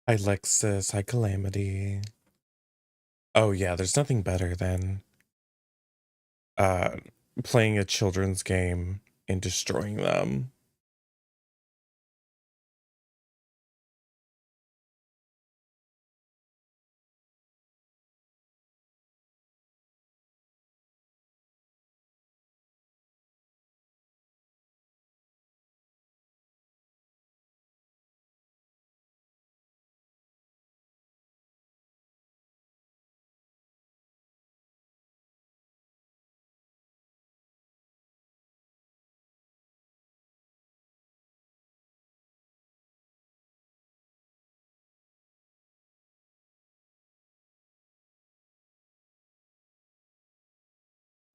Hi, Lexus. Hi, Calamity. Oh, yeah, there's nothing better than uh, playing a children's game and destroying them.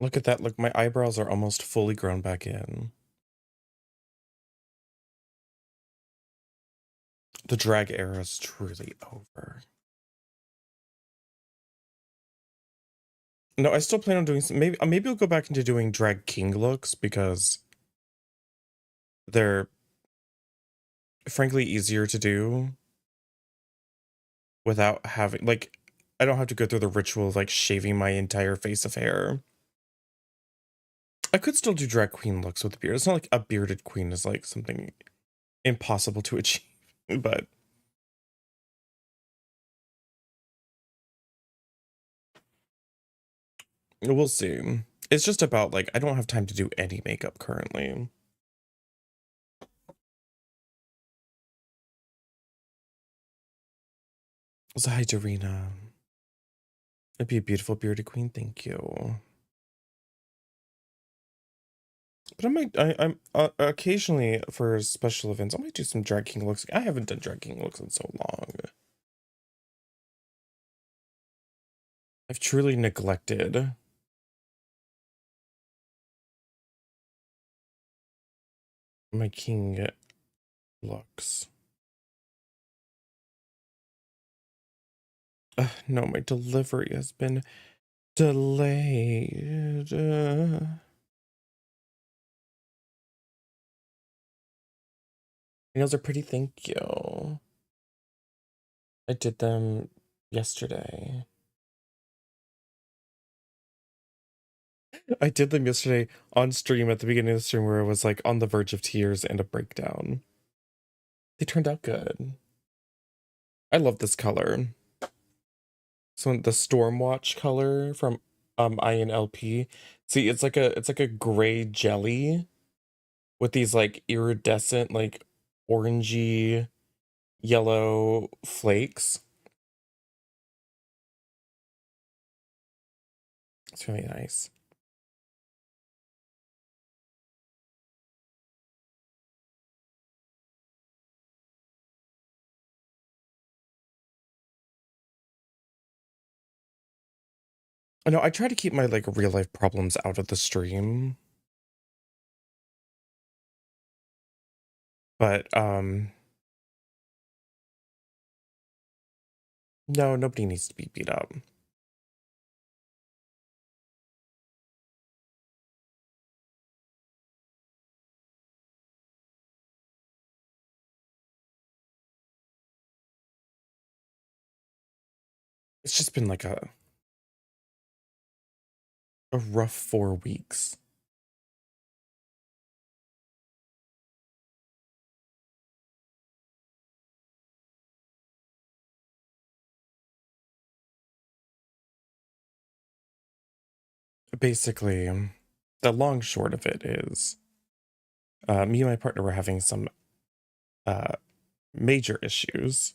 Look at that. Look, my eyebrows are almost fully grown back in. The drag era is truly over. No, I still plan on doing some. Maybe I'll go back into doing drag king looks because they're frankly easier to do without having like I don't have to go through the ritual of like shaving my entire face of hair. I could still do drag queen looks with a beard. It's not like a bearded queen is like something impossible to achieve, but we'll see. It's just about like I don't have time to do any makeup currently. So hi, Darina. It'd be a beautiful bearded queen. Thank you. But I'm occasionally for special events. I might do some drag king looks. I haven't done drag king looks in so long. I've truly neglected my king looks. No, my delivery has been delayed. Nails are pretty, thank you. I did them yesterday. I did them yesterday on stream at the beginning of the stream where I was like on the verge of tears and a breakdown. They turned out good. I love this color. So the Stormwatch color from INLP. See, it's like a gray jelly with these like iridescent like orangey yellow flakes. It's really nice. I know I try to keep my like real life problems out of the stream. But no, nobody needs to be beat up. It's just been like a rough 4 weeks. Basically, the long short of it is me and my partner were having some uh major issues.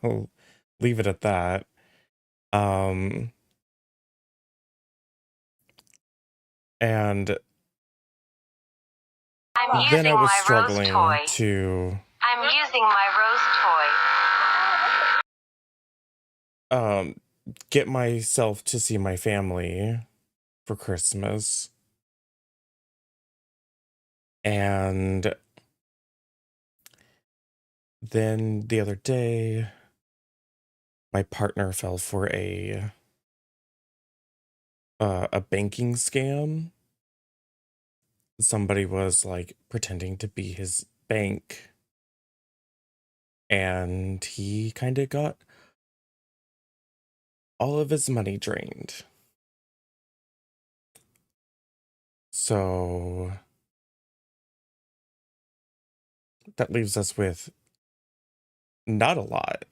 I'll leave it at that. Um and then I was struggling to I'm using my rose toy. get myself to see my family for Christmas. And then the other day my partner fell for a banking scam. Somebody was like pretending to be his bank and he kind of got all of his money drained. So that leaves us with not a lot.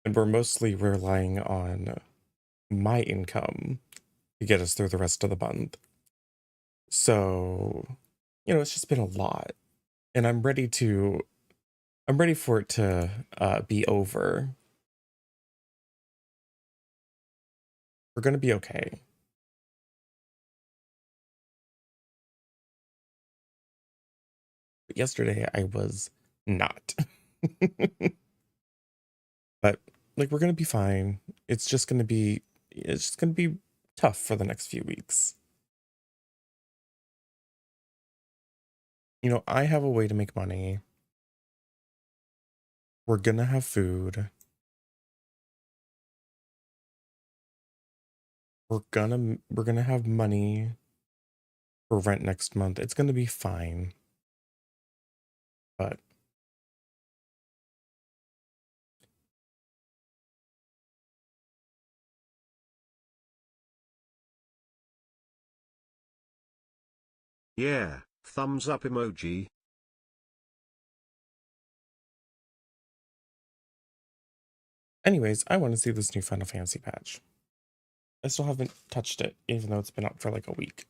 And we're mostly relying on my income to get us through the rest of the month. So, it's just been a lot. And I'm ready for it to be over. We're going to be okay. But yesterday I was not. But like we're going to be fine. It's just going to be tough for the next few weeks. I have a way to make money. We're going to have food. We're going to have money for rent next month. It's going to be fine. But Yeah, thumbs up emoji. anyways, I want to see this new Final Fantasy patch. I still haven't touched it, even though it's been out for like a week.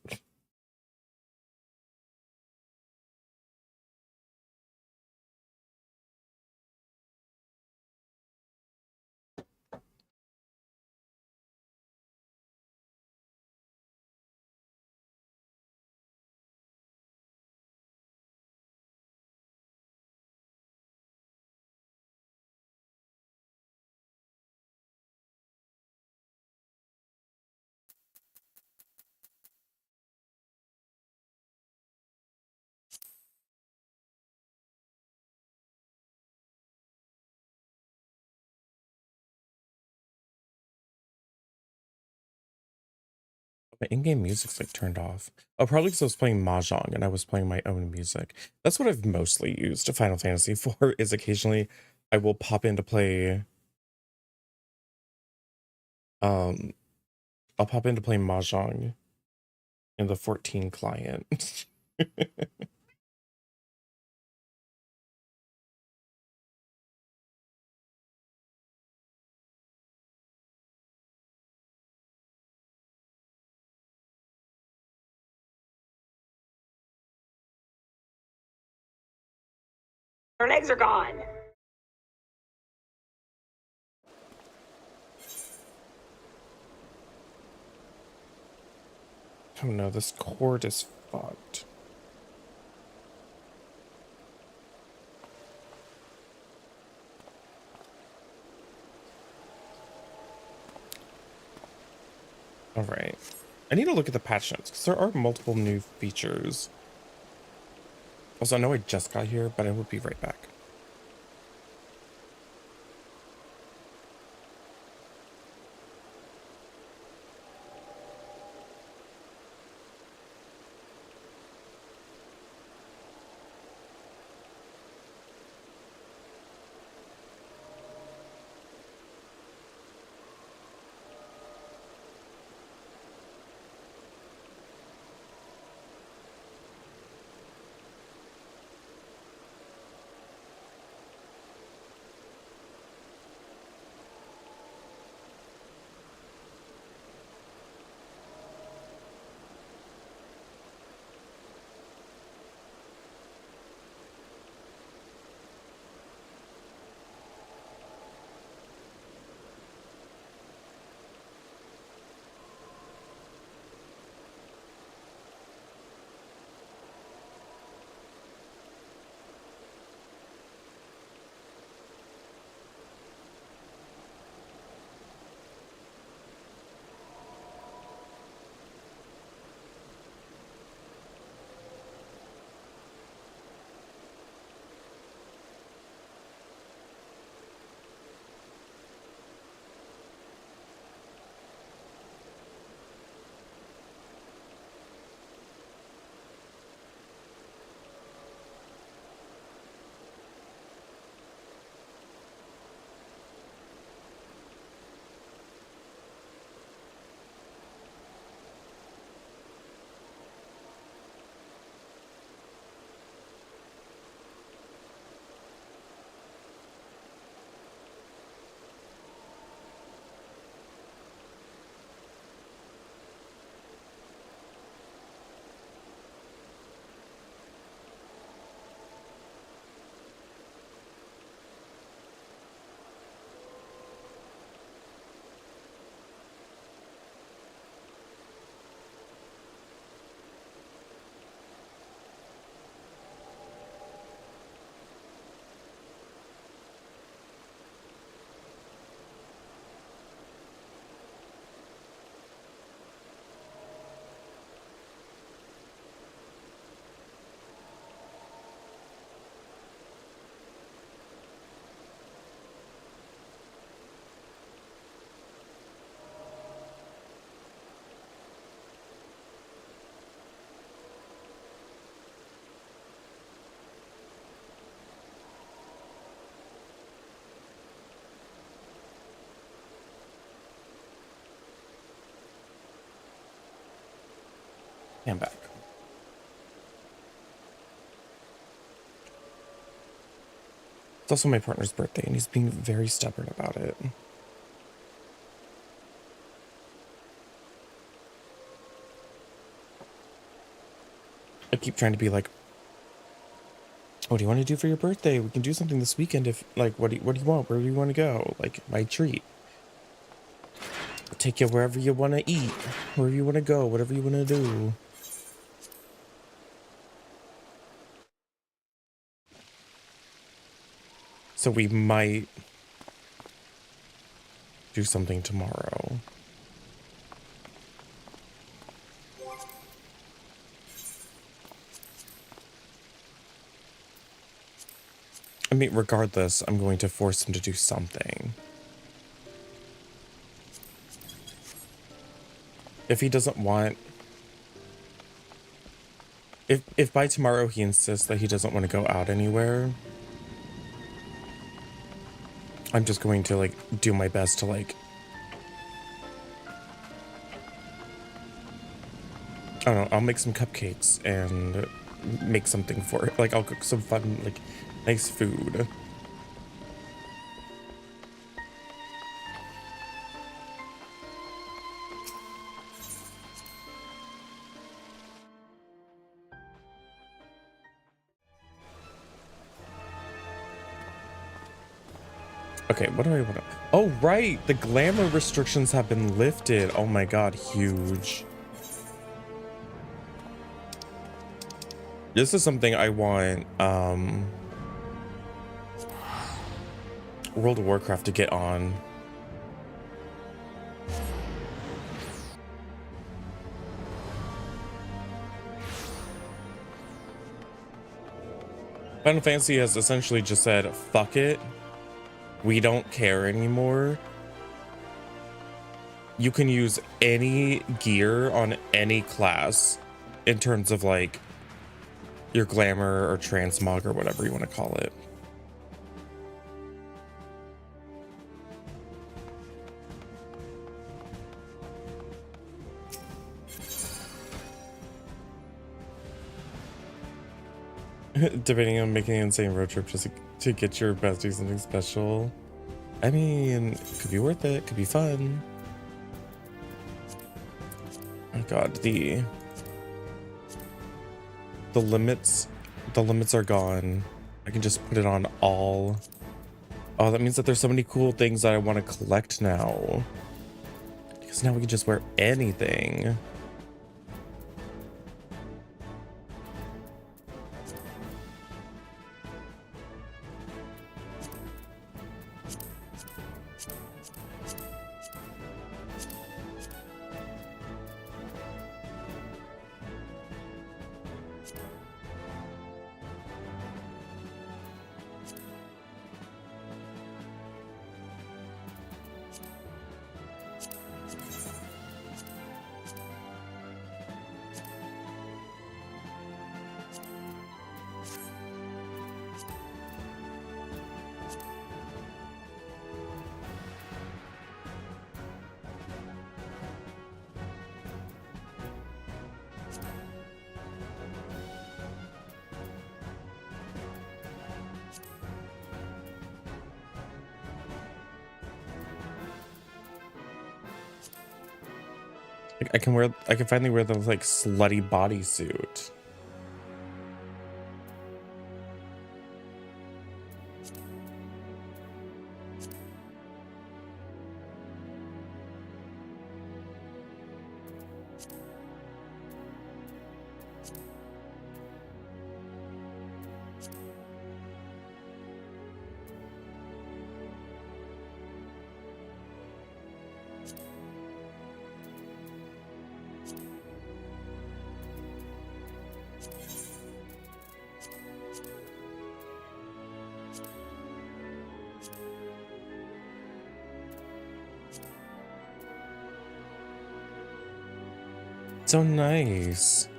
My in-game music's like turned off. Oh, probably because I was playing Mahjong and I was playing my own music. That's what I've mostly used Final Fantasy for, is occasionally I will pop in to play um I'll pop in to play Mahjong in the 14 client. Her legs are gone. Oh no, this cord is fucked. Alright. I need to look at the patch notes because there are multiple new features. Also, I know I just got here, but I will be right back. I'm back. It's also my partner's birthday, and he's being very stubborn about it. I keep trying to be like, what do you want to do for your birthday? We can do something this weekend if, like, what do you want? Where do you want to go? Like, my treat. I'll take you wherever you want to eat, wherever you want to go, whatever you want to do. So we might do something tomorrow. I mean, regardless, I'm going to force him to do something. If he doesn't want... If by tomorrow he insists that he doesn't want to go out anywhere, I'm just going to, like, do my best to, like... I don't know, I'll make some cupcakes and make something for it. Like, I'll cook some fun, like, nice food. Okay, what do I want to... Oh, right! The glamour restrictions have been lifted. Oh my god, huge. This is something I want, World of Warcraft to get on. Final Fantasy has essentially just said, fuck it. We don't care anymore. You can use any gear on any class in terms of, like, your glamour or transmog or whatever you want to call it. Debating on making an insane road trip just to get your bestie something special. I mean, it could be worth it. Could be fun. Oh god, the limits are gone. I can just put it on all. Oh, that means that there's so many cool things that I want to collect now. Because now we can just wear anything. I can finally wear the, like, slutty bodysuit. So nice.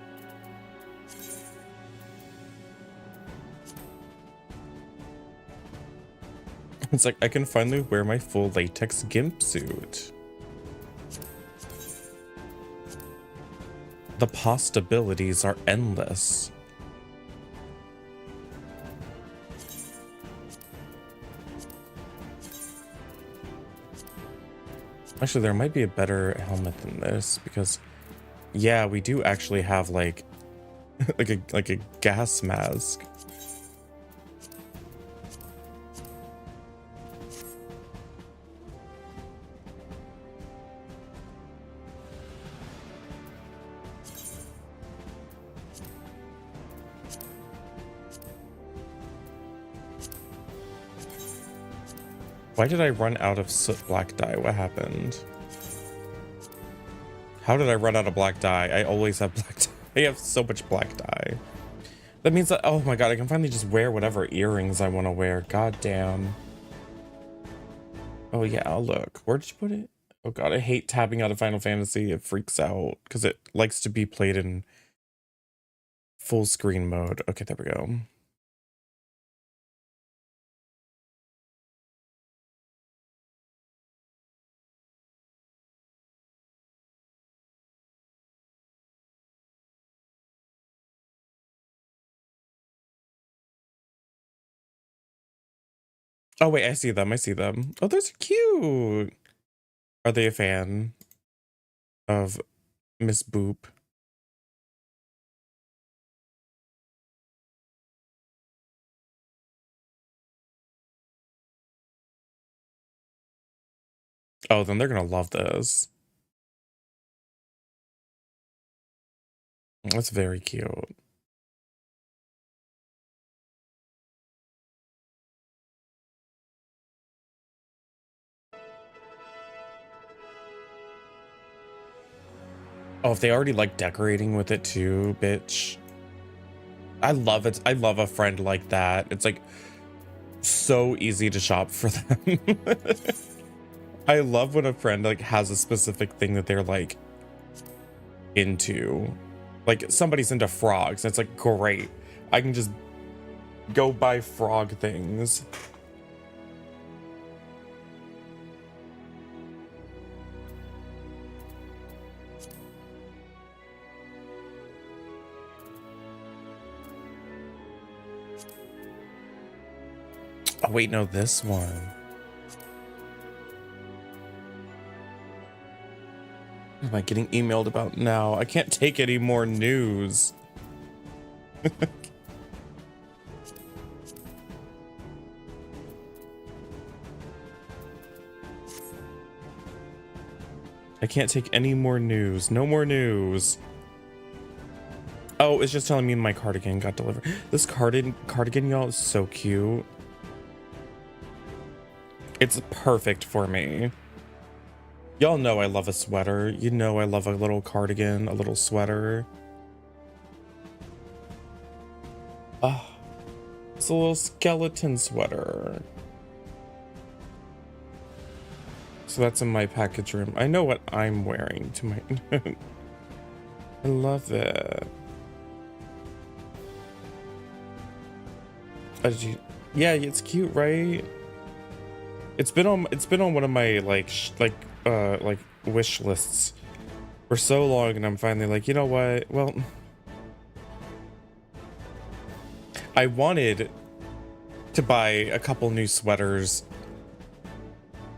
It's like I can finally wear my full latex gimp suit. The possibilities are endless. Actually, there might be a better helmet than this because, yeah, we do actually have like, like a gas mask. Why did I run out of soot black dye? What happened? How did I run out of black dye? I always have black dye. I have so much black dye. That means that, oh my god, I can finally just wear whatever earrings I want to wear. God damn. Oh yeah, look. Where did you put it? Oh god, I hate tabbing out of Final Fantasy. It freaks out because it likes to be played in full screen mode. Okay, there we go. Oh wait, I see them. I see them. Oh, those are cute. Are they a fan of Miss Boop? Oh, then they're gonna love this. That's very cute. Oh, if they already like decorating with it too, bitch. I love it. I love a friend like that. It's like so easy to shop for them. I love when a friend like has a specific thing that they're like into. Like somebody's into frogs. It's like great. I can just go buy frog things. Oh wait, no, this one. What am I getting emailed about now? I can't take any more news. I can't take any more news. No more news. Oh, it's just telling me my cardigan got delivered. This cardigan, y'all, is so cute. It's perfect for me. Y'all know I love a sweater. You know I love a little cardigan, a little sweater. Ah, it's a little skeleton sweater. So that's in my package room. I know what I'm wearing to my... I love it. Yeah, it's cute, right? It's been on one of my like wish lists for so long, and I'm finally like, you know what? Well, I wanted to buy a couple new sweaters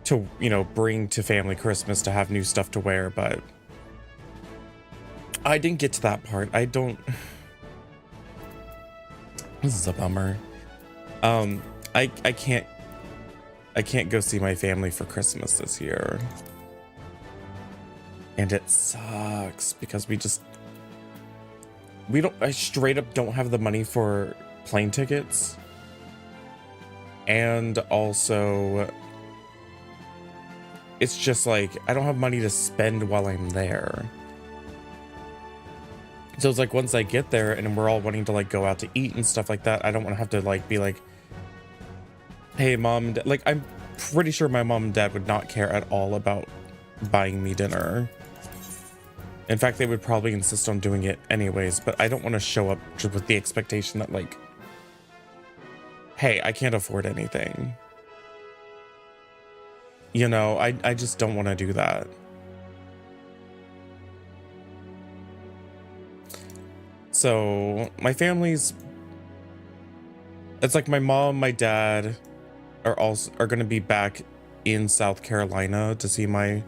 to, you know, bring to family Christmas to have new stuff to wear, but I didn't get to that part. I don't. This is a bummer. I can't go see my family for Christmas this year. And it sucks because I straight up don't have the money for plane tickets. And also it's just like, I don't have money to spend while I'm there. So it's like, once I get there and we're all wanting to like go out to eat and stuff like that, I don't want to have to like be like, hey mom, like I'm pretty sure my mom and dad would not care at all about buying me dinner. In fact, they would probably insist on doing it anyways, but I don't want to show up just with the expectation that like, hey, I can't afford anything. You know, I just don't want to do that. So my family's, it's like my mom, my dad are going to be back in South Carolina to see my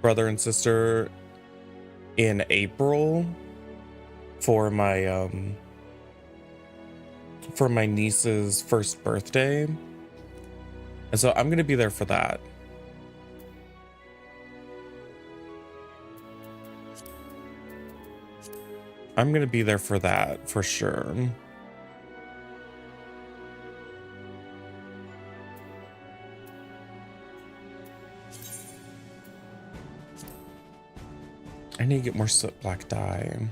brother and sister in April for my niece's first birthday. And so I'm going to be there for that. I'm going to be there for that for sure. I need to get more soot black dye.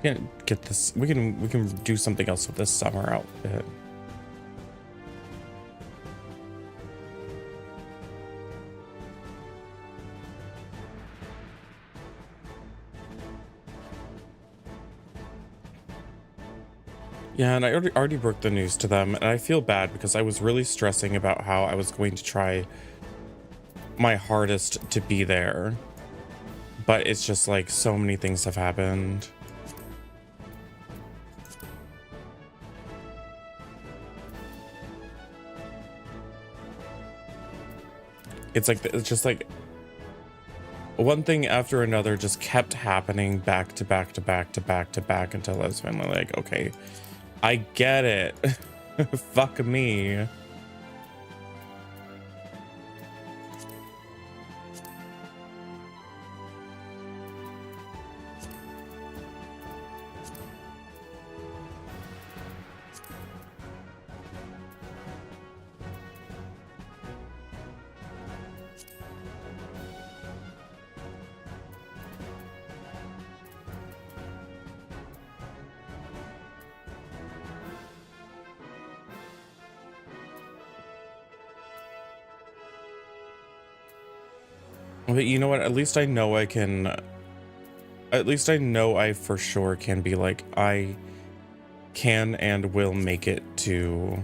We can get this. We can do something else with this summer outfit. Yeah, and I already broke the news to them, and I feel bad because I was really stressing about how I was going to try my hardest to be there. But it's just like so many things have happened. It's just like one thing after another just kept happening back to back to back to back to back until I was finally like, okay, I get it. Fuck me. But you know what? At least I know I can. At least I know I for sure can be like, I can and will make it to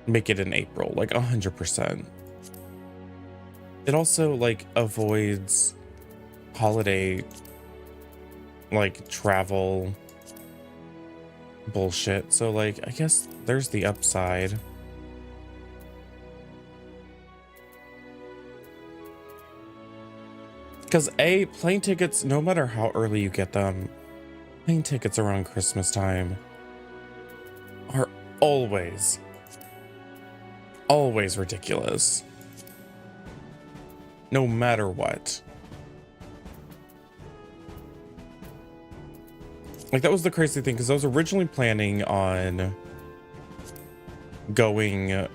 make it in April, like 100%. It also like avoids holiday like travel bullshit. So like, I guess there's the upside. Because plane tickets, no matter how early you get them, plane tickets around Christmas time are always ridiculous. No matter what. Like, that was the crazy thing, because I was originally planning on going,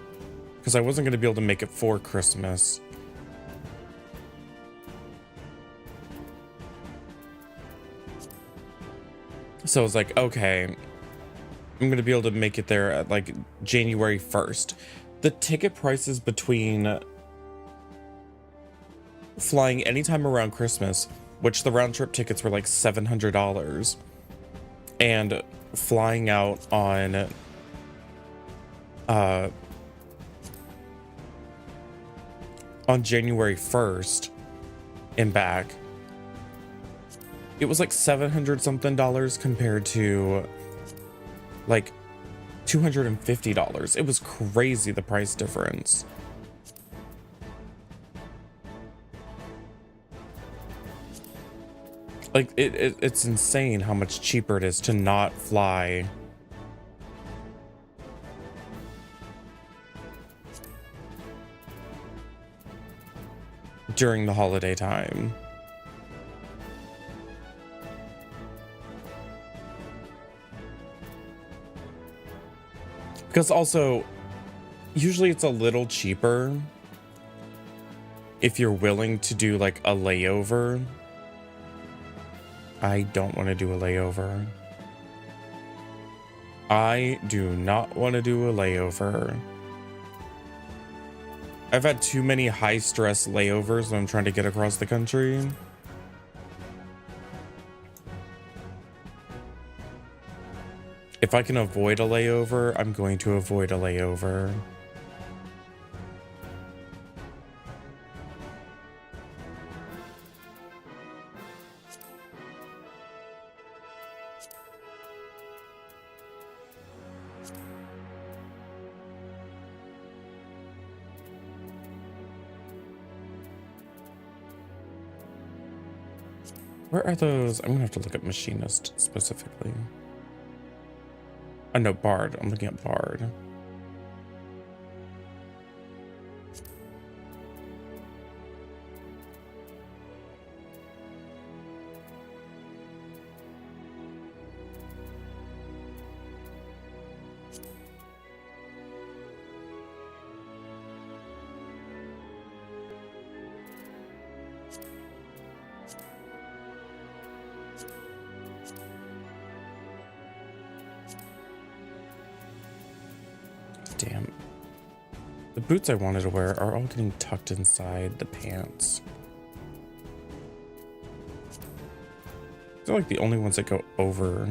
because I wasn't going to be able to make it for Christmas. So I was like, okay, I'm going to be able to make it there at like January 1st. The ticket prices between flying anytime around Christmas, which the round trip tickets were like $700, and flying out on January 1st and back, it was like $700 something compared to like $250. It was crazy, the price difference. Like it's insane how much cheaper it is to not fly during the holiday time. Because also, usually it's a little cheaper if you're willing to do like a layover. I don't want to do a layover. I do not want to do a layover. I've had too many high stress layovers when I'm trying to get across the country. If I can avoid a layover, I'm going to avoid a layover. Where are those? I'm gonna have to look at machinist specifically. Oh no, Bard. I'm looking at Bard. Damn. The boots I wanted to wear are all getting tucked inside the pants. They're like the only ones that go over.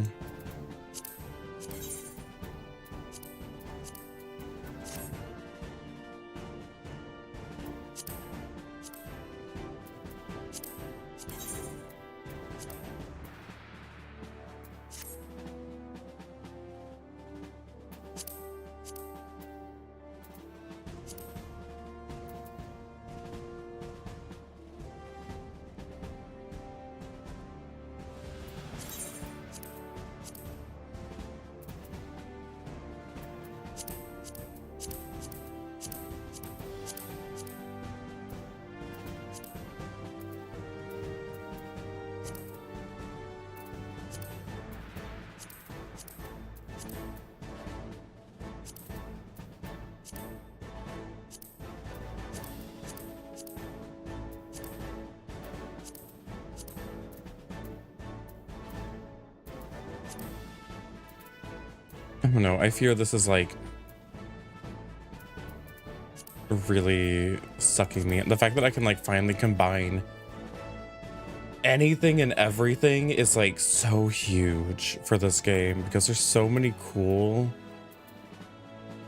I don't know. I fear this is like really sucking me in. The fact that I can like finally combine anything and everything is like so huge for this game because there's so many cool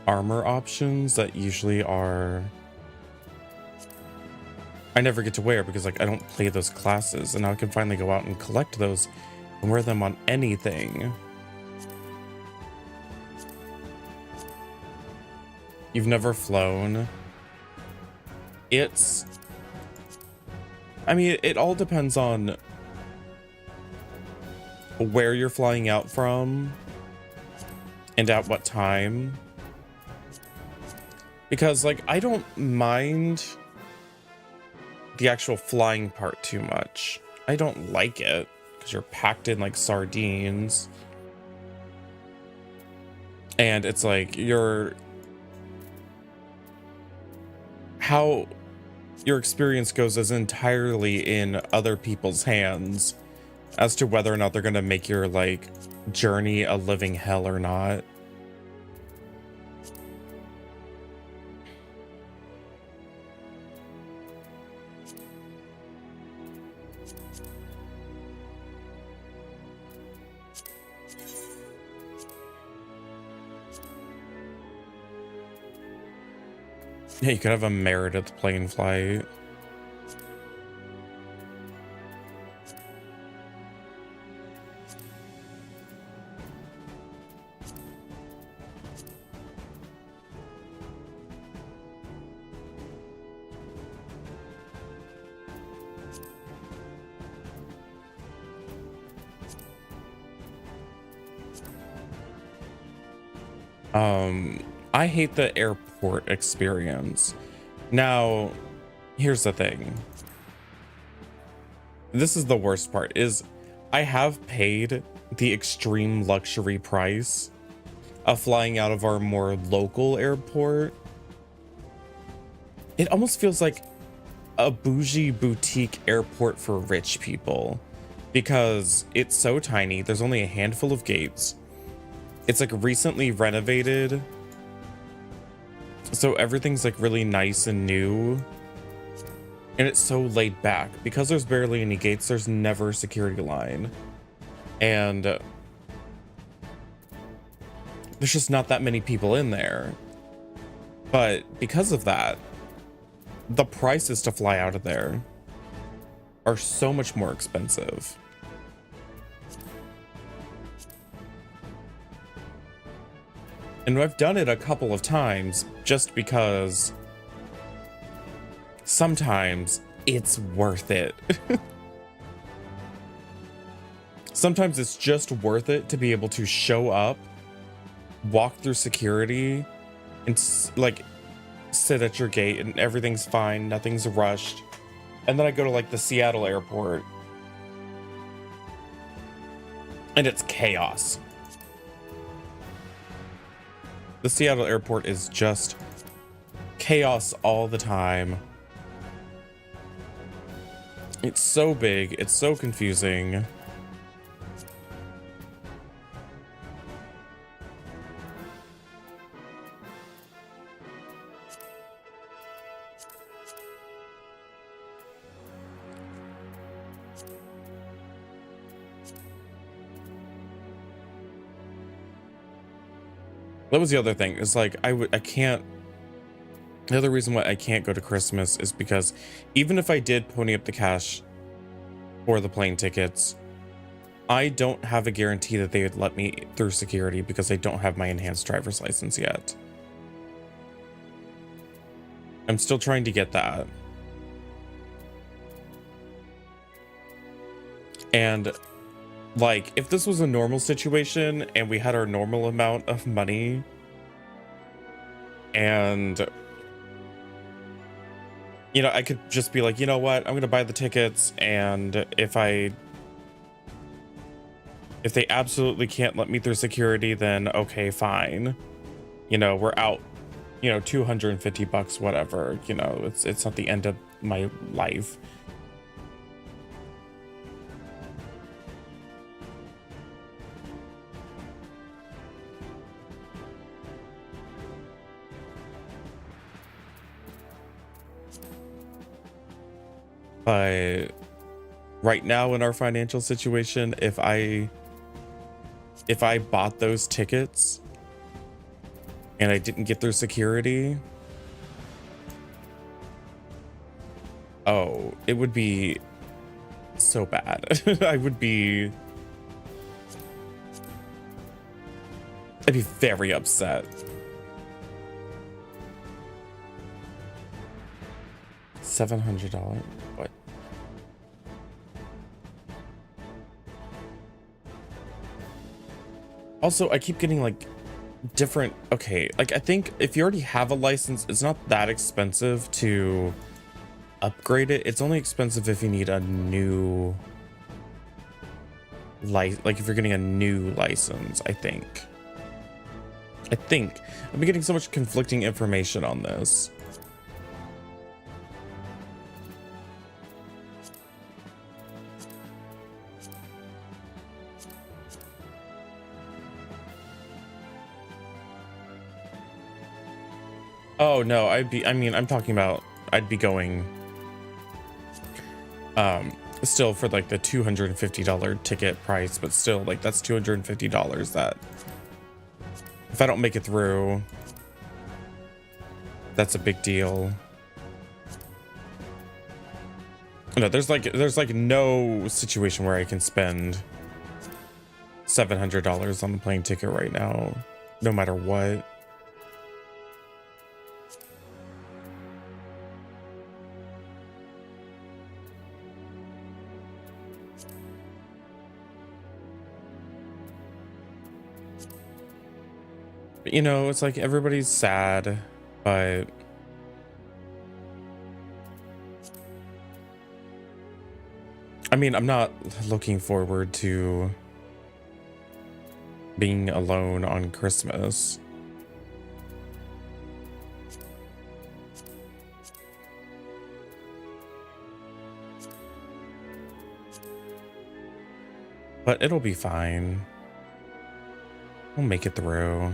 armor options that usually are I never get to wear because like I don't play those classes, and now I can finally go out and collect those and wear them on anything. You've never flown? I mean, it all depends on where you're flying out from and at what time. Because, like, I don't mind the actual flying part too much. I don't like it because you're packed in like sardines. And it's like how your experience goes is entirely in other people's hands as to whether or not they're going to make your like journey a living hell or not. Yeah, you could have a Meredith plane flight. I hate the airport experience. Now, here's the thing. This is the worst part, is I have paid the extreme luxury price flying out of our more local airport. It almost feels like a bougie boutique airport for rich people because it's so tiny. There's only a handful of gates. It's like recently renovated, so everything's like really nice and new, and it's so laid back because there's barely any gates. There's never a security line, and there's just not that many people in there. But because of that, the prices to fly out of there are so much more expensive. And I've done it a couple of times just because sometimes it's worth it. Sometimes it's just worth it to be able to show up, walk through security, and like sit at your gate and everything's fine, nothing's rushed. And then I go to like the Seattle airport and it's chaos. The Seattle airport is just chaos all the time. It's so big, it's so confusing. That was the other thing. It's like I can't. The other reason why I can't go to Christmas is because even if I did pony up the cash for the plane tickets, I don't have a guarantee that they would let me through security because I don't have my enhanced driver's license yet. I'm still trying to get that. And like, if this was a normal situation and we had our normal amount of money and, you know, I could just be like, you know what, I'm going to buy the tickets. And if they absolutely can't let me through security, then okay, fine. You know, we're out, you know, $250, whatever, you know, it's not the end of my life. But right now in our financial situation, if I bought those tickets and I didn't get through security, oh, it would be so bad. I'd be very upset. $700? What? Also, I keep getting like different. Okay, like I think if you already have a license, it's not that expensive to upgrade it. It's only expensive if you need a new like if you're getting a new license, I think. I'm getting so much conflicting information on this. Oh no, I'm talking about I'd be going still for like the $250 ticket price, but still like that's $250 that if I don't make it through, that's a big deal. No, there's like no situation where I can spend $700 on the plane ticket right now, no matter what. You know, it's like everybody's sad, but I mean, I'm not looking forward to being alone on Christmas. But it'll be fine. We'll make it through.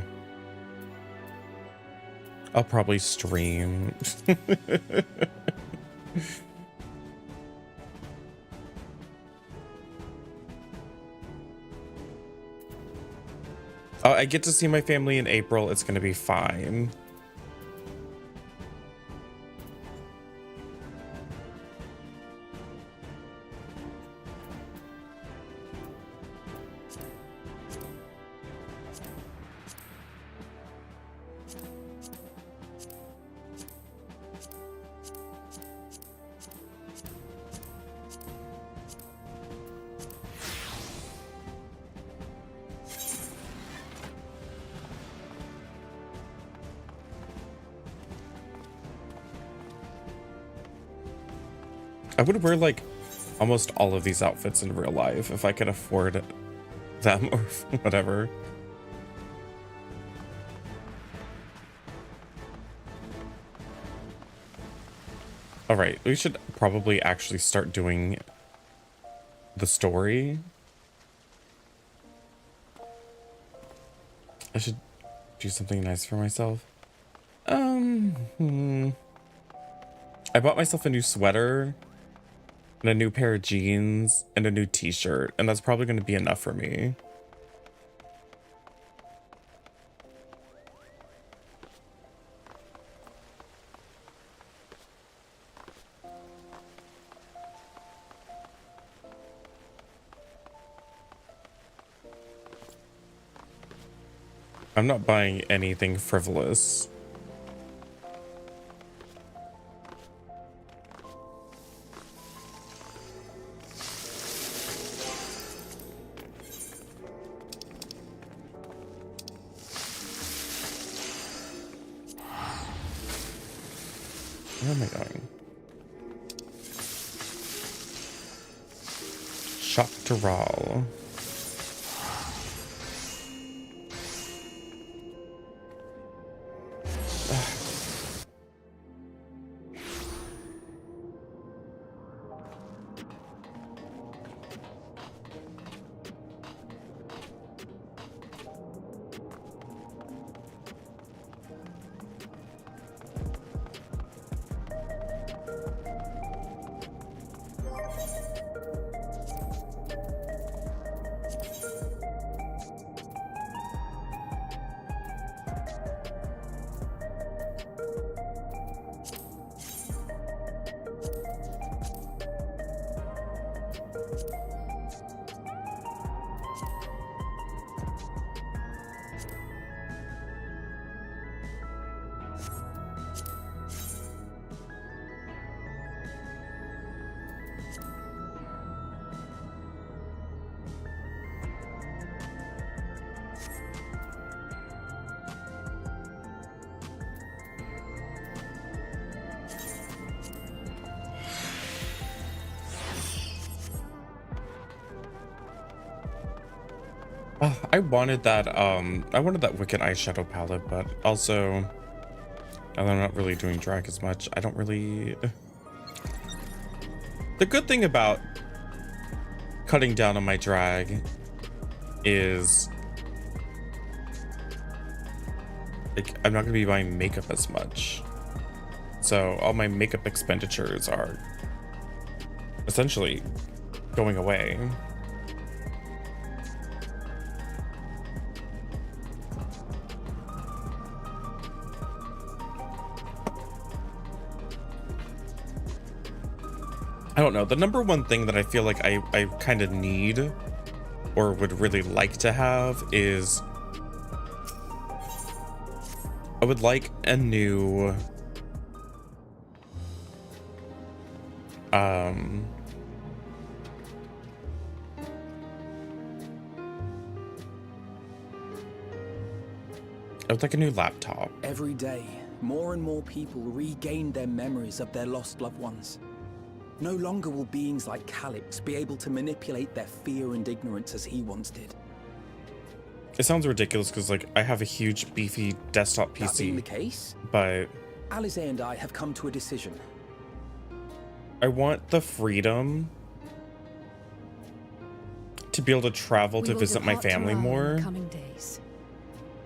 I'll probably stream. I get to see my family in April. It's gonna be fine. I would wear like almost all of these outfits in real life if I could afford them or whatever. All right, we should probably actually start doing the story. I should do something nice for myself. I bought myself a new sweater and a new pair of jeans and a new t-shirt, and that's probably going to be enough for me. I'm not buying anything frivolous. Where am I going? Shop to Raw. I wanted that Wicked eyeshadow palette, but also I'm not really doing drag as much. I don't really. The good thing about cutting down on my drag is like I'm not gonna be buying makeup as much. So all my makeup expenditures are essentially going away. I don't know. The number one thing that I feel like I kind of need or would really like to have is I would like a new I would like a new laptop. Every day, more and more people regain their memories of their lost loved ones. No longer will beings like Calyx be able to manipulate their fear and ignorance as he once did. It sounds ridiculous because, like, I have a huge, beefy desktop That being the PC, case, but Alize and I have come to a decision. I want the freedom to be able to travel We to will visit my depart family Taral in the more. coming days.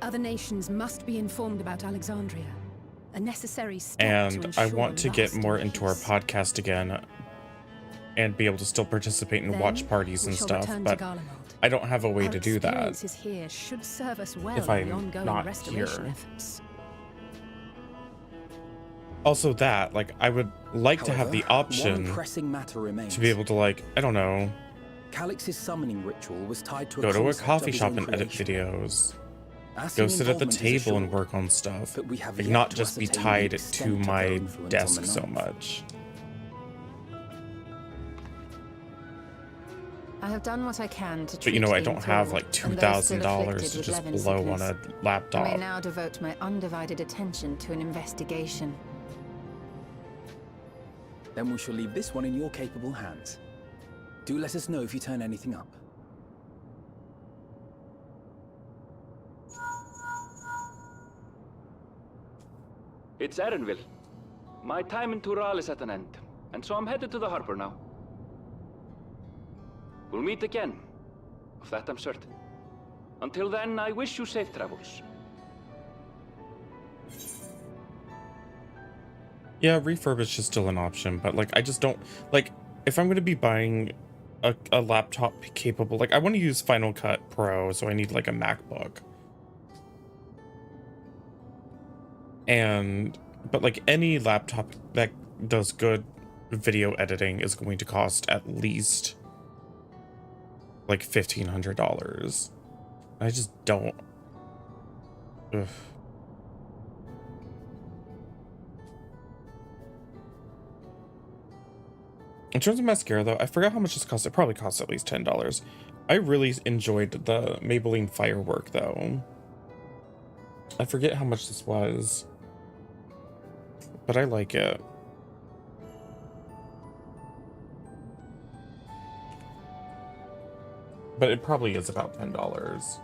Other nations must be informed about Alexandria. A necessary step to And I ensure want to get lasting more into our peace. podcast again and be able to still participate in Then watch parties we and shall stuff, return but to Garlemald. I don't have a way Our to do that experiences here should serve us well if in the I'm ongoing not restoration here. efforts. Also that, like, I would like to have However, the one option pressing matter remains. to be able to, like, I don't know, Calix's summoning ritual was tied to go to a concept coffee of his shop own and edit creation. videos, Asking go sit at the involvement is table and assured, work on stuff, but we have like, yet not to just be ascertain the tied extent to of their my influence on the desk so Ninth. much. I have done what I can to treat But you know, I the don't have enthralled like and those still $2,000 afflicted to with just Levin blow on sickness. a I may laptop. now devote my undivided attention to an investigation. Then we shall leave this one in your capable hands. Do let us know if you turn anything up. It's Erenville. My time in Tural is at an end, and so I'm headed to the harbor now. We'll meet again, of that I'm certain. Until then, I wish you safe travels. Yeah, refurbish is still an option, but like I just don't like if I'm gonna be buying a laptop capable, like I want to use Final Cut Pro, so I need like a MacBook. But like any laptop that does good video editing is going to cost at least like $1,500. I just don't. Ugh. In terms of mascara, though, I forgot how much this cost. It probably costs at least $10. I really enjoyed the Maybelline Firework, though. I forget how much this was, but I like it. But it probably is about $10.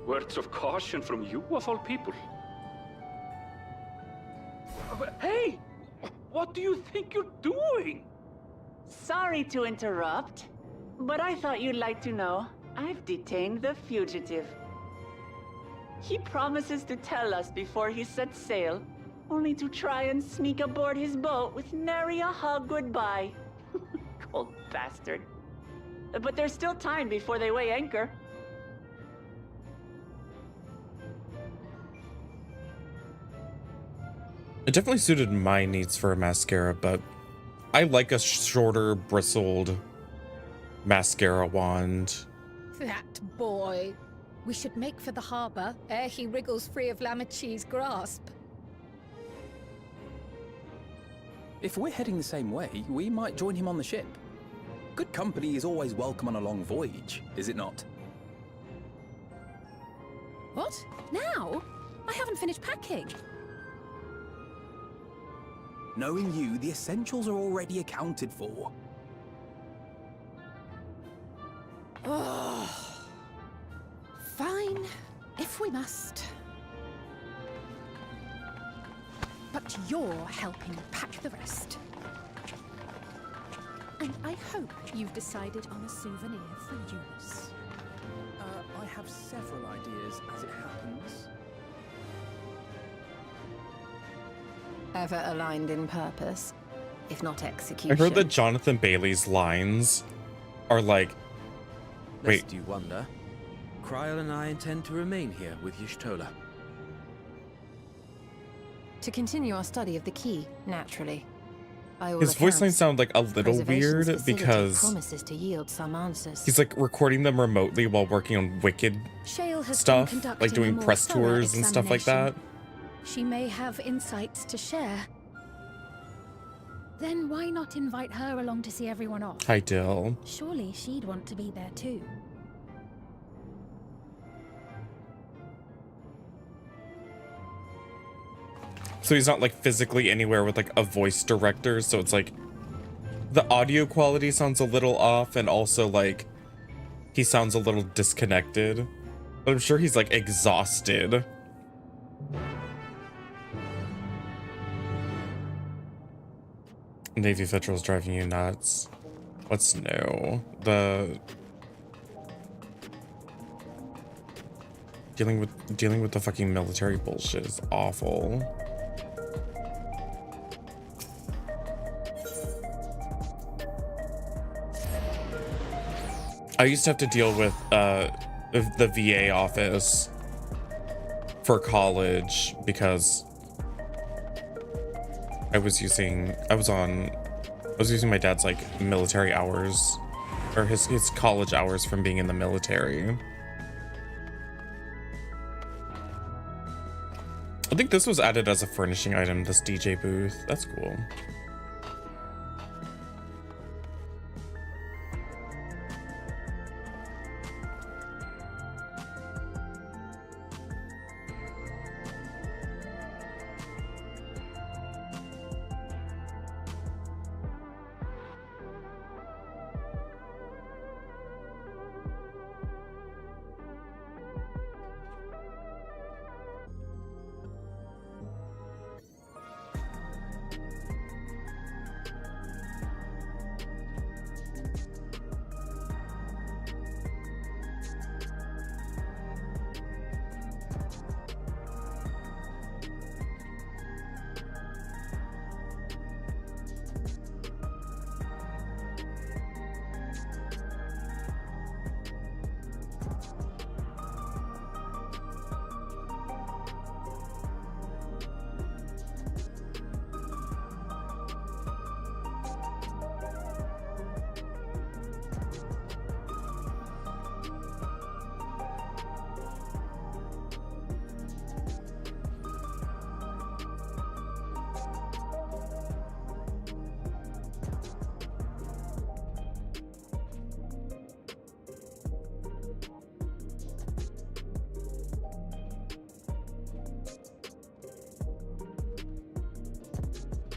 Words of caution from you, of all people. Hey! What do you think you're doing? Sorry to interrupt, but I thought you'd like to know. I've detained the fugitive. He promises to tell us before he sets sail, only to try and sneak aboard his boat with nary a hug goodbye. Cold bastard. But there's still time before they weigh anchor. It definitely suited my needs for a mascara, but I like a shorter, bristled mascara wand. That boy. We should make for the harbour ere he wriggles free of Lamachi's grasp. If we're heading the same way, we might join him on the ship. Good company is always welcome on a long voyage, is it not? What? Now? I haven't finished packing. Knowing you, the essentials are already accounted for. Oh. Fine, if we must. But you're helping pack the rest. And I hope you've decided on a souvenir for Eunice. I have several ideas, as it happens. Ever aligned in purpose, if not execution. I heard that Jonathan Bailey's lines are like, wait, Lest you wonder, Kryl and I intend to remain here with Y'shtola. To continue our study of the key, naturally. By all his voice lines accounts, sound like a the little preservations weird facility because promises to yield some answers. he's like recording them remotely while working on Wicked Shale has stuff, been like conducting a doing more press thorough tours and stuff like that. examination. She may have insights to share. Then why not invite her along to see everyone off? Hi, Dill. Surely she'd want to be there too. So he's not like physically anywhere with like a voice director. So it's like the audio quality sounds a little off, and also like he sounds a little disconnected. But I'm sure he's like exhausted. Navy Federal's driving you nuts. What's new? Dealing with the fucking military bullshit is awful. I used to have to deal with the VA office for college because I was using my dad's like military hours, or his college hours from being in the military. I think this was added as a furnishing item, this DJ booth. That's cool.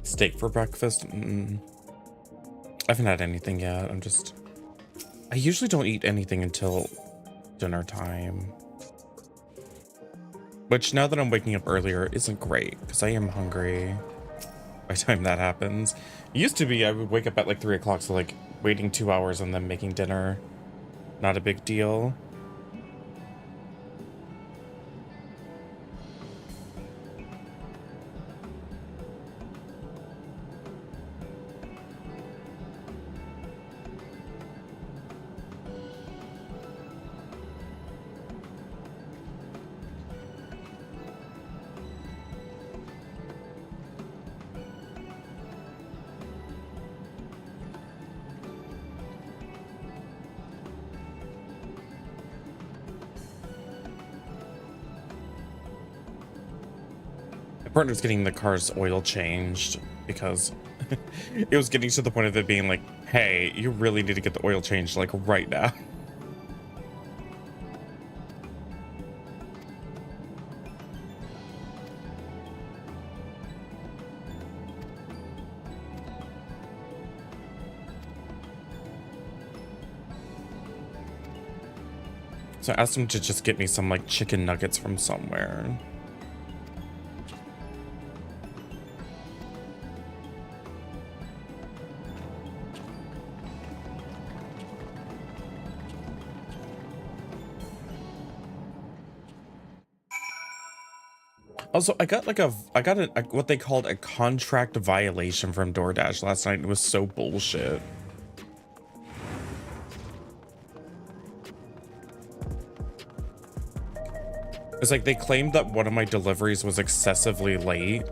Steak for breakfast? I haven't had anything yet. I usually don't eat anything until dinner time. Which, now that I'm waking up earlier, isn't great, because I am hungry by the time that happens. It used to be I would wake up at like 3 o'clock, so like waiting 2 hours and then making dinner, not a big deal. Partner's getting the car's oil changed because it was getting to the point of it being like, hey, you really need to get the oil changed like right now. So I asked him to just get me some like chicken nuggets from somewhere. Also, I got what they called a contract violation from DoorDash last night. It was so bullshit. It's like they claimed that one of my deliveries was excessively late,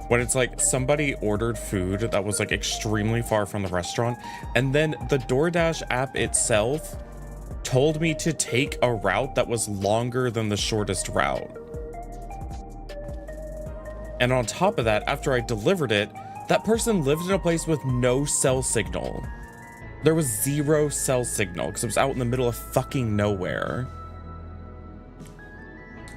when it's like somebody ordered food that was like extremely far from the restaurant, and then the DoorDash app itself told me to take a route that was longer than the shortest route. And on top of that, after I delivered it, that person lived in a place with no cell signal. There was 0 cell signal because it was out in the middle of fucking nowhere.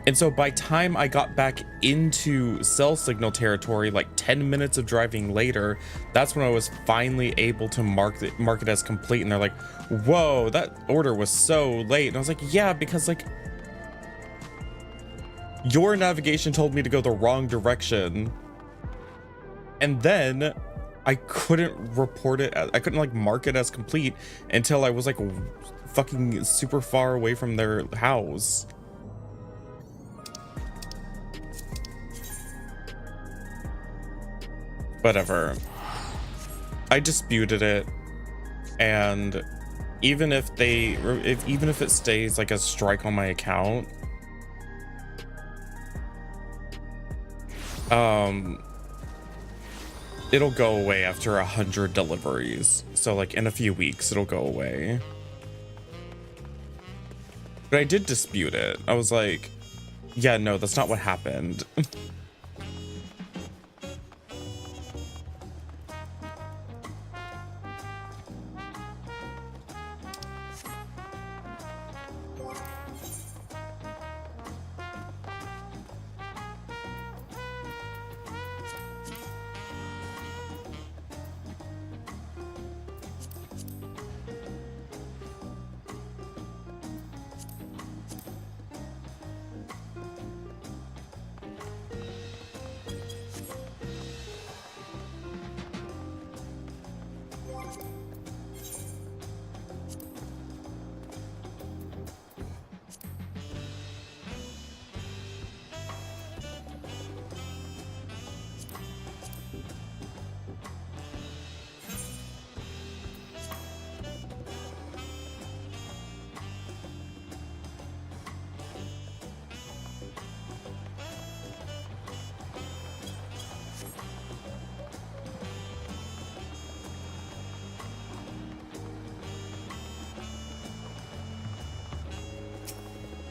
And so by time I got back into cell signal territory, like 10 minutes of driving later, that's when I was finally able to mark it as complete. And they're like, whoa, that order was so late. And I was like, yeah, because like your navigation told me to go the wrong direction. And then I couldn't report it. I couldn't like mark it as complete until I was like fucking super far away from their house. Whatever. I disputed it, and even if it stays like a strike on my account, it'll go away after 100 deliveries. So like in a few weeks, it'll go away. But I did dispute it. I was like, yeah, no, that's not what happened.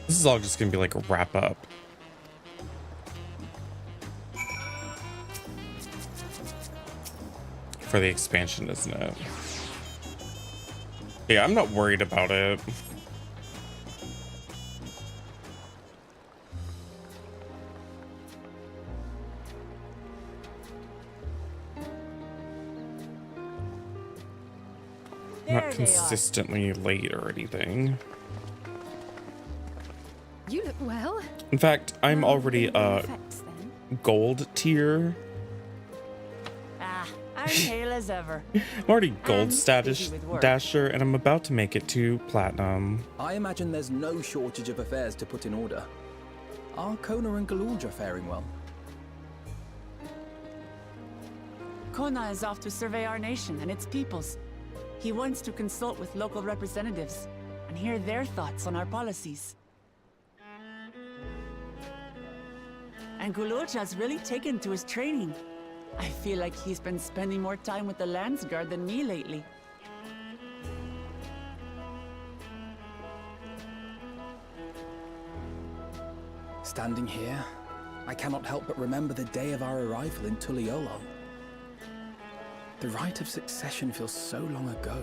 This is all just gonna be like a wrap up. For the expansion, isn't it? Yeah, I'm not worried about it. Not consistently late or anything. You look well. In fact, I'm already gold tier. I'm hale as ever. I'm already gold And status busy with work. dasher, and I'm about to make it to platinum. I imagine there's no shortage of affairs to put in order. Are Kona and Galudra faring well? Kona is off to survey our nation and its peoples. He wants to consult with local representatives and hear their thoughts on our policies. And Gulucha's really taken to his training. I feel like he's been spending more time with the Landsguard than me lately. Standing here, I cannot help but remember the day of our arrival in Tuliolo. The rite of succession feels so long ago.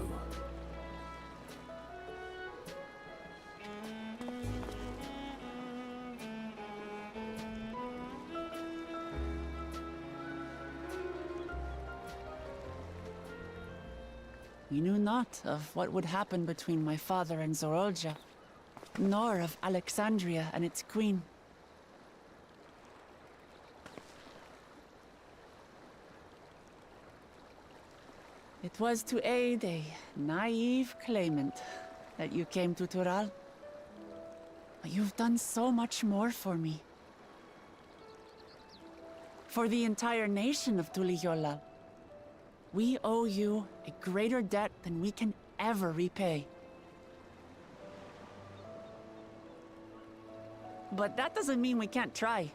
We knew not of what would happen between my father and Zorolja, nor of Alexandria and its queen. It was to aid a naive claimant that you came to Tural. But you've done so much more for me. For the entire nation of Tuliyollal. We owe you a greater debt than we can ever repay. But that doesn't mean we can't try.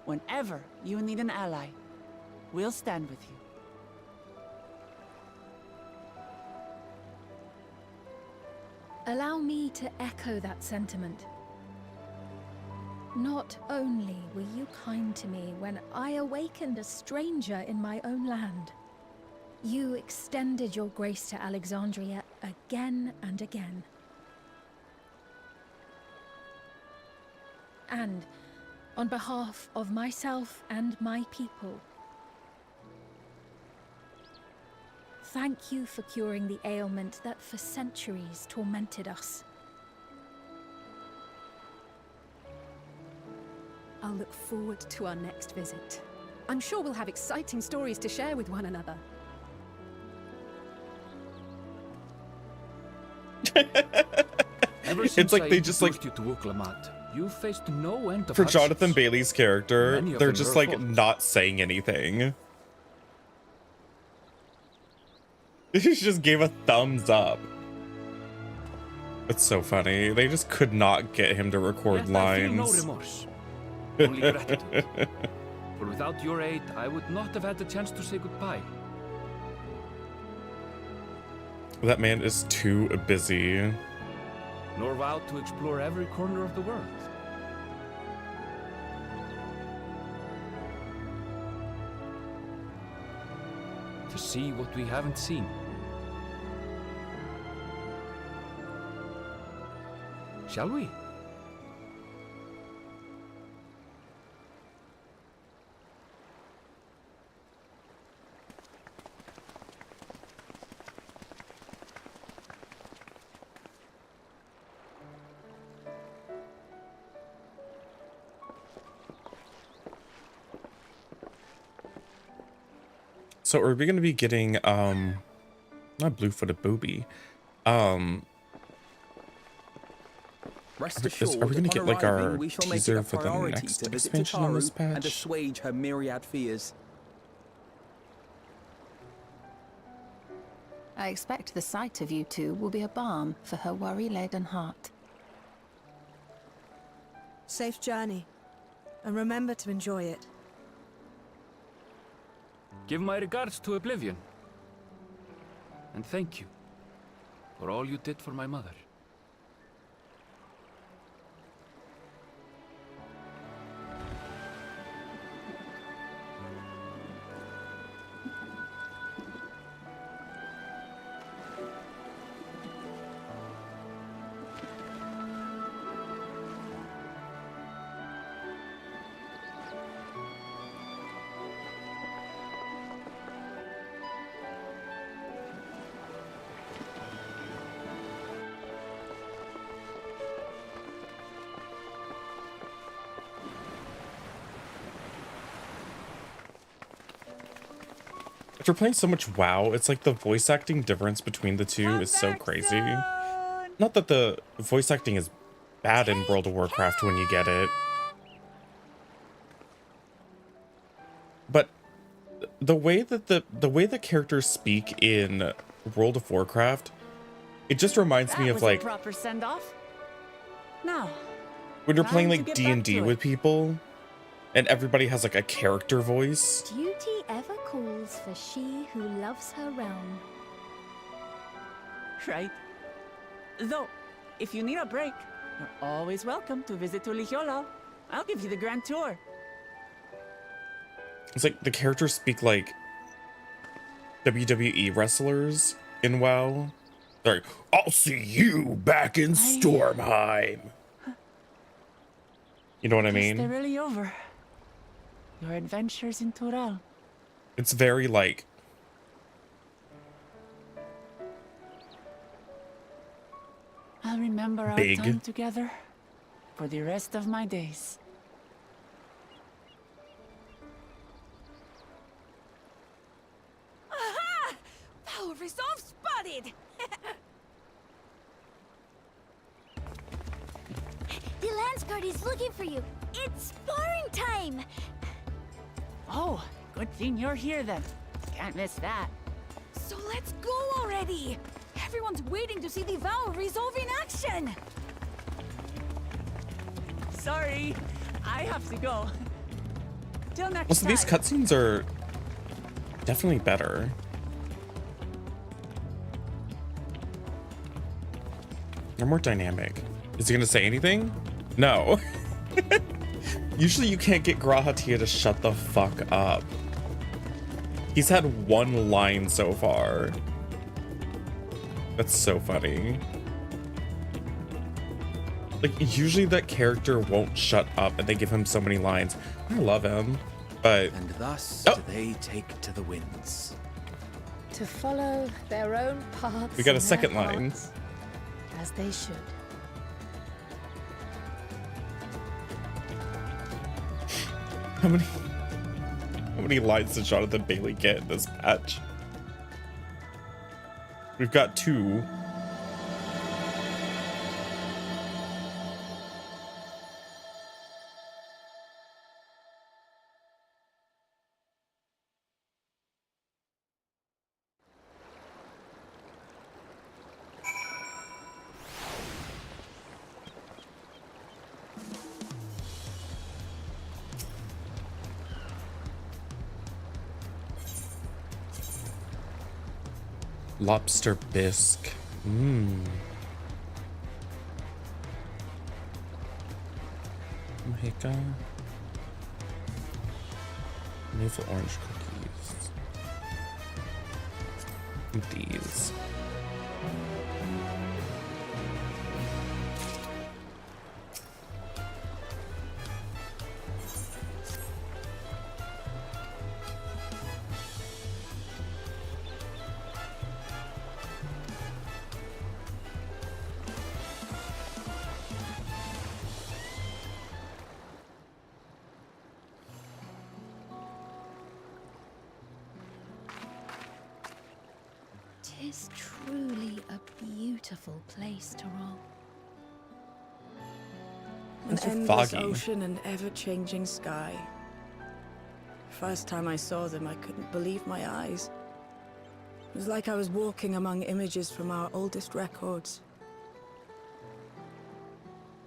Whenever you need an ally, we'll stand with you. Allow me to echo that sentiment. Not only were you kind to me when I awakened a stranger in my own land, you extended your grace to Alexandria again and again. and on behalf of myself and my people, thank you for curing the ailment that for centuries tormented us. I'll look forward to our next visit. I'm sure we'll have exciting stories to share with one another. Ever It's since like I they just like, introduced you to Uklamat, you faced no end of for hardships. Jonathan Bailey's character, Many of they're them just were like fault. not saying anything. He just gave a thumbs up. It's so funny. They just could not get him to record Yet I feel no lines. remorse, only gratitude. For without your aid, I would not have had the chance to say goodbye. That man is too busy. Nor vowed to explore every corner of the world. To see what we haven't seen. Shall we? So are we gonna be getting not blue-footed booby? Rest Are assured, we gonna upon get, like, our arriving, we shall make it teaser a for the priority next to visit expansion on this Tataru and patch? assuage her myriad fears. I expect the sight of you two will be a balm for her worry-laden heart. Safe journey, and remember to enjoy it. Give my regards to Oblivion. And thank you for all you did for my mother. After playing so much WoW, it's like the voice acting difference between the two is so crazy. Not that the voice acting is bad in World of Warcraft when you get it, but the way that the way the characters speak in World of Warcraft, it just reminds me of like proper send-off. Now, when you're playing time to like get D&D back to with it. people, and everybody has like a character voice. Duty ever calls for she who loves her realm. Right. Though, if you need a break, you're always welcome to visit Tulihiolo. I'll give you the grand tour. It's like the characters speak like WWE wrestlers in WoW. They're like, I'll see you back in Stormheim. You know what I Guess they're mean? really over. Your adventures in Tural. It's very like I'll remember our Big. time together for the rest of my days. Aha! Power resolve spotted! The Lance Guard is looking for you. It's sparring time! Oh, good thing you're here then. Can't miss that. So let's go already! Everyone's waiting to see the Vow resolve in action! Sorry, I have to go. Till next well, so these time. cutscenes are definitely better. They're more dynamic. Is he gonna say anything? No. Usually you can't get Grahatia to shut the fuck up. He's had one line so far. That's so funny. Like, usually that character won't shut up and they give him so many lines. I love him, but... And thus Oh. do they take to the winds. To follow their own paths. We got a in second their line. hearts, as they should. How many lines did Jonathan Bailey get in this patch? We've got 2. Lobster bisque. Mmm. Mojica. Maple orange cookies. These. Tis truly a beautiful place to roam. An It's so endless foggy. ocean and ever-changing sky. First time I saw them, I couldn't believe my eyes. It was like I was walking among images from our oldest records.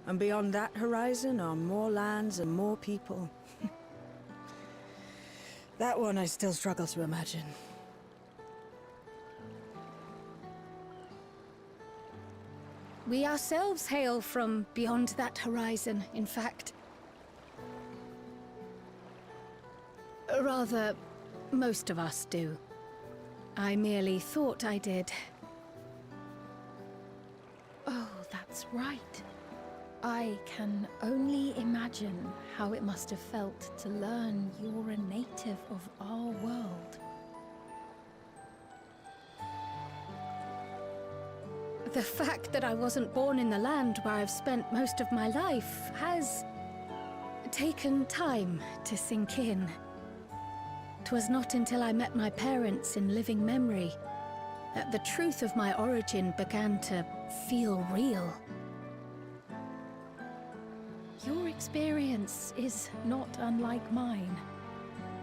And beyond that horizon are more lands and more people. That one I still struggle to imagine. We ourselves hail from beyond that horizon, in fact. Rather, most of us do. I merely thought I did. Oh, that's right. I can only imagine how it must have felt to learn you're a native of our world. The fact that I wasn't born in the land where I've spent most of my life has taken time to sink in. 'Twas not until I met my parents in living memory that the truth of my origin began to feel real. Your experience is not unlike mine.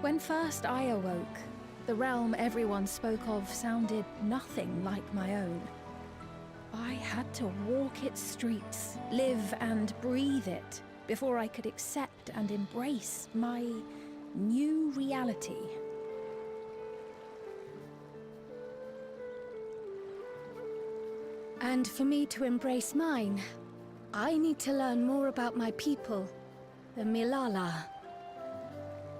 When first I awoke, the realm everyone spoke of sounded nothing like my own. I had to walk its streets, live and breathe it, before I could accept and embrace my new reality. And for me to embrace mine, I need to learn more about my people, the Milala.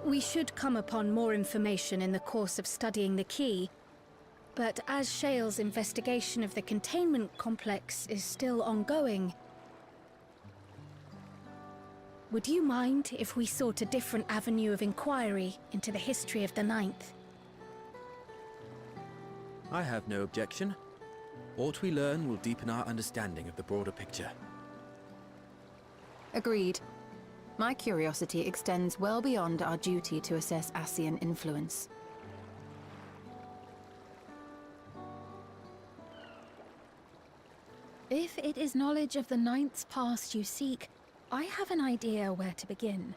We should come upon more information in the course of studying the key, but as Shale's investigation of the containment complex is still ongoing, would you mind if we sought a different avenue of inquiry into the history of the Ninth? I have no objection. What we learn will deepen our understanding of the broader picture. Agreed. My curiosity extends well beyond our duty to assess Ascian influence. If it is knowledge of the Ninth's past you seek, I have an idea where to begin.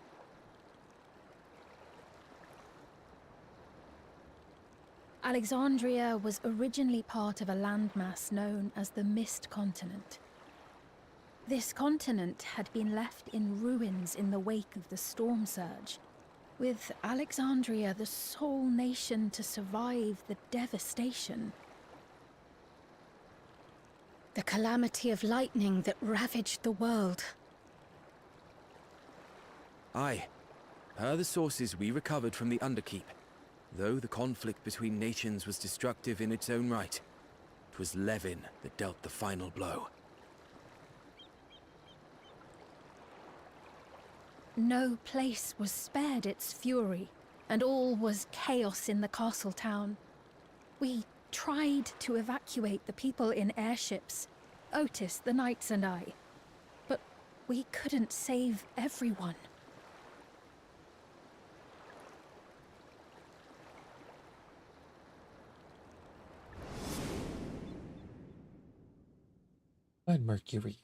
Alexandria was originally part of a landmass known as the Mist Continent. This continent had been left in ruins in the wake of the storm surge, with Alexandria the sole nation to survive the devastation. The calamity of lightning that ravaged the world. Aye. Per the sources we recovered from the Underkeep, though the conflict between nations was destructive in its own right, it was Levin that dealt the final blow. no place was spared its fury, and all was chaos in the castle town. We tried to evacuate the people in airships, Otis, the knights and I, but we couldn't save everyone. And Mercury.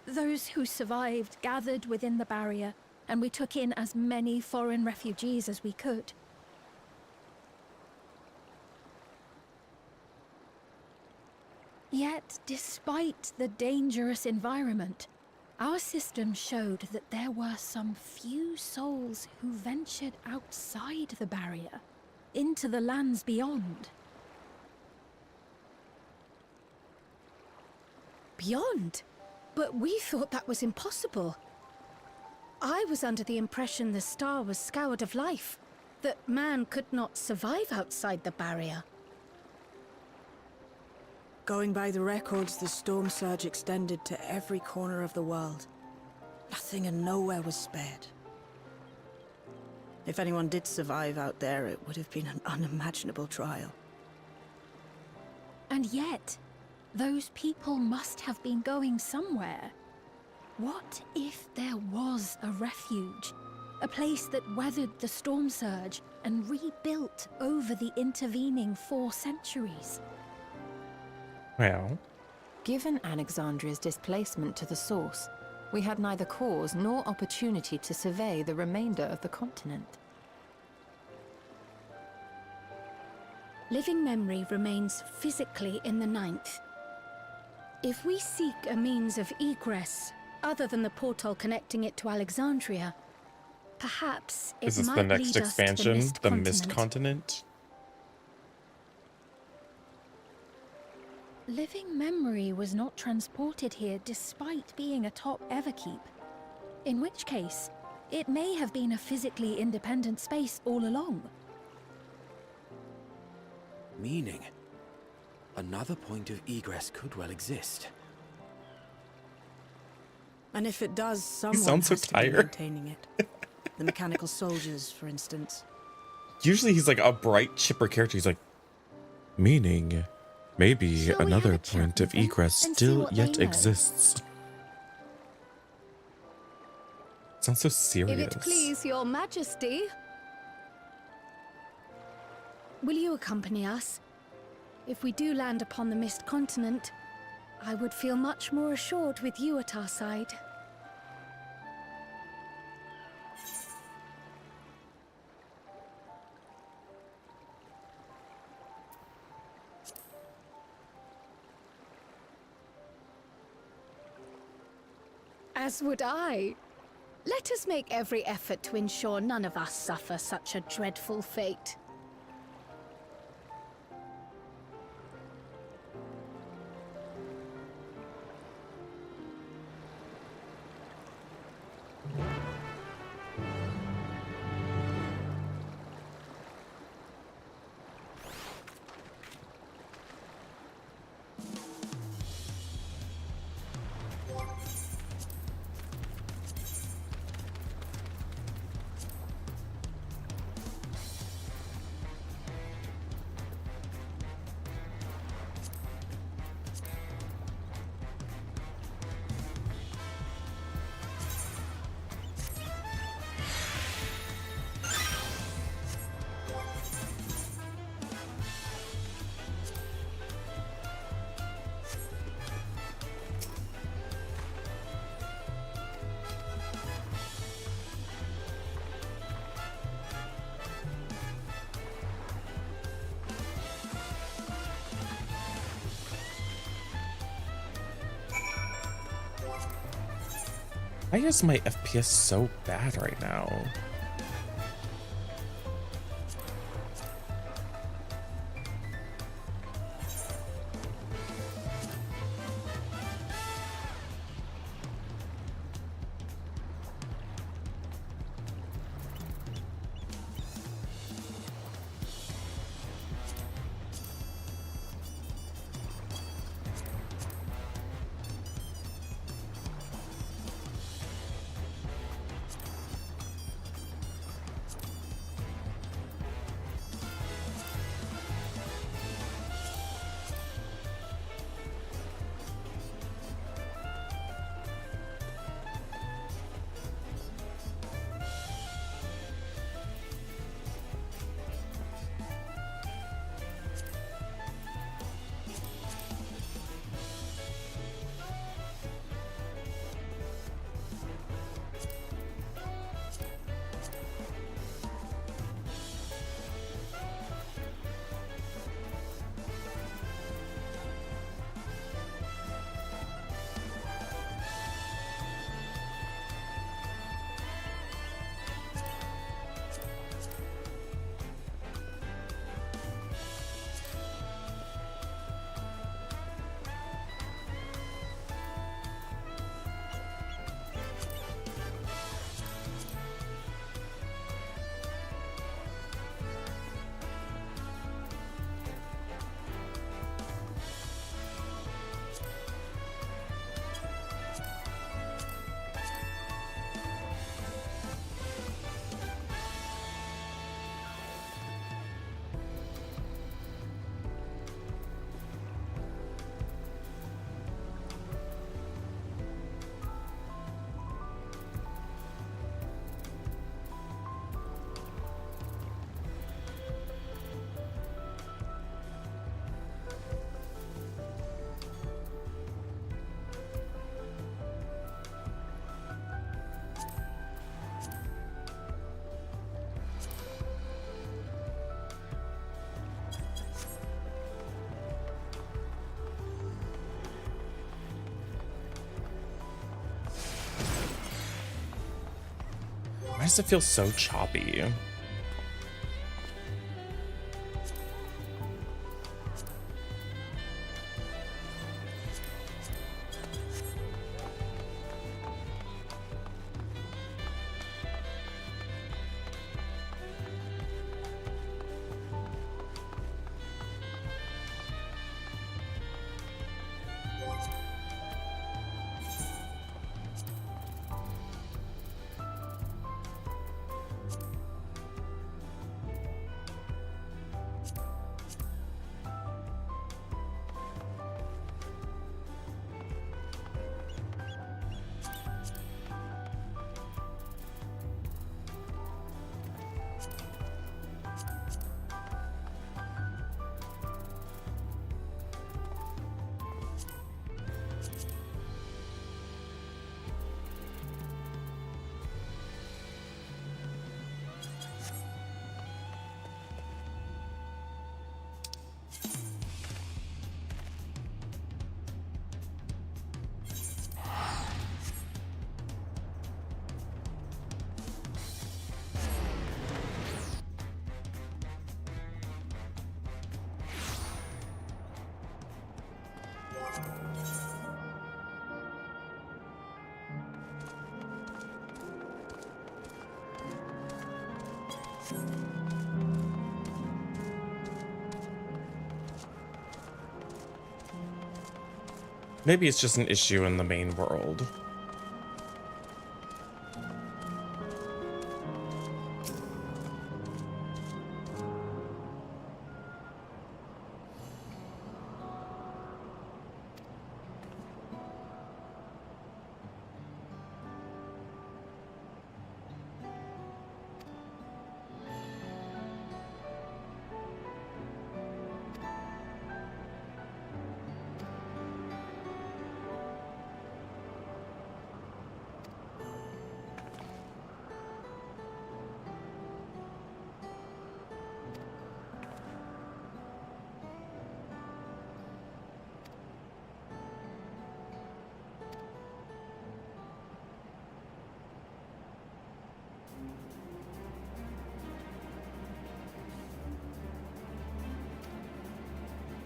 Those who survived gathered within the barrier, and we took in as many foreign refugees as we could. Yet, despite the dangerous environment, our system showed that there were some few souls who ventured outside the barrier, into the lands beyond. Beyond? But we thought that was impossible. I was under the impression the star was scoured of life, that man could not survive outside the barrier. Going by the records, the storm surge extended to every corner of the world. Nothing and nowhere was spared. If anyone did survive out there, it would have been an unimaginable trial. And yet, those people must have been going somewhere. What if there was a refuge? A place that weathered the storm surge and rebuilt over the intervening 4 centuries? Well, Given Alexandria's displacement to the source, we had neither cause nor opportunity to survey the remainder of the continent. Living memory remains physically in the 9th. If we seek a means of egress other than the portal connecting it to Alexandria, perhaps it is this might the next lead us to expansion? The Mist Continent. Continent? Living memory was not transported here despite being atop Everkeep. In which case, it may have been a physically independent space all along. Meaning, another point of egress could well exist. And if it does, someone sounds so has to be tired. maintaining it. The mechanical soldiers, for instance. Usually he's like a bright, chipper character. He's like, meaning, maybe Shall we another have a chat point with of them egress and see still what they yet know? exists. Sounds so If serious. it please your majesty. Will you accompany us? If we do land upon the Mist Continent, I would feel much more assured with you at our side. As would I. Let us make every effort to ensure none of us suffer such a dreadful fate. Why is my FPS so bad right now? does it feel so choppy? Maybe it's just an issue in the main world.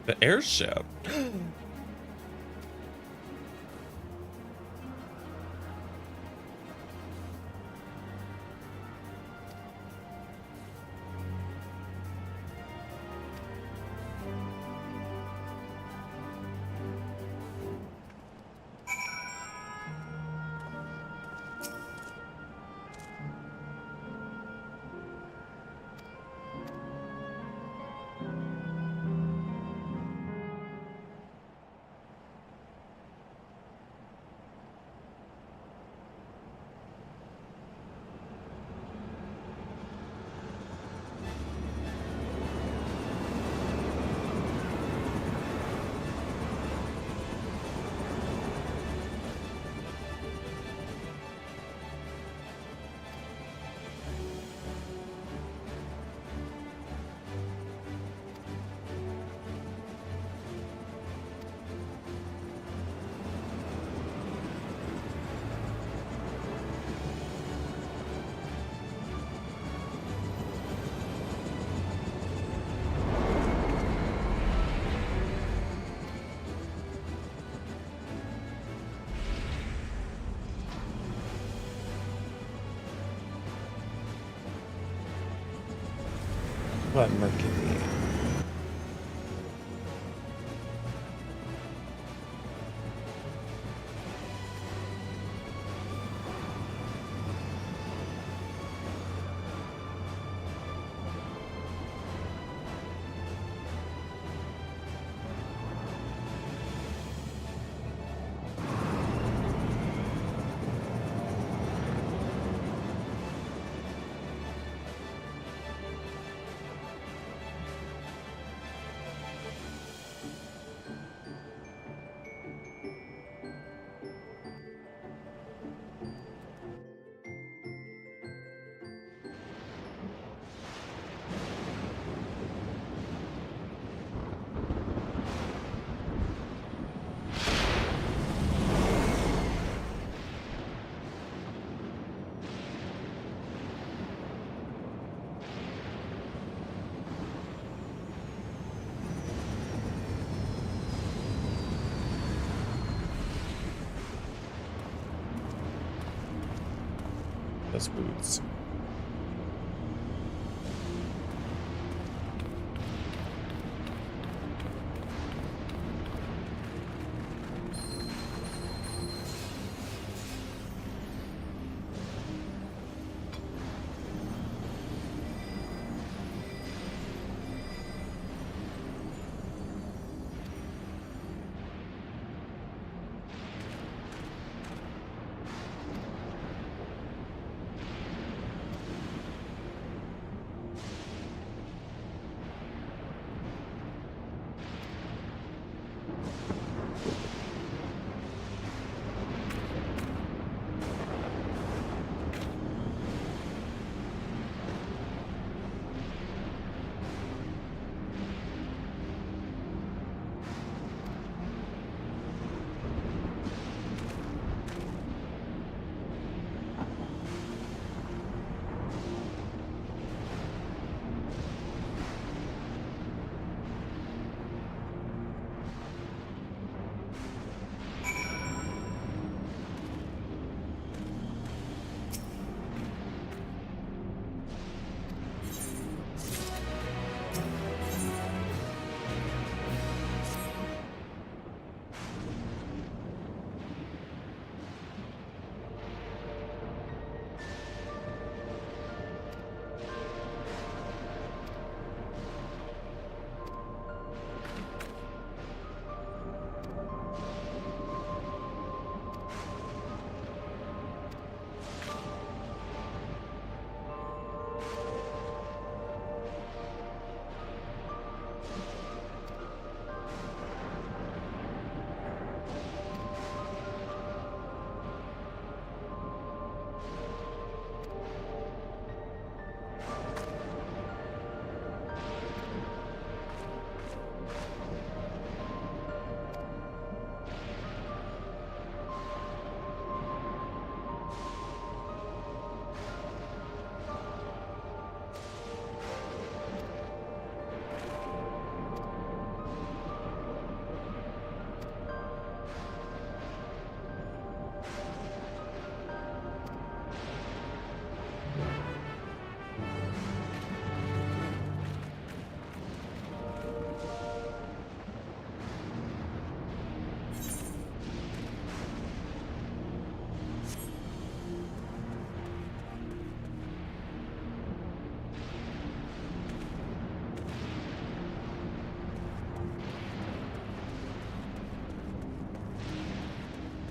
The airship. What Mercury? those boots.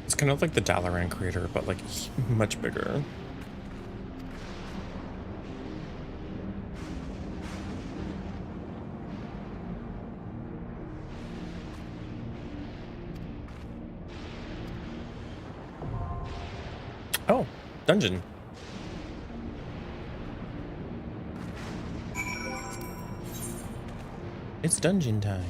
It's kind of like the Dalaran crater, but like much bigger. Oh, dungeon. It's dungeon time.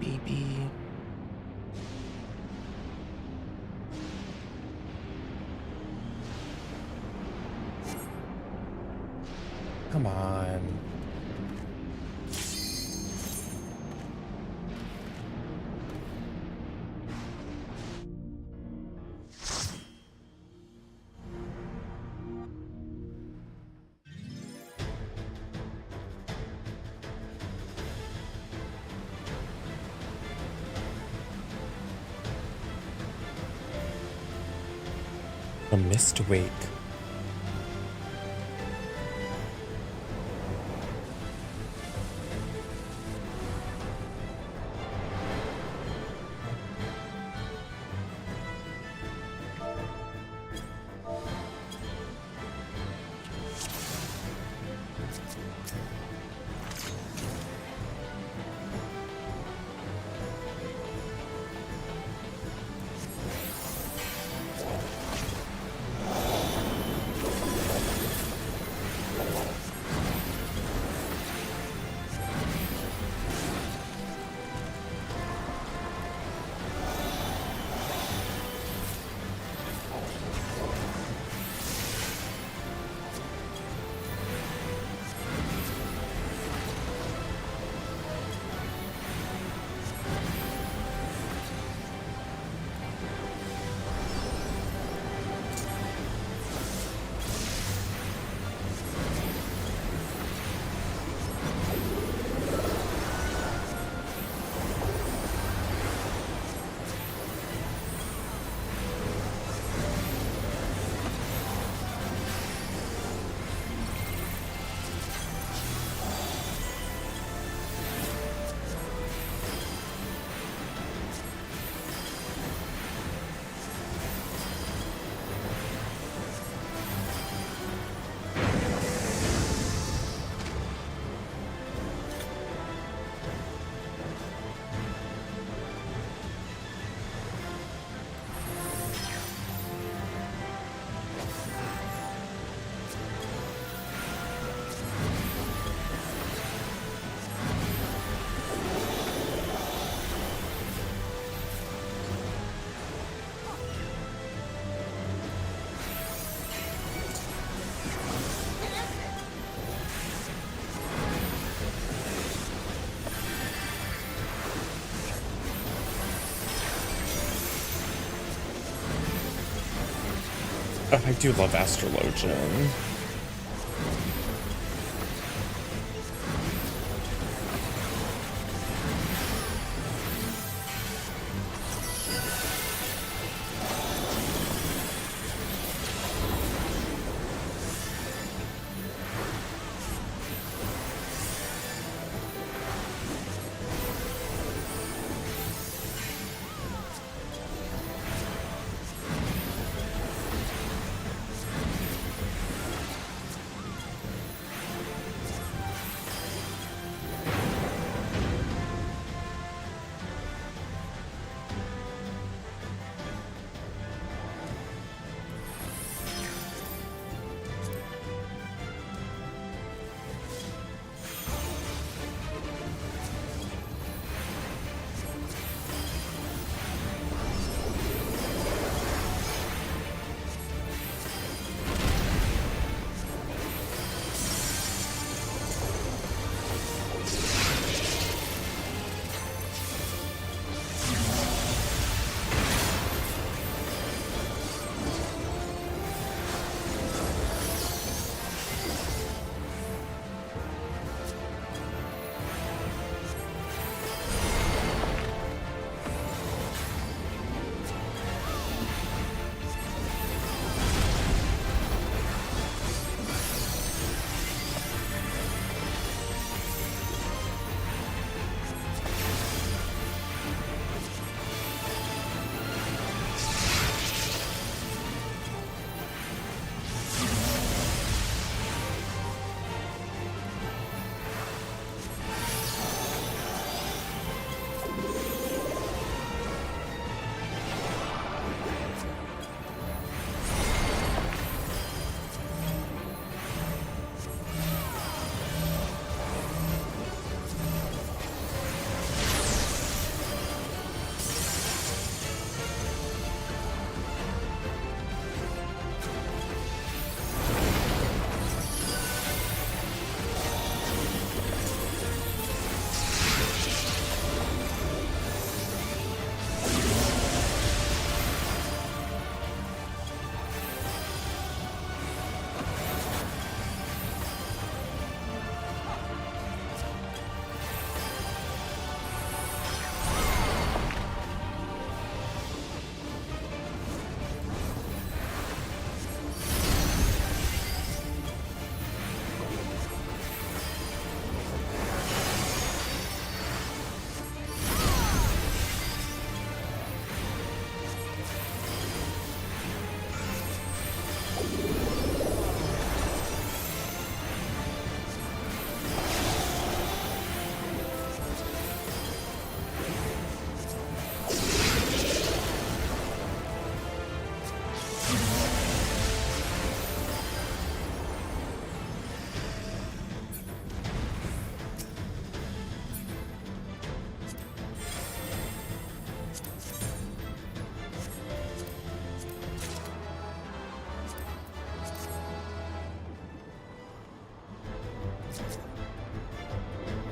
Baby. Come on. A mist wake. I do love Astrologian.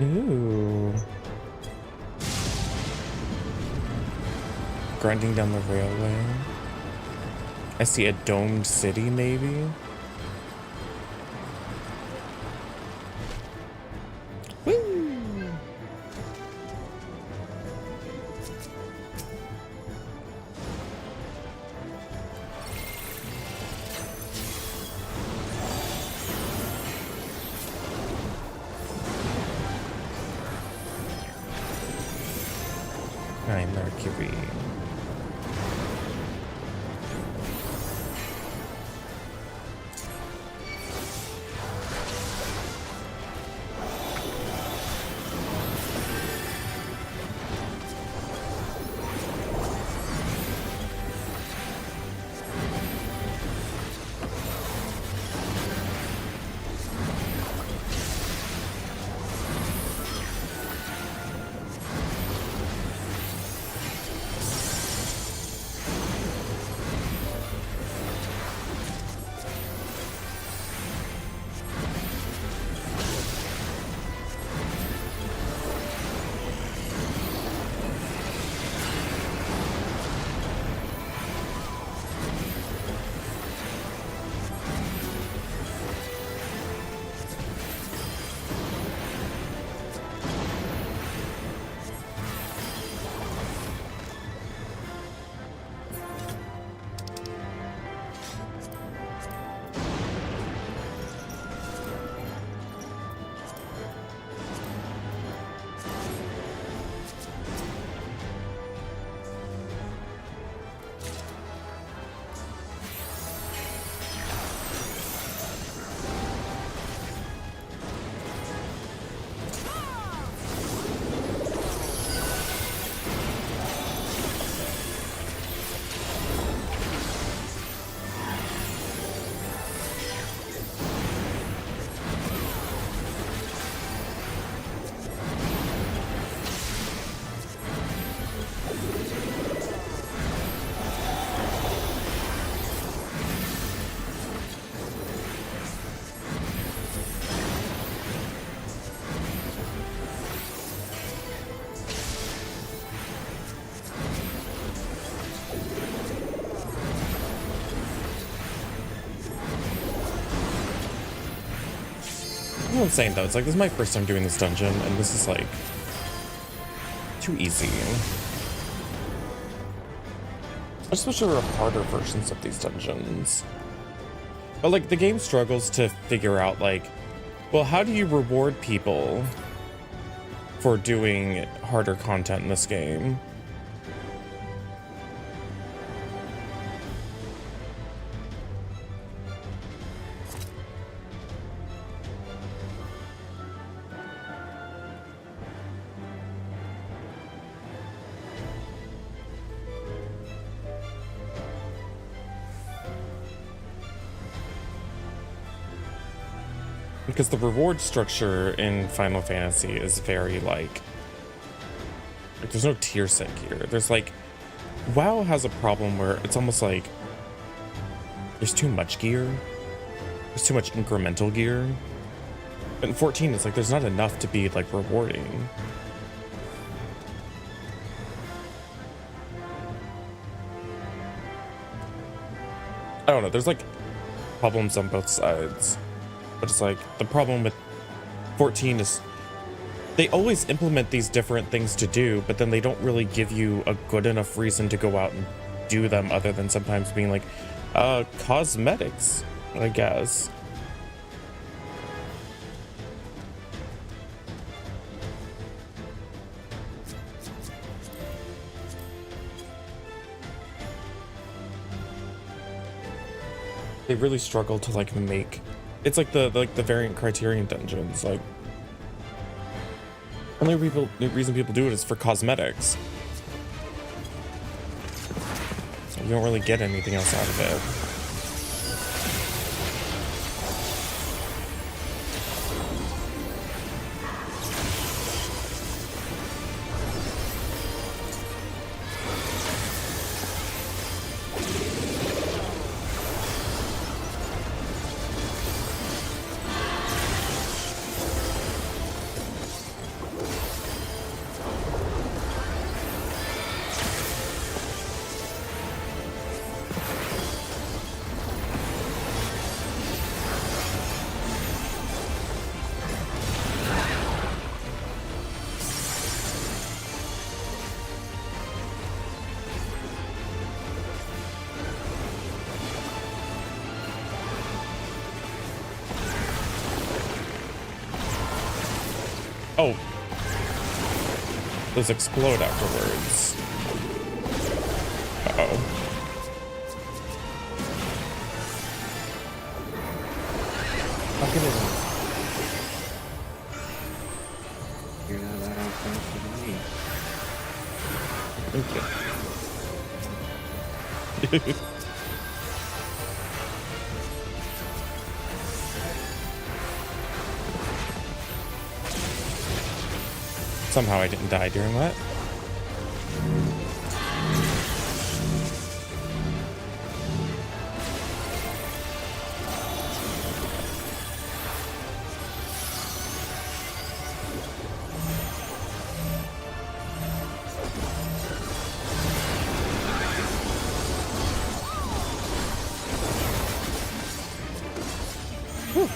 Ooh. Grinding down the railway. I see a domed city, maybe? Woo! Hi, Mercury. I'm saying though. It's like, this is my first time doing this dungeon, and this is like too easy. I just wish there were harder versions of these dungeons. But like, the game struggles to figure out like, well, how do you reward people for doing harder content in this game? Because the reward structure in Final Fantasy is very like there's no tier set gear. There's like, WoW has a problem where it's almost like there's too much gear. There's too much incremental gear. But in 14, it's like there's not enough to be like rewarding. I don't know, there's like problems on both sides. But it's like, the problem with 14 is they always implement these different things to do, but then they don't really give you a good enough reason to go out and do them, other than sometimes being like, cosmetics, I guess. They really struggle to like make, it's like the variant Criterion dungeons, like only reason people do it is for cosmetics. You don't really get anything else out of it. Oh. Those explode afterwards. Uh-oh. How can it... You're not that out faster than me. Okay. Somehow I didn't die during that. Whew.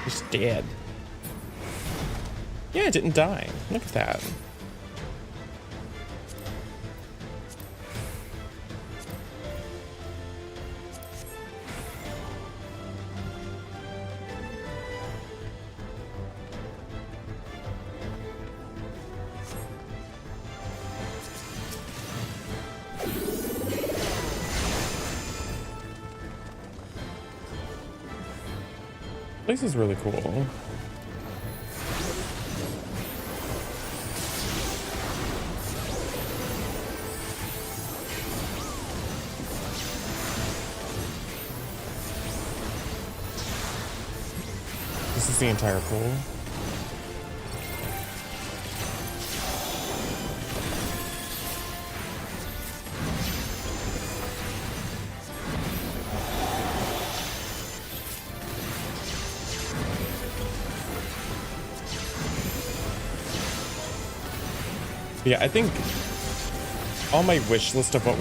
Just dead. Yeah, it didn't die. Look at that. Place is really cool. This is the entire pool. Yeah, I think on my wish list of what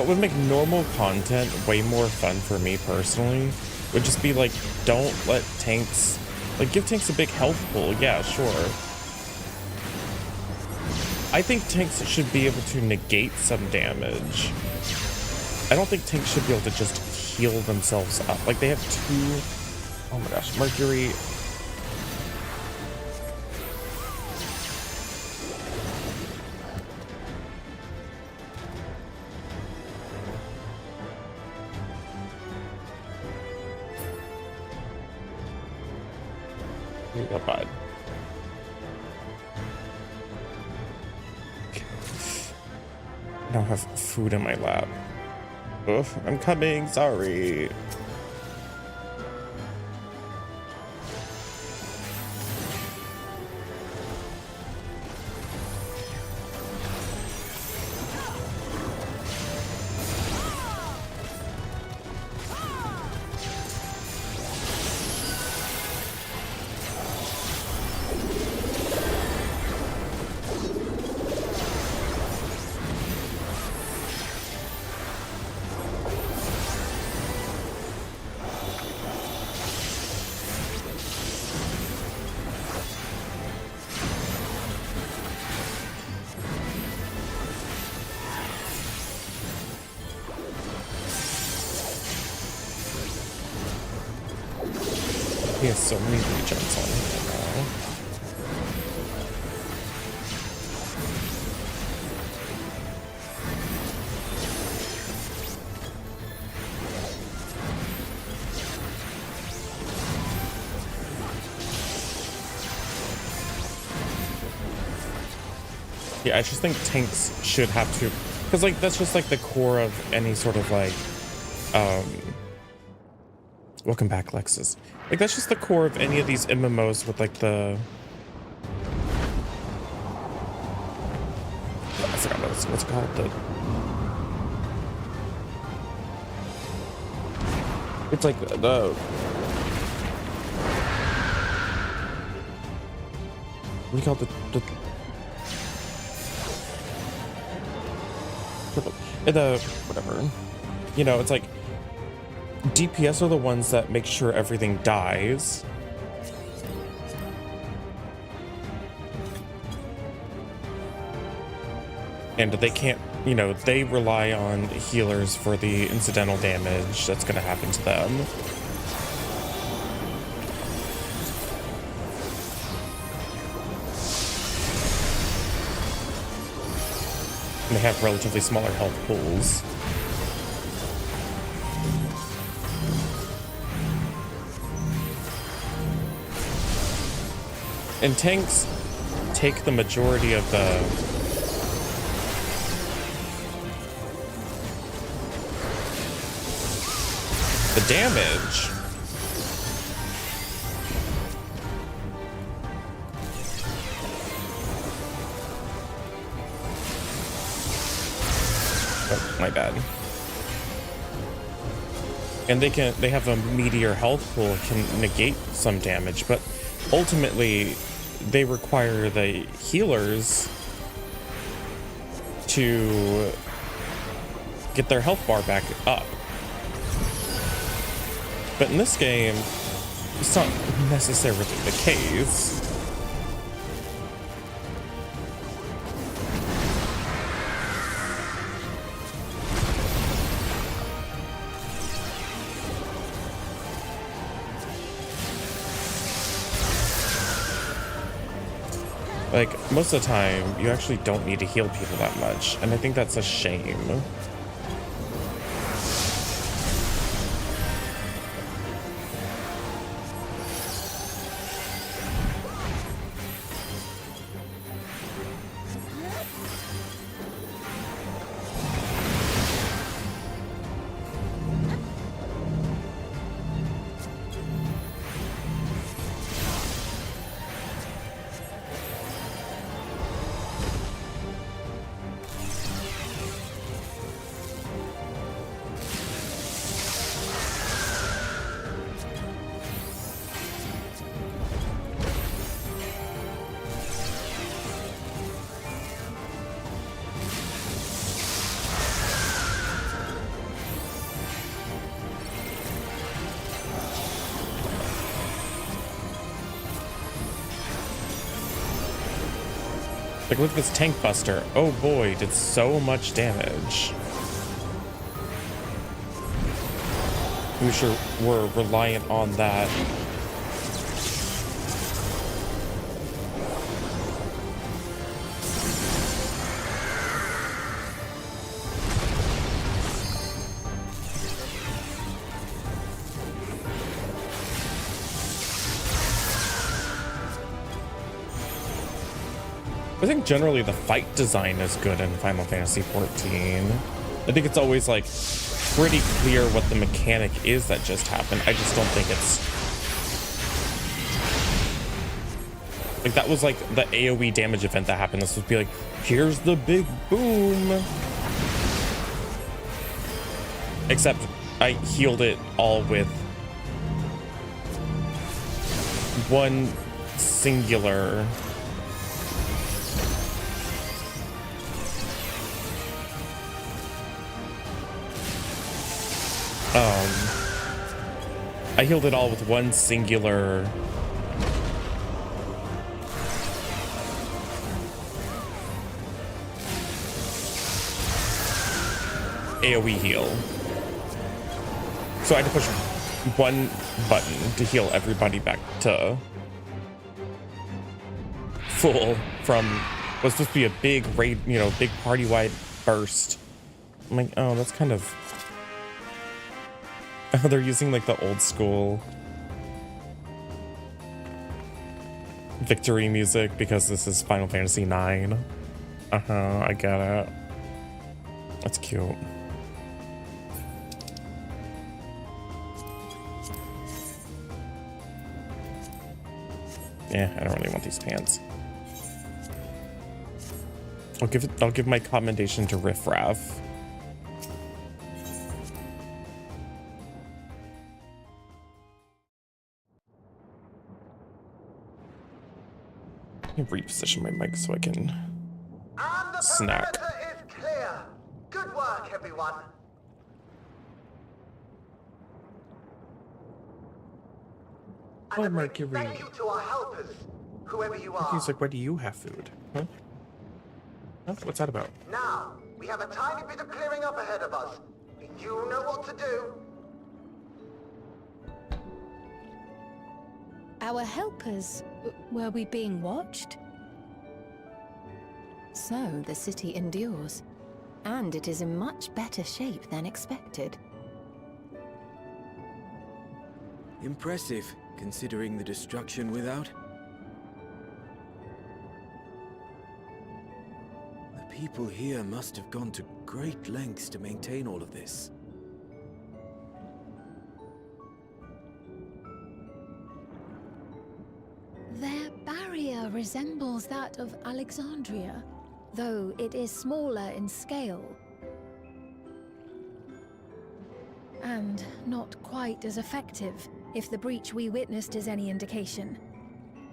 would make normal content way more fun for me personally would just be like, don't let tanks, like, give tanks a big health pool. Yeah, sure. I think tanks should be able to negate some damage. I don't think tanks should be able to just heal themselves up. Like, they have two, oh my gosh, Mercury. Oh, bud. I don't have food in my lap. Ugh, I'm coming, sorry. He has so many rejects on him now. Yeah, I just think tanks should have to, because like that's just like the core of any sort of like welcome back, Lexus. Like, that's just the core of any of these MMOs with, like, the... I forgot what's it called? It's like the... What do you call it? The whatever. You know, it's like... DPS are the ones that make sure everything dies. And they can't, you know, they rely on healers for the incidental damage that's going to happen to them. And they have relatively smaller health pools. And tanks take the majority of the damage. Oh, my bad. And they have a meteor health pool, can negate some damage, but ultimately they require the healers to get their health bar back up. But in this game, it's not necessarily the case. Like, most of the time, you actually don't need to heal people that much, and I think that's a shame. Like, look at this tank buster. Oh boy, did so much damage. We sure were reliant on that. I think generally the fight design is good in Final Fantasy XIV. I think it's always like pretty clear what the mechanic is that just happened. I just don't think it's like that was like the AoE damage event that happened. This would be like, here's the big boom. Except I healed it all with one singular I healed it all with one singular AoE heal. So I had to push one button to heal everybody back to full from what's supposed to be a big raid, you know, big party-wide burst. I'm like, oh, that's kind of... Oh, they're using like the old school victory music because this is Final Fantasy IX. I get it. That's cute. Yeah, I don't really want these pants. I'll give my commendation to Riff Raff. Reposition my mic so I can snack. Is clear. Good work, everyone. Oh, Mercury. Thank you to our helpers, whoever you are. He's like, why do you have food? Huh? Huh? What's that about? Now, we have a tiny bit of clearing up ahead of us. You know what to do. Our helpers, were we being watched? So the city endures, and it is in much better shape than expected. Impressive, considering the destruction without. The people here must have gone to great lengths to maintain all of this. Their barrier resembles that of Alexandria, though it is smaller in scale. And not quite as effective, if the breach we witnessed is any indication.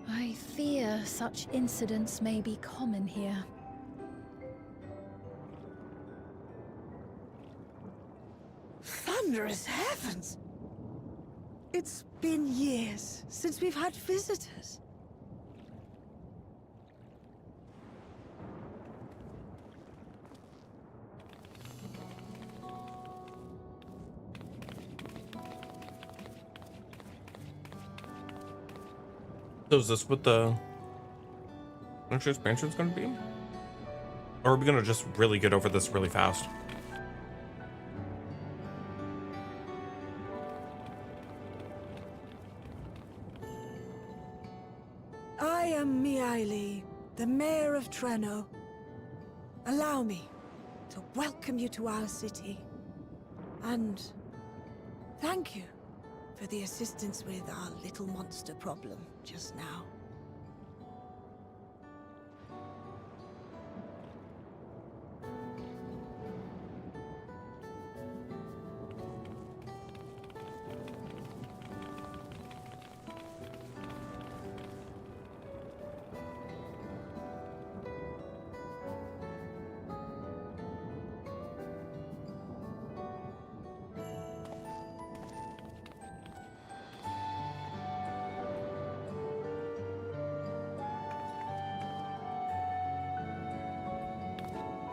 I fear such incidents may be common here. Thunderous heavens! It's been years since we've had visitors. So is this what the next expansion is going to be? Or are we going to just really get over this really fast? I am Miaili, the mayor of Treno. Allow me to welcome you to our city. And thank you for the assistance with our little monster problem just now.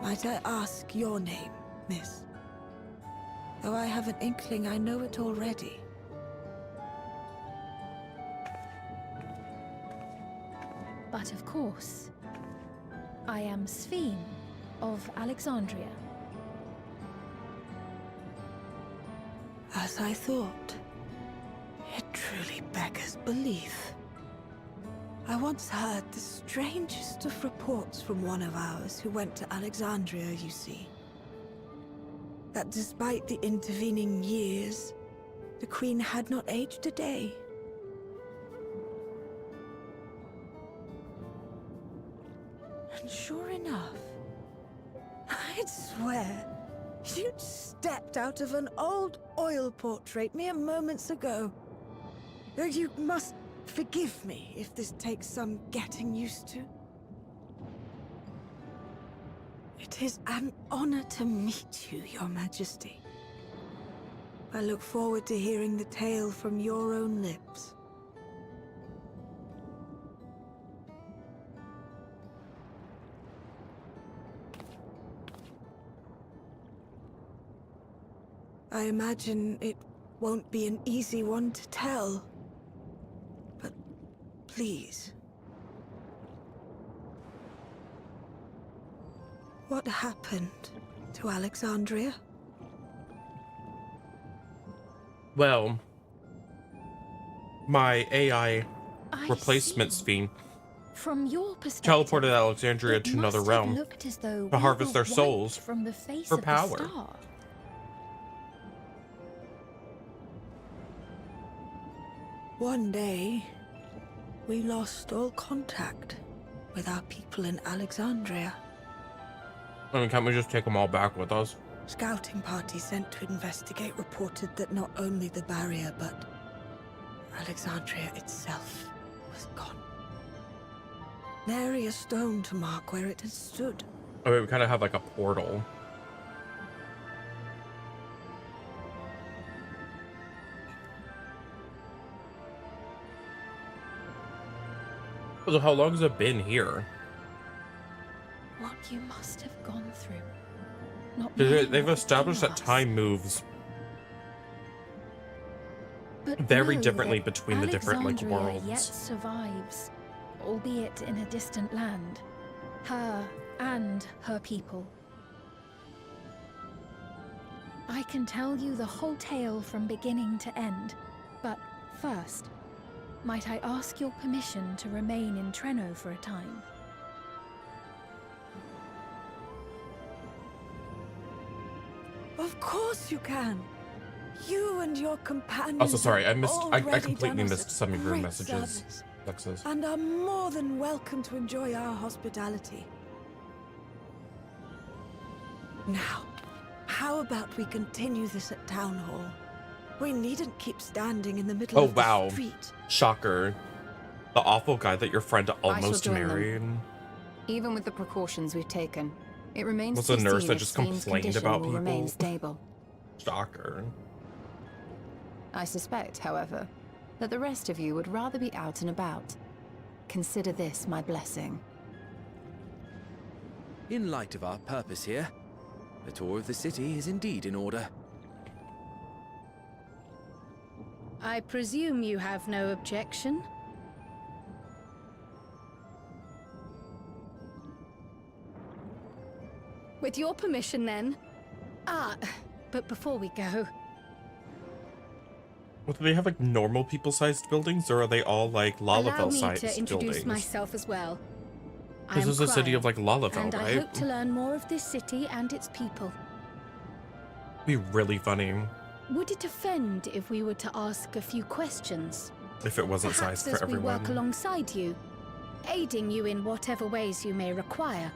Might I ask your name, miss? Though I have an inkling I know it already. But of course, I am Sphene of Alexandria. As I thought. It truly beggars belief. I once heard the strangest of reports from one of ours who went to Alexandria, you see. That despite the intervening years, the Queen had not aged a day. And sure enough, I'd swear, you'd stepped out of an old oil portrait mere moments ago. Though you must forgive me if this takes some getting used to. It is an honor to meet you, Your Majesty. I look forward to hearing the tale from your own lips. I imagine it won't be an easy one to tell. But please. What happened to Alexandria? Well, my AI replacement Sphene From your perspective, teleported Alexandria to another must have realm looked as though to we harvest were their wiped souls from the face for of power. The star. One day, we lost all contact with our people in Alexandria. I mean, can't we just take them all back with us? Scouting parties sent to investigate reported that not only the barrier, but Alexandria itself was gone. Nary a stone to mark where it had stood. I mean, we kind of have like a portal. So how long has it been here? What you must have gone through. Not They've knowing what established that was. time moves But very know differently that between the different like Alexandria yet worlds. survives, albeit in a distant land. Her and her people. I can tell you the whole tale from beginning to end, but first, might I ask your permission to remain in Treno for a time? Of course you can. You and your companions. Also, sorry, I have missed. I already completely done us missed some of your great messages. service, Lexus. and are more than welcome to enjoy our hospitality. Now, how about we continue this at Town Hall? We needn't keep standing in the middle Oh of the wow! street. Shocker. The awful guy that your friend almost join them. married Even with the precautions we've taken, it remains was to a be nurse seen that if just Sphene's complained condition about will people. remain stable. Shocker. I suspect, however, that the rest of you would rather be out and about. Consider this my blessing. In light of our purpose here, a tour of the city is indeed in order. I presume you have no objection? With your permission, then. But before we go... Well, do they have like normal people-sized buildings, or are they all like Allow me Lalafell-sized to introduce buildings? myself as well. This I'm is a city of Cryer, like Lalafell, and I right? hope to learn more of this city and its people. Be really funny Would it offend if we were to ask a few questions? if it wasn't Perhaps sized for as we everyone. work alongside you, aiding you in whatever ways you may require.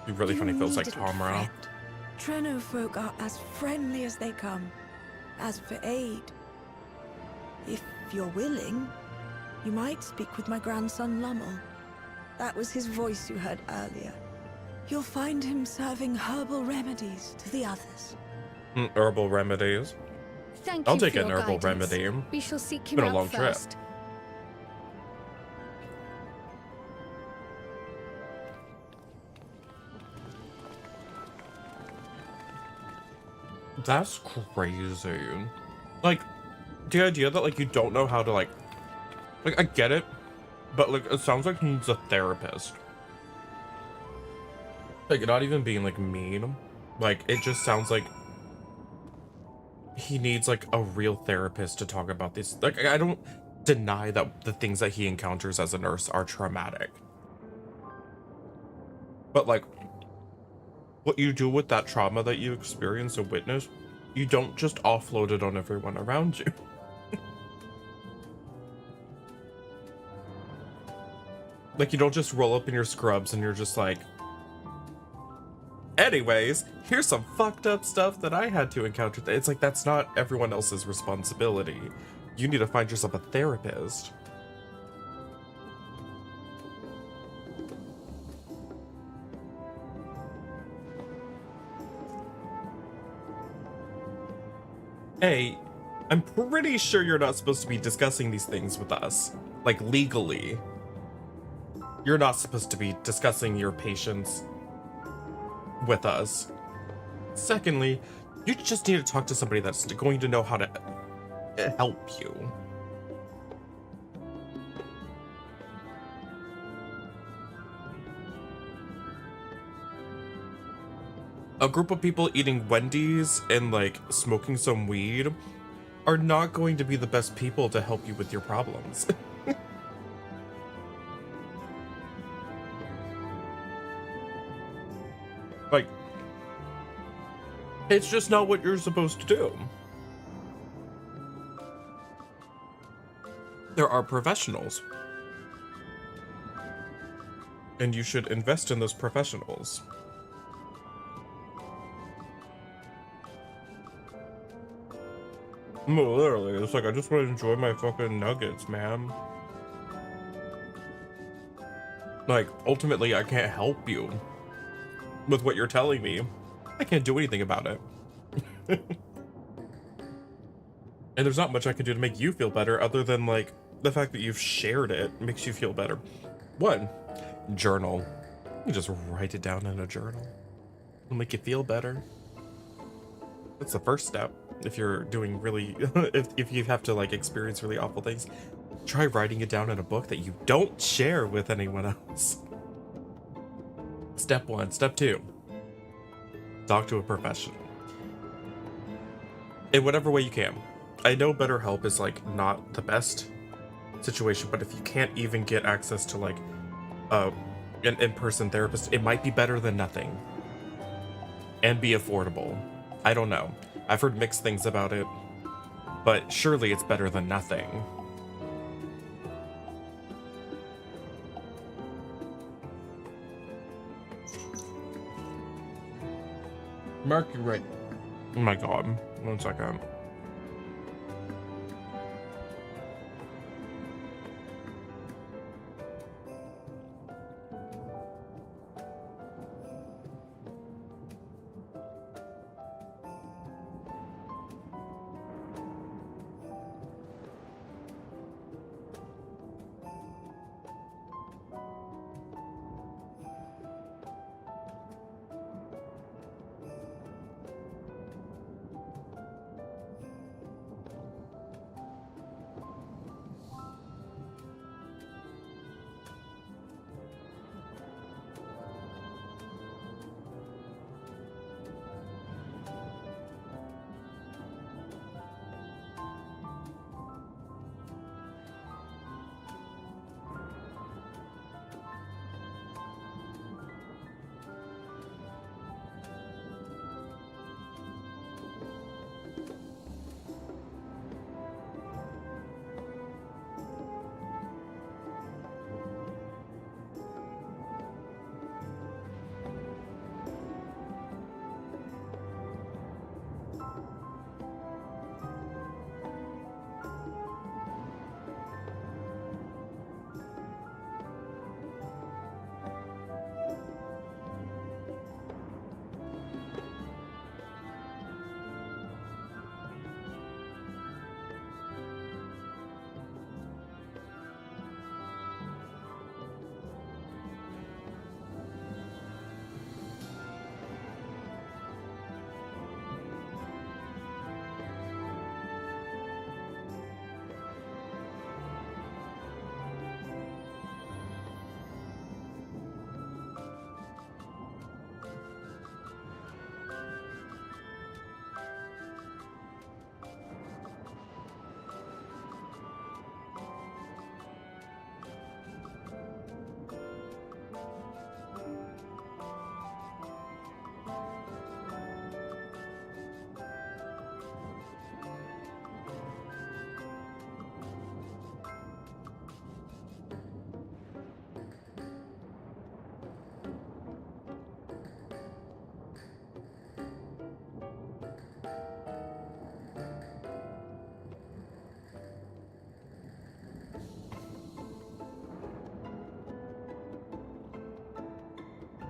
Be really funny if it was like needn't Tomra. fret. Treno folk are as friendly as they come. As for aid, if you're willing, you might speak with my grandson Lummel. That was his voice you heard earlier. You'll find him serving herbal remedies to the others. Herbal remedies. Thank I'll you take for an your herbal guidance. remedy. We shall seek you Been a out long trip. first. That's crazy. Like, the idea that, like, you don't know how to, like, I get it, but, like, it sounds like he needs a therapist. Like, not even being, like, mean. Like, it just sounds like he needs, like, a real therapist to talk about this. Like, I don't deny that the things that he encounters as a nurse are traumatic. But, like, what you do with that trauma that you experience and witness, you don't just offload it on everyone around you. Like, you don't just roll up in your scrubs and you're just like, anyways, here's some fucked up stuff that I had to encounter. It's like, that's not everyone else's responsibility. You need to find yourself a therapist. Hey, I'm pretty sure you're not supposed to be discussing these things with us. Like, legally. You're not supposed to be discussing your patients with us. Secondly, you just need to talk to somebody that's going to know how to help you. A group of people eating Wendy's and, like, smoking some weed are not going to be the best people to help you with your problems. Like, it's just not what you're supposed to do. There are professionals. And you should invest in those professionals. No, literally, it's like, I just want to enjoy my fucking nuggets, man. Like, ultimately, I can't help you with what you're telling me. I can't do anything about it. And there's not much I can do to make you feel better other than, like, the fact that you've shared it makes you feel better. One, journal. You just write it down in a journal. It'll make you feel better. That's the first step. If you're doing really, if you have to, like, experience really awful things, try writing it down in a book that you don't share with anyone else. Step one. Step two, talk to a professional. In whatever way you can. I know BetterHelp is, like, not the best situation, but if you can't even get access to, like, an in-person therapist, it might be better than nothing. And be affordable. I don't know. I've heard mixed things about it, but surely it's better than nothing. Mercury. Oh my god. 1 second.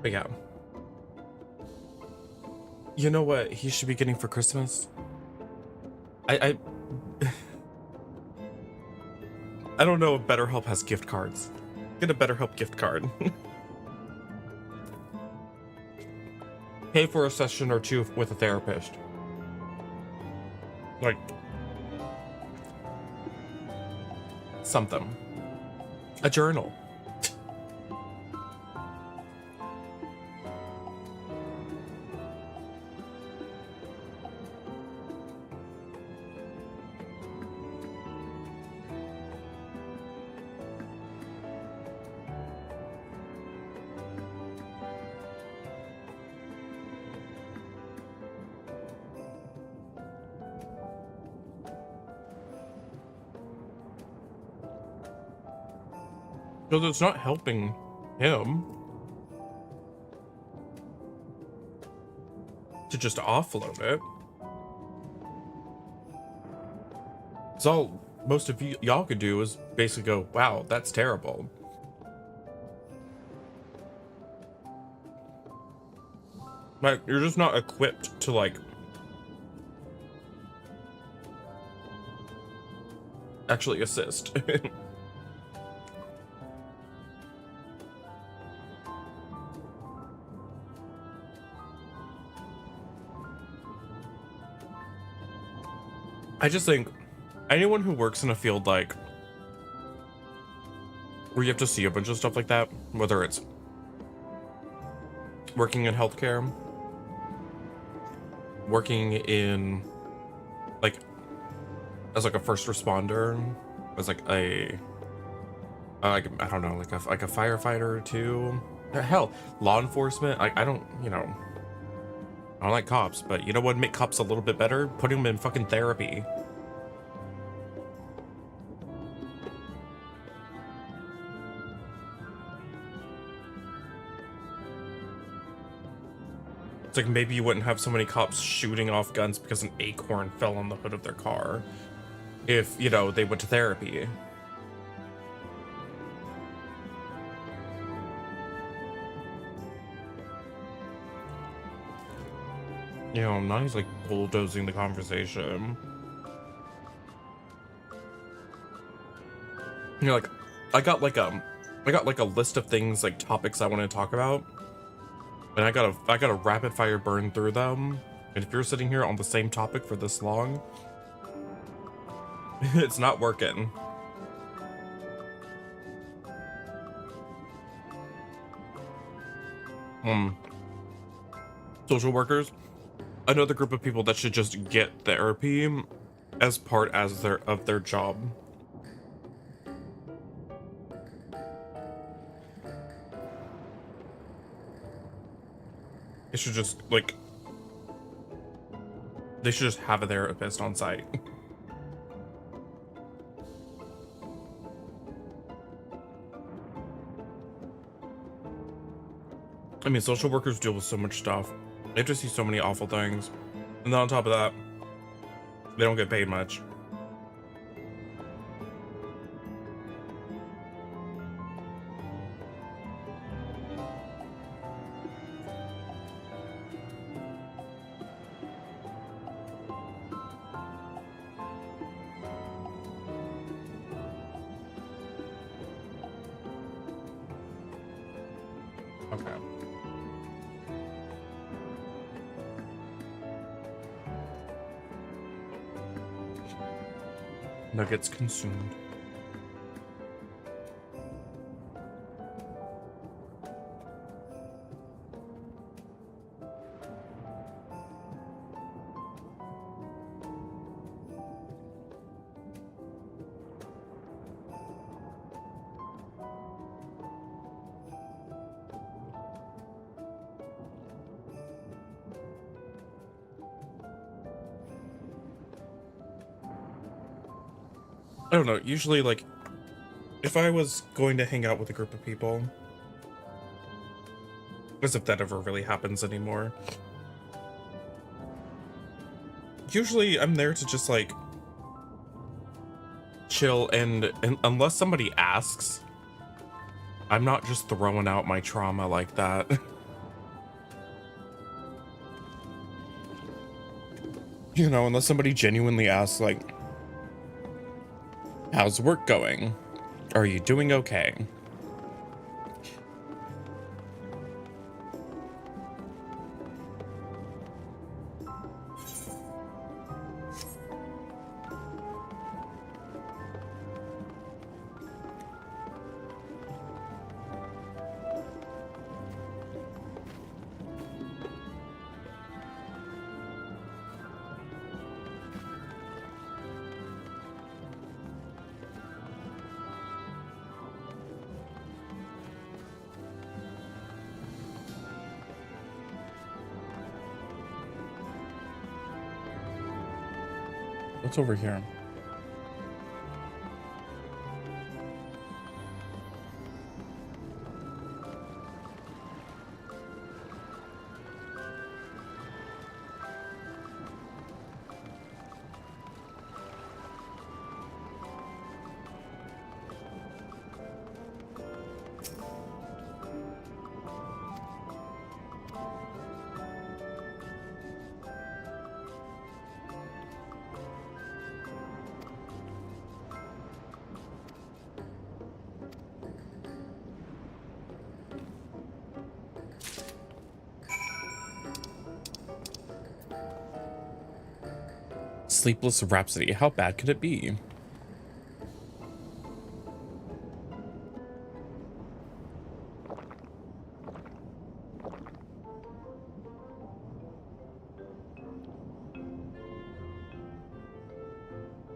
But yeah. You know what he should be getting for Christmas? I I don't know if BetterHelp has gift cards. Get a BetterHelp gift card. Pay for a session or two with a therapist. Like something. A journal. Because it's not helping him to just offload it. It's all most of y'all could do is basically go, wow, that's terrible. Like, you're just not equipped to, like, actually assist. I just think anyone who works in a field like where you have to see a bunch of stuff like that, whether it's working in healthcare, working in like as like a first responder, as like a like I don't know, like a firefighter too. Hell, law enforcement. I don't, you know, I don't like cops, but you know what would make cops a little bit better? Putting them in fucking therapy. It's like maybe you wouldn't have so many cops shooting off guns because an acorn fell on the hood of their car if, you know, they went to therapy. You know, now he's like bulldozing the conversation. You know, like I got like a list of things, like topics I want to talk about. And I gotta rapid fire burn through them. And if you're sitting here on the same topic for this long, it's not working. Social workers, another group of people that should just get therapy as part of their job. They should just have a therapist on site. I mean, social workers deal with so much stuff. They have to see so many awful things. And then on top of that, they don't get paid much. Okay. Nuggets consumed. I don't know, usually, like, if I was going to hang out with a group of people, as if that ever really happens anymore, usually I'm there to just, like, chill, and unless somebody asks, I'm not just throwing out my trauma like that. You know, unless somebody genuinely asks, like, how's work going? Are you doing okay? What's over here? Sleepless Rhapsody. How bad could it be?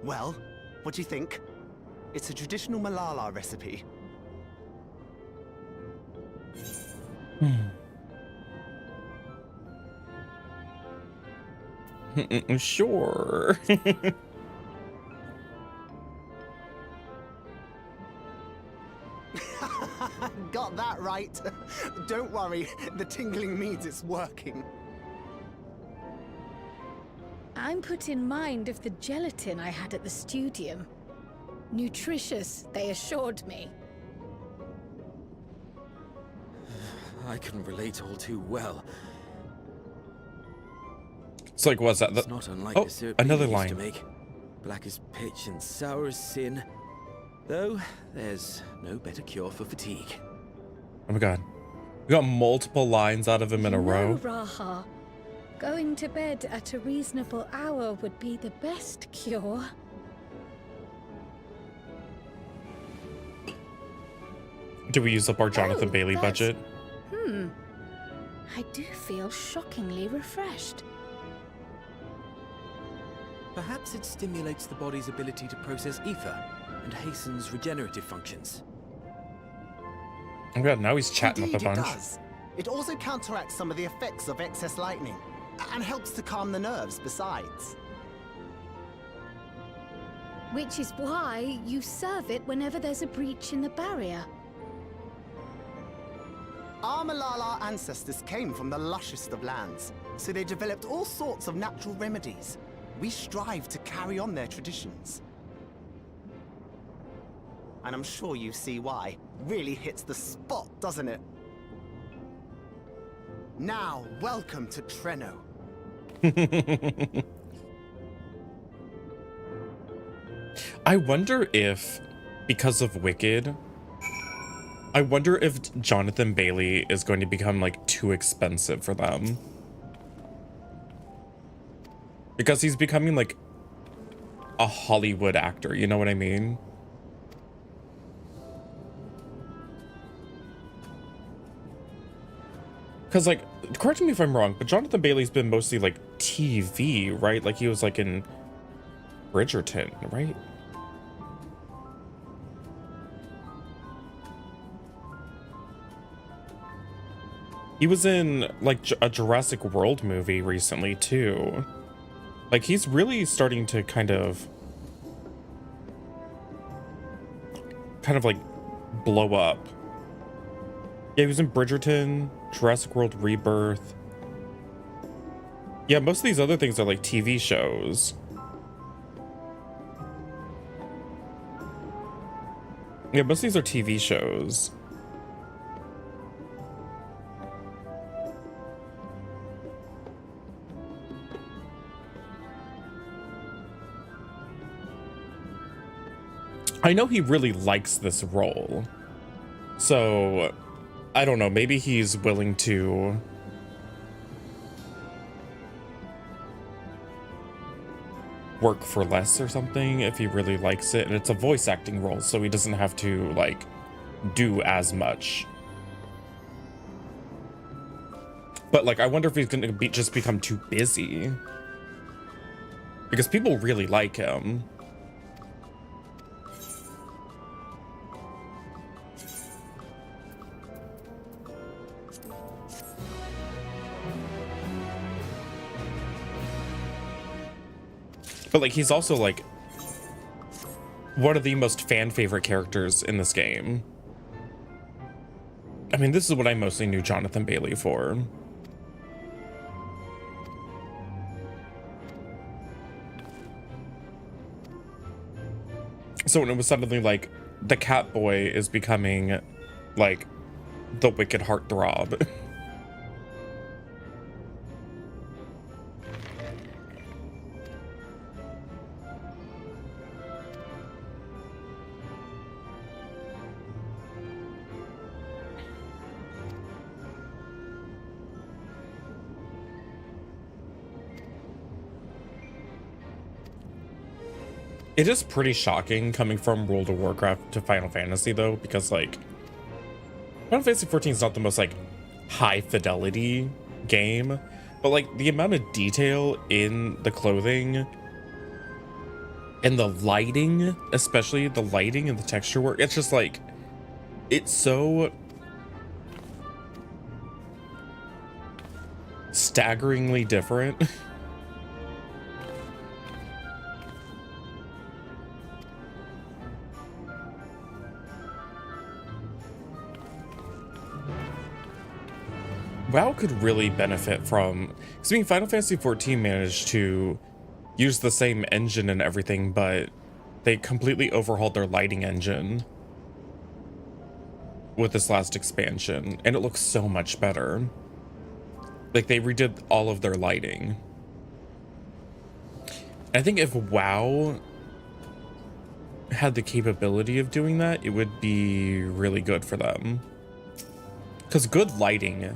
Well, what do you think? It's a traditional Malala recipe. Sure. Got that right. Don't worry, the tingling means it's working. I'm put in mind of the gelatin I had at the studium. Nutritious, they assured me. I can relate all too well. It's like, what's that? It's not unlike Oh, the syrup another Peter used to line. make. Black as pitch and sour as sin. Though, there's no better cure for fatigue. Oh my god. We got multiple lines out of him in a row. Raha, going to bed at a reasonable hour would be the best cure. Do we use up our Jonathan Bailey budget? I do feel shockingly refreshed. Perhaps it stimulates the body's ability to process ether and hastens regenerative functions. Oh my god, now he's chatting Indeed, up a bunch. It does. It also counteracts some of the effects of excess lightning, and helps to calm the nerves besides. Which is why you serve it whenever there's a breach in the barrier. Our Malala ancestors came from the lushest of lands, so they developed all sorts of natural remedies. We strive to carry on their traditions. And I'm sure you see why. Really hits the spot, doesn't it? Now, welcome to Treno. I wonder if, because of Wicked, I wonder if Jonathan Bailey is going to become like too expensive for them. Because he's becoming like a Hollywood actor, you know what I mean? Because like, correct me if I'm wrong, but Jonathan Bailey's been mostly like TV, right? Like he was like in Bridgerton, right? He was in like a Jurassic World movie recently too. Like he's really starting to kind of like blow up. Yeah, he was in Bridgerton, Jurassic World Rebirth. Yeah, most of these other things are like TV shows. Yeah, most of these are TV shows. I know he really likes this role. So, I don't know, maybe he's willing to work for less or something if he really likes it. And it's a voice acting role, so he doesn't have to, like, do as much. But, like, I wonder if he's gonna just become too busy. Because people really like him. But, like, he's also, like, one of the most fan favorite characters in this game. I mean, this is what I mostly knew Jonathan Bailey for. So when it was suddenly like, the cat boy is becoming, like, the wicked heartthrob. It is pretty shocking coming from World of Warcraft to Final Fantasy, though, because, like, Final Fantasy 14 is not the most, like, high fidelity game, but, like, the amount of detail in the clothing and the lighting, especially the lighting and the texture work, it's just, like, it's so staggeringly different. WoW could really benefit from, because I mean, Final Fantasy 14 managed to use the same engine and everything, but they completely overhauled their lighting engine with this last expansion, and it looks so much better. Like, they redid all of their lighting. I think if WoW had the capability of doing that, it would be really good for them. Because good lighting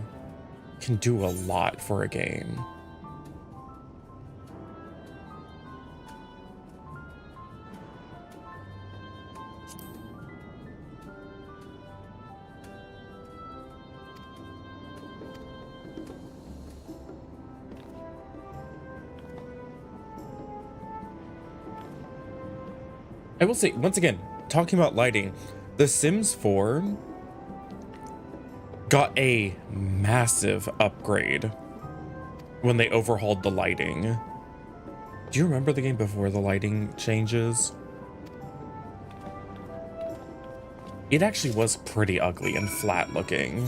can do a lot for a game. I will say, once again, talking about lighting, The Sims 4 got a massive upgrade when they overhauled the lighting. Do you remember the game before the lighting changes? It actually was pretty ugly and flat looking.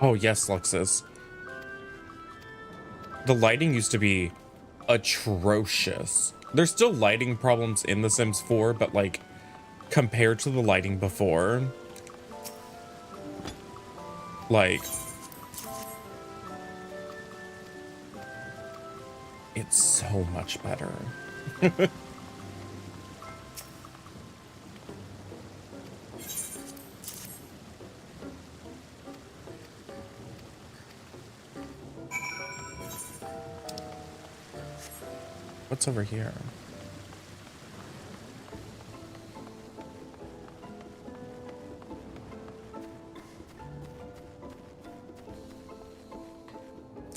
Oh yes, Luxus. The lighting used to be atrocious. There's still lighting problems in The Sims 4, but like compared to the lighting before, like it's so much better. What's over here?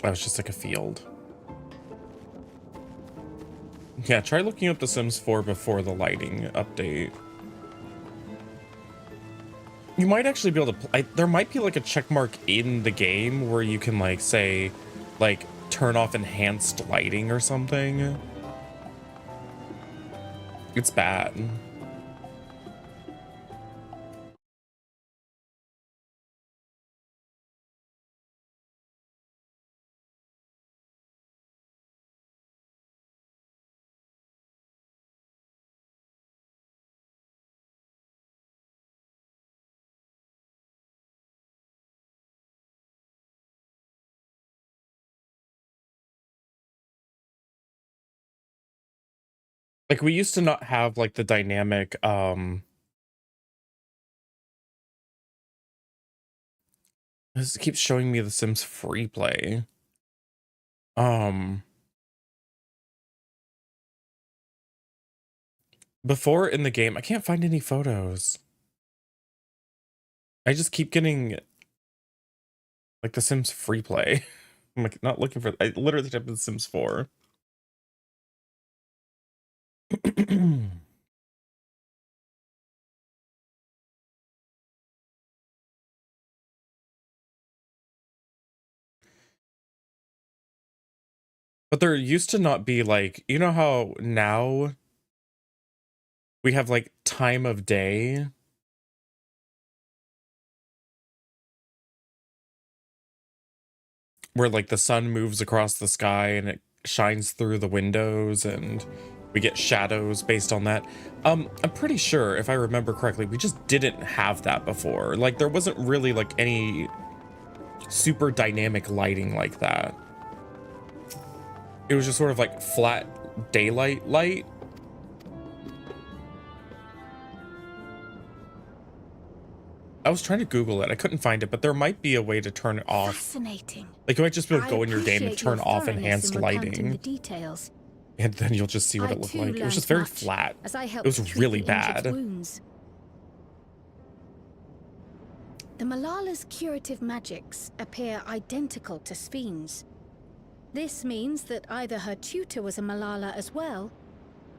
Oh, it's just like a field. Yeah, try looking up The Sims 4 before the lighting update. You might actually be able to, there might be like a check mark in the game where you can like say, like turn off enhanced lighting or something. It's bad. Like, we used to not have, like, the dynamic, this keeps showing me The Sims free play. Before in the game, I can't find any photos. I just keep getting, like, The Sims free play. I'm, like, not looking for, I literally typed in Sims 4. But there used to not be, like, you know how now we have, like, time of day? Where, like, the sun moves across the sky and it shines through the windows and we get shadows based on that. I'm pretty sure, if I remember correctly, we just didn't have that before. Like, there wasn't really, like, any super dynamic lighting like that. It was just sort of like flat daylight light. I was trying to Google it. I couldn't find it, but there might be a way to turn it off. Fascinating. Like, you might just be able to I go in your game and appreciate turn your off thoroughness enhanced in recounting lighting. the details. And then you'll just see what I it looked too like. It was learned just very much flat. as I It helped was treat really the injured bad. wounds. The Malala's curative magics appear identical to Spheen's. This means that either her tutor was a Malala as well,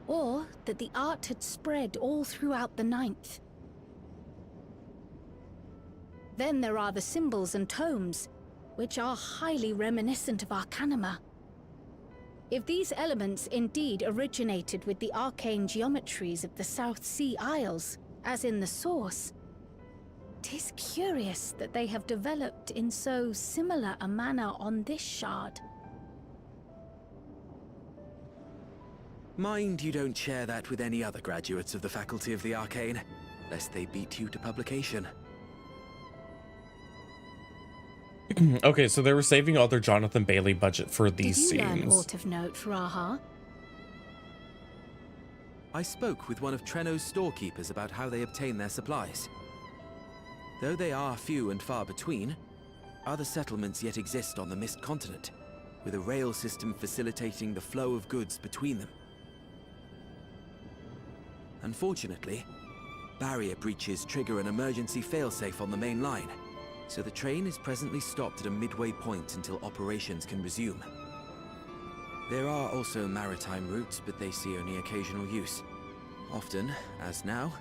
or that the art had spread all throughout the Ninth. Then there are the symbols and tomes, which are highly reminiscent of Arcanima. If these elements indeed originated with the arcane geometries of the South Sea Isles, as in the source, 'tis curious that they have developed in so similar a manner on this shard. Mind you don't share that with any other graduates of the Faculty of the Arcane, lest they beat you to publication. Okay, so they were saving all their Jonathan Bailey budget for these Did you learn scenes. aught of note, Raha? I spoke with one of Treno's storekeepers about how they obtain their supplies. Though they are few and far between, other settlements yet exist on the Mist Continent, with a rail system facilitating the flow of goods between them. Unfortunately, barrier breaches trigger an emergency failsafe on the main line, so the train is presently stopped at a midway point until operations can resume. There are also maritime routes, but they see only occasional use. Often, as now,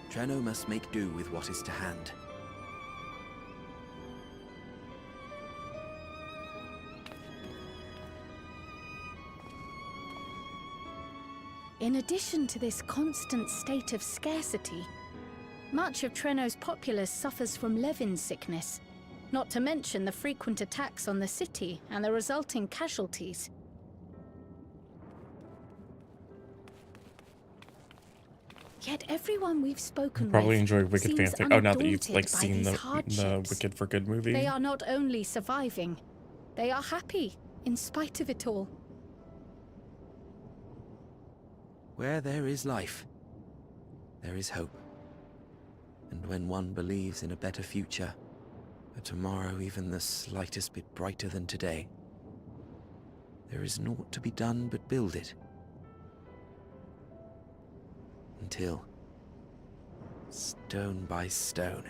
Treno must make do with what is to hand. In addition to this constant state of scarcity, much of Treno's populace suffers from Levin sickness, not to mention the frequent attacks on the city and the resulting casualties. Yet everyone we've spoken Probably with enjoy Wicked seems Fanfic. Oh, now that you've undaunted like by seen these the hardships. Wicked for Good movie. They are not only surviving, they are happy in spite of it all. Where there is life, there is hope. And when one believes in a better future, a tomorrow even the slightest bit brighter than today, there is naught to be done but build it. Until, stone by stone,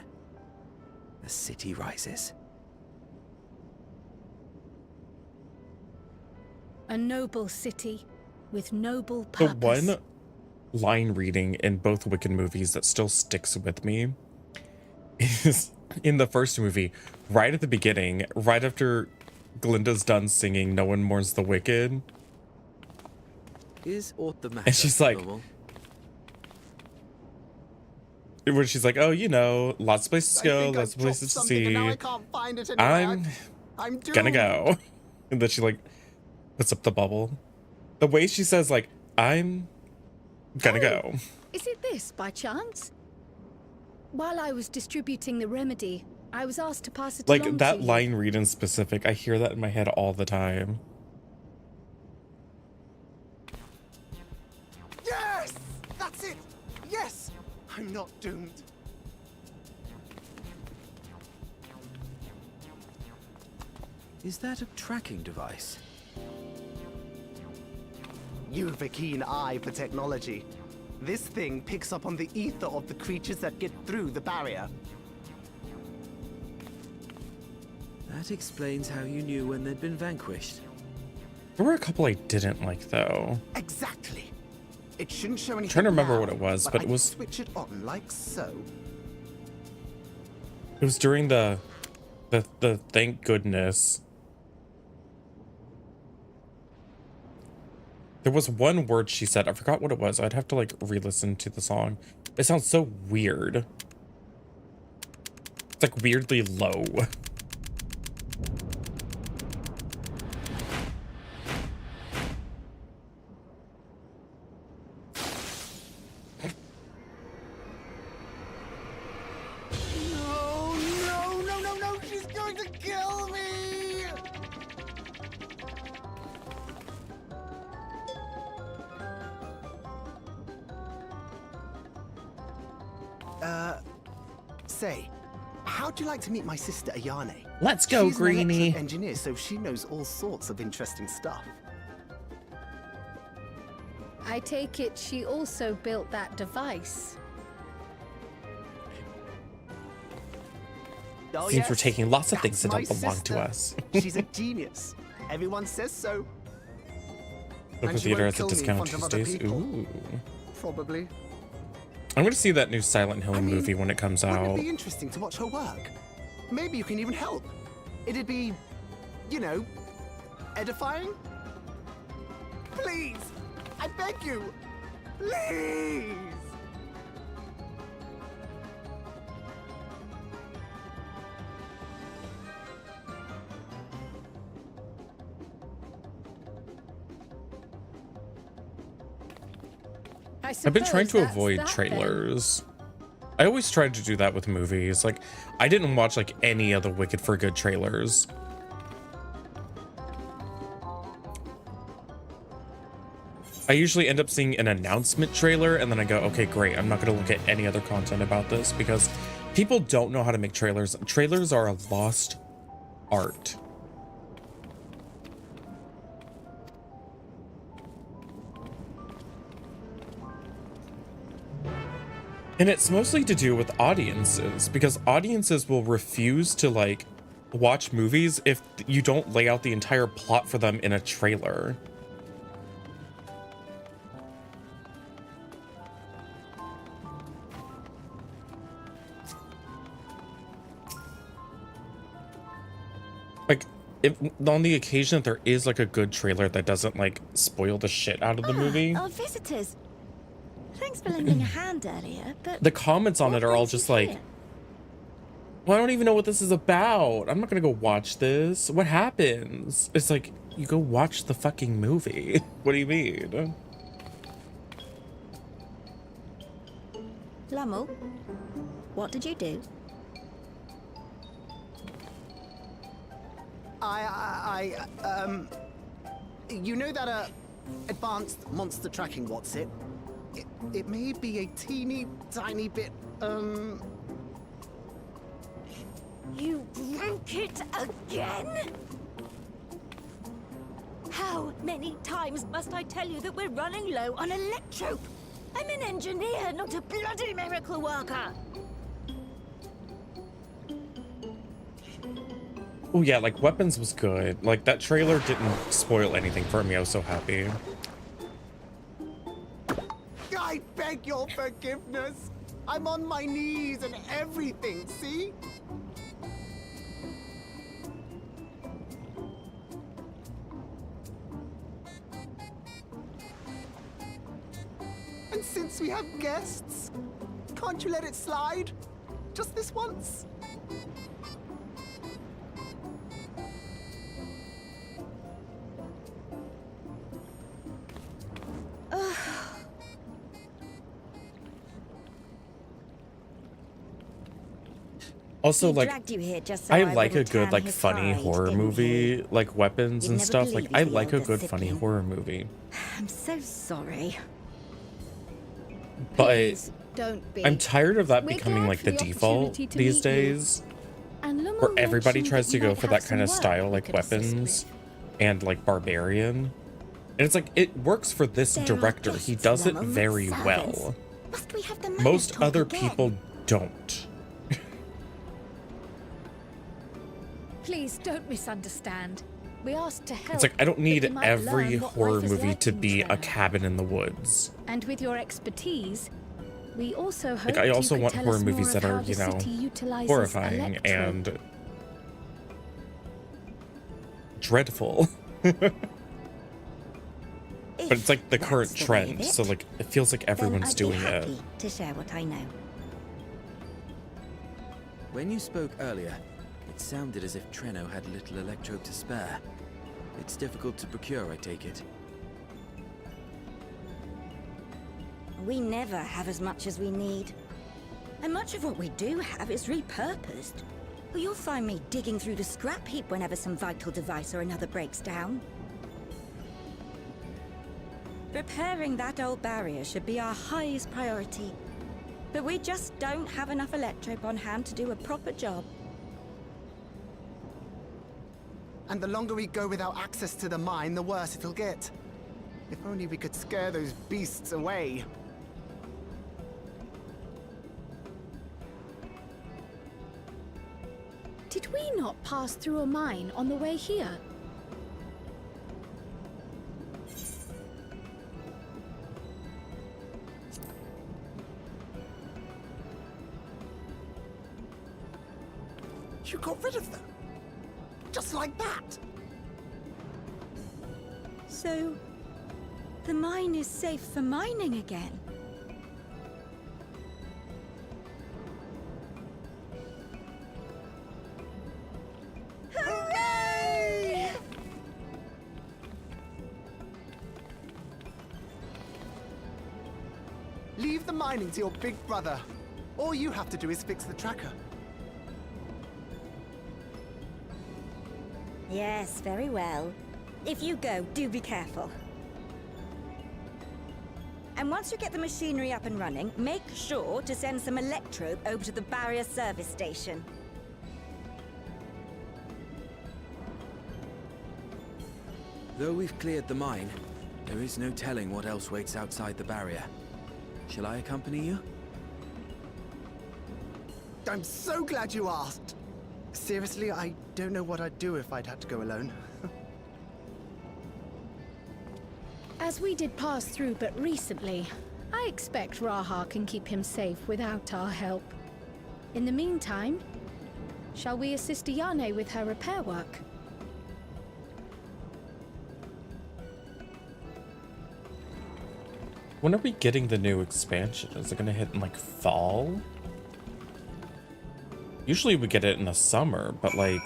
the city rises. A noble city with noble The purpose. one line reading in both Wicked movies that still sticks with me is in the first movie, right at the beginning, right after Glinda's done singing No One Mourns the Wicked. Is aught the matter, And she's like, noble? where she's like, oh, you know, lots of places to go, lots of places to see. I'm gonna go. And then she like puts up the bubble. The way she says like, I'm gonna go. Is it this by chance? While I was distributing the remedy, I was asked to pass it along Like to that you. line read in specific, I hear that in my head all the time. I'm not doomed. Is that a tracking device? You've a keen eye for technology. This thing picks up on the ether of the creatures that get through the barrier. That explains how you knew when they'd been vanquished. There were a couple I didn't like though. Exactly. It shouldn't show anything. I'm trying to remember now, what it was, but it I was switch it on like so. it was during the thank goodness. There was one word she said. I forgot what it was. I'd have to like re-listen to the song. It sounds so weird. It's like weirdly low. No, she's going to kill me! Say, how'd you like to meet my sister Ayane? Let's go, She's an electric Greenie. engineer, so she knows all sorts of interesting stuff. I take it she also built that device. Oh, Seems we're taking lots of things That's that don't my belong to sister. us. She's a genius. Everyone says so. Local And she theater won't has a kill me in discount front of other Tuesdays. people. Ooh. Probably. I'm gonna see that new Silent Hill movie when it comes Wouldn't out. it be interesting to watch her work? Maybe you can even help. It'd be, you know, edifying? Please! I beg you! Please! I've been trying to suppose that's avoid that then. trailers. I always tried to do that with movies. Like, I didn't watch like any of the Wicked for Good trailers. I usually end up seeing an announcement trailer and then I go, okay, great. I'm not going to look at any other content about this because people don't know how to make trailers. Trailers are a lost art. And it's mostly to do with audiences because audiences will refuse to like watch movies if you don't lay out the entire plot for them in a trailer. Like, if on the occasion that there is like a good trailer that doesn't like spoil the shit out of the movie, Our visitors. Thanks for lending a hand earlier, but the comments on it are all just like, well, I don't even know what this is about. I'm not gonna go watch this. What happens? It's like, you go watch the fucking movie. What do you mean? Lamu, what did you do? You know that, advanced monster tracking, what's it? It may be a teeny tiny bit, You broke it again? How many times must I tell you that we're running low on electrope? I'm an engineer, not a bloody miracle worker. Oh yeah, like Weapons was good. Like that trailer didn't spoil anything for me. I was so happy. I beg your forgiveness. I'm on my knees and everything, see? And since we have guests, can't you let it slide? Just this once? Also, He like, dragged you here just so I I like a wouldn't good tan like his funny hide, horror didn't movie, like Weapons You'd and never stuff. Like, believe I the like a old good funny discipline. horror movie. I'm so sorry. But Please, Don't be. I'm tired of that We're becoming glad like for the the default opportunity to these meet you. days, And Lumo where everybody mentioned tries that to you go might for have that kind some of work style, we like could assist weapons with. and like barbarian. And it's like, it works for this There are director. He guests, does it Lumo, not very servants. well. Must we have the manners Most talk other again? people don't. Please don't misunderstand. We asked to help. It's like, I don't that need you might every learn what horror life is movie like to in be a Treno. cabin in the woods. And with your expertise, we also hope Like, I also you could want tell horror us movies more that of are, how you the know, city utilizes horrifying electro. and dreadful. But it's like the current that's the way of trend, it, so like it feels like everyone's then I'd doing be it. happy to share what I know. When you spoke earlier, it sounded as if Treno had little electrope to spare. It's difficult to procure, I take it. We never have as much as we need. And much of what we do have is repurposed. Well, you'll find me digging through the scrap heap whenever some vital device or another breaks down. Repairing that old barrier should be our highest priority. But we just don't have enough electrope on hand to do a proper job. And the longer we go without access to the mine, the worse it'll get. If only we could scare those beasts away. Did we not pass through a mine on the way here? You got rid of them. Just like that. So, the mine is safe for mining again? Hooray! Leave the mining to your big brother. All you have to do is fix the tracker. Yes, very well. If you go, do be careful. And once you get the machinery up and running, make sure to send some electrope over to the barrier service station. Though we've cleared the mine, there is no telling what else waits outside the barrier. Shall I accompany you? I'm so glad you asked. Seriously, I don't know what I'd do if I'd had to go alone. As we did pass through but recently, I expect Raha can keep him safe without our help. In the meantime, shall we assist Ayane with her repair work? When are we getting the new expansion? Is it gonna hit in like fall? Usually we get it in the summer, but like...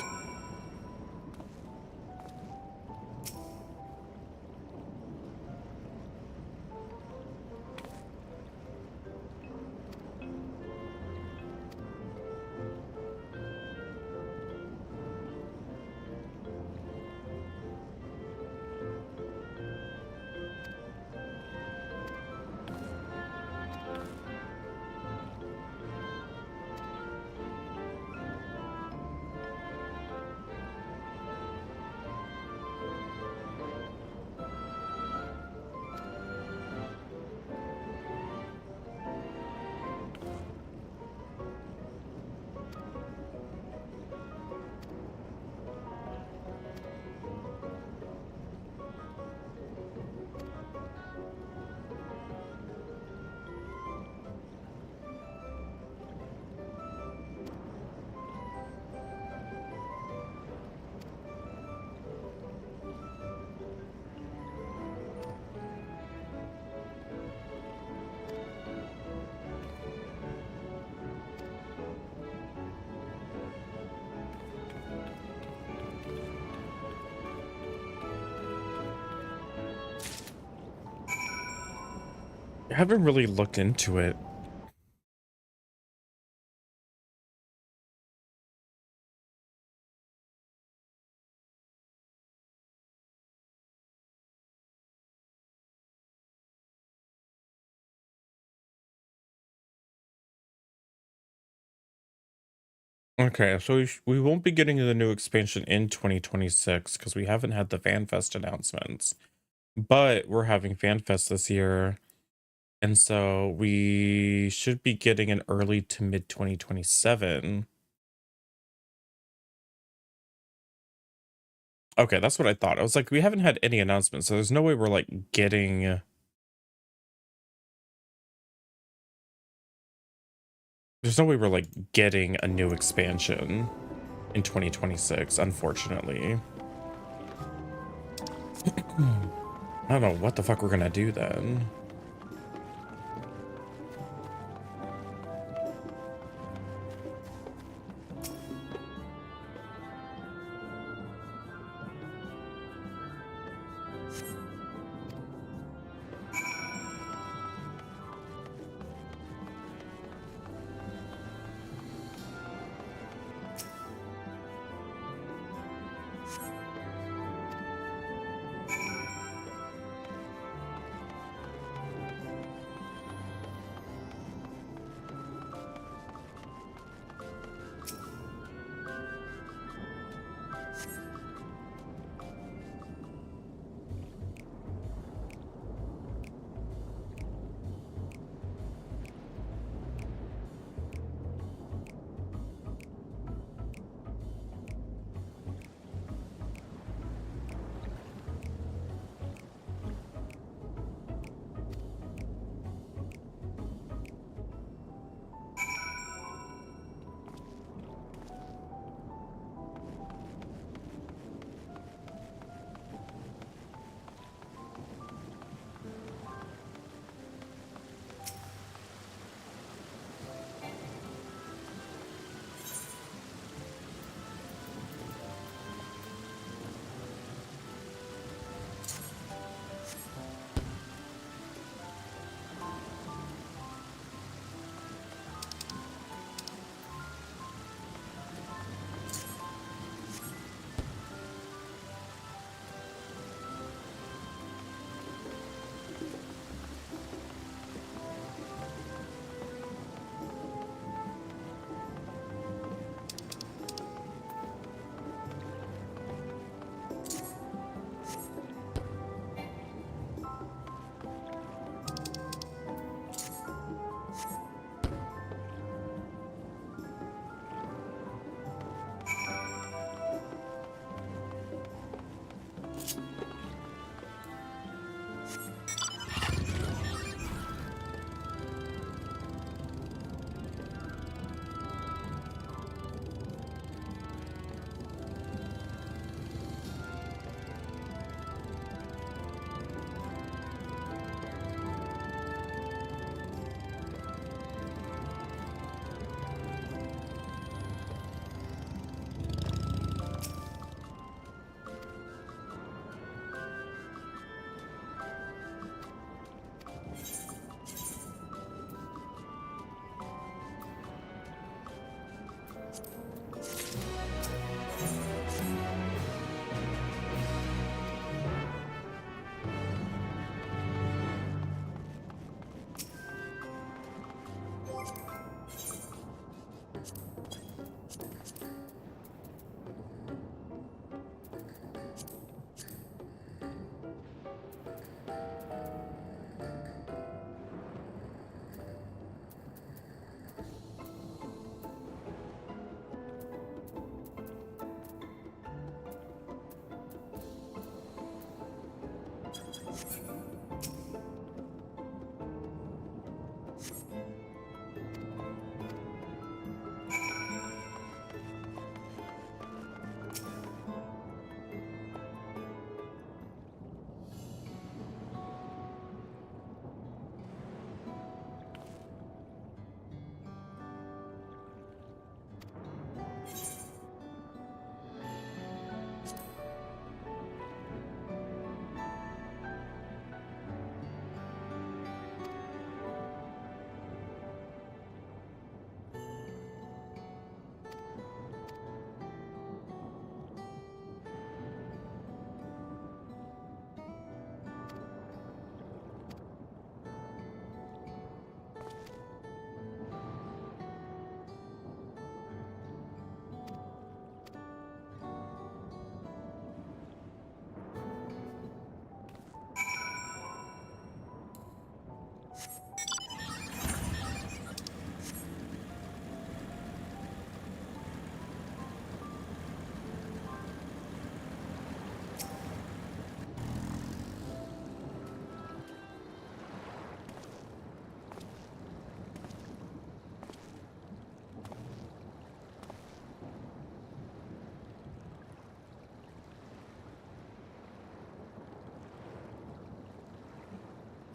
I haven't really looked into it. Okay, so we won't be getting the new expansion in 2026 because we haven't had the FanFest announcements. But we're having FanFest this year, and so we should be getting an early to mid 2027. Okay, that's what I thought. I was like, we haven't had any announcements, so there's no way we're like getting. There's no way we're like getting a new expansion in 2026, unfortunately. I don't know what the fuck we're gonna do then.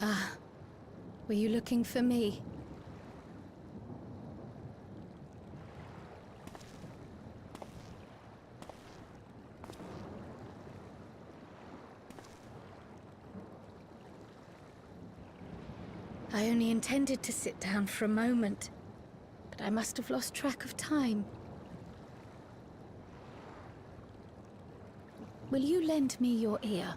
Ah, were you looking for me? I only intended to sit down for a moment, but I must have lost track of time. Will you lend me your ear?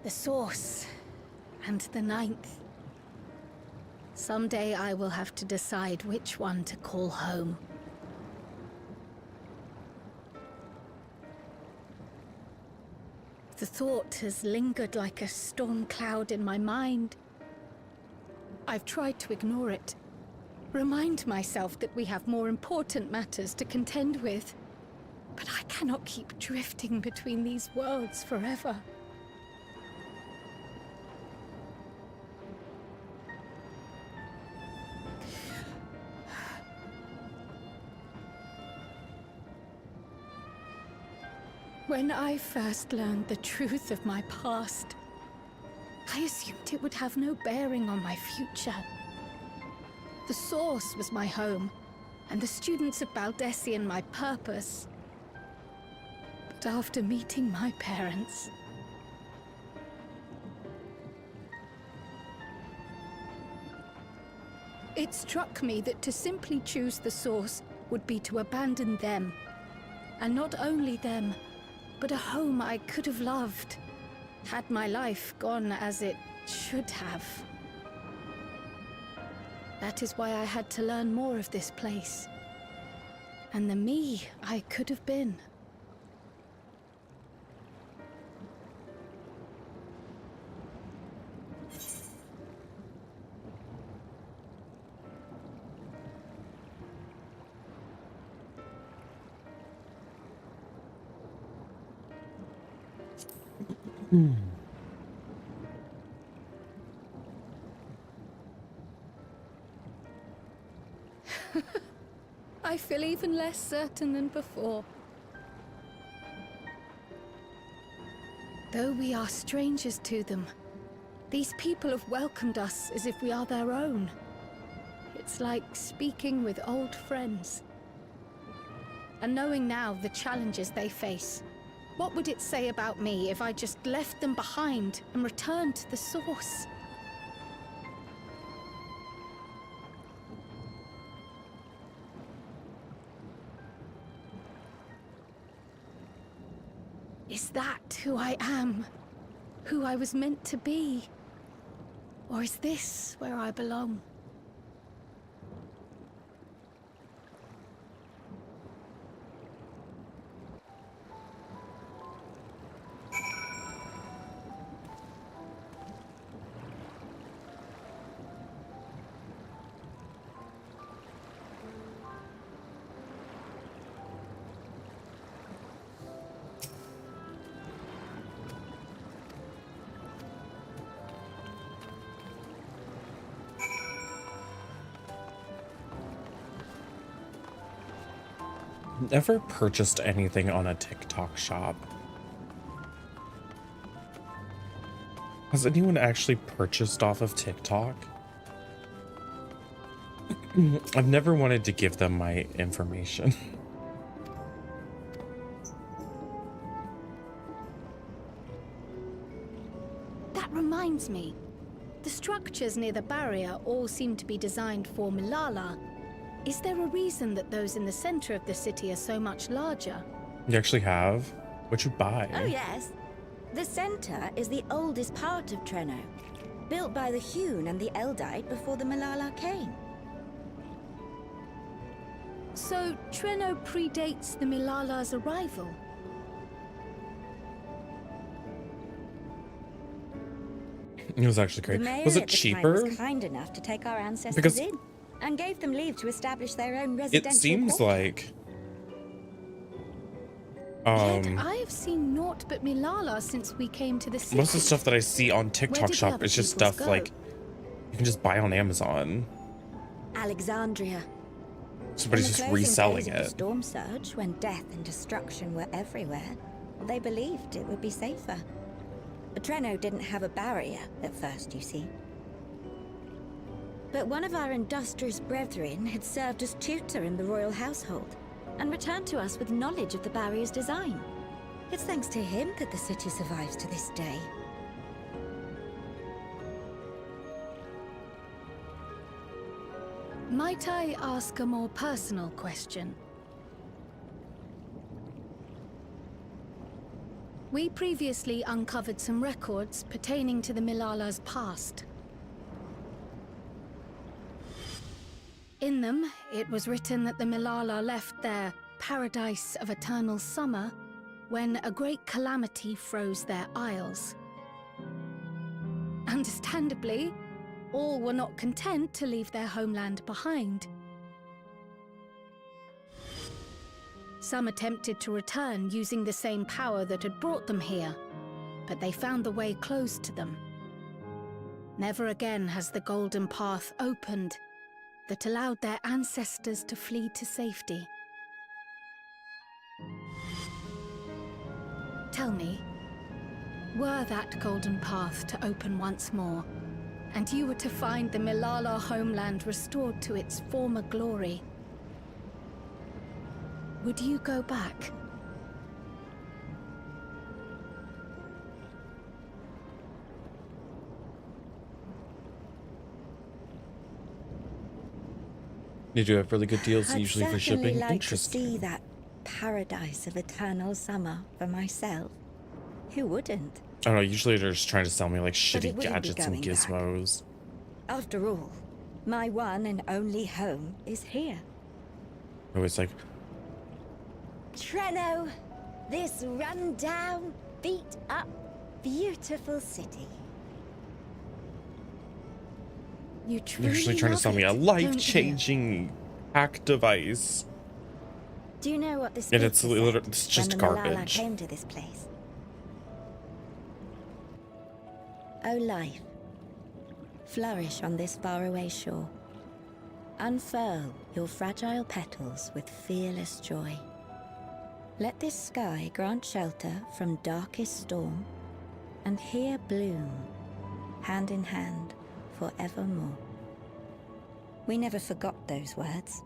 The Source and the Ninth. Someday I will have to decide which one to call home. The thought has lingered like a storm cloud in my mind. I've tried to ignore it, remind myself that we have more important matters to contend with. But I cannot keep drifting between these worlds forever. When I first learned the truth of my past, I assumed it would have no bearing on my future. The Source was my home, and the students of Baldessian my purpose. But after meeting my parents, it struck me that to simply choose the Source would be to abandon them. And not only them, but a home I could have loved, had my life gone as it should have. That is why I had to learn more of this place, and the me I could have been. I feel even less certain than before. Though we are strangers to them, these people have welcomed us as if we are their own. It's like speaking with old friends. And knowing now the challenges they face, what would it say about me if I just left them behind and returned to the Source? Is that who I am? Who I was meant to be? Or is this where I belong? Never purchased anything on a TikTok shop. Has anyone actually purchased off of TikTok? I've never wanted to give them my information. That reminds me. The structures near the barrier all seem to be designed for Milala. Is there a reason that those in the center of the city are so much larger? You actually have? What'd you buy? Oh yes. The center is the oldest part of Treno, built by the Hewn and the Eldite before the Milala came. So Treno predates the Milala's arrival? It was actually great. The mayor Was it at the time cheaper? was kind enough to take our ancestors Because in and gave them leave to establish their own residential it seems quarter. like Yet I have seen naught but Milala since we came to the city. most of the stuff that I see on Where TikTok did the shop other is just peoples stuff go? like you can just buy on Amazon. Alexandria. Somebody's In the just closing reselling days of the it. storm surge, when death and destruction were everywhere, they believed it would be safer. But Treno didn't have a barrier at first, you see. But one of our industrious brethren had served as tutor in the royal household and returned to us with knowledge of the barrier's design. It's thanks to him that the city survives to this day. Might I ask a more personal question? We previously uncovered some records pertaining to the Milala's past. In them, it was written that the Milala left their paradise of eternal summer when a great calamity froze their isles. Understandably, all were not content to leave their homeland behind. Some attempted to return using the same power that had brought them here, but they found the way closed to them. Never again has the golden path opened that allowed their ancestors to flee to safety. Tell me, were that golden path to open once more, and you were to find the Milala homeland restored to its former glory, would you go back? You do have really good deals I'd usually for certainly shipping. like to Interesting. see that paradise of eternal summer for myself. Who wouldn't? I don't know, usually they're just trying to sell me like it shitty wouldn't be gadgets and going back. gizmos. After all, my one and only home is here. Always like, Treno, this run-down, beat-up, beautiful city. You you're usually trying to sell me a life-changing hack device. Do you know what this And is? it's just when the Milala garbage. came to this place? O life, flourish on this faraway shore. Unfurl your fragile petals with fearless joy. Let this sky grant shelter from darkest storm, and here bloom, hand in hand, forevermore. We never forgot those words.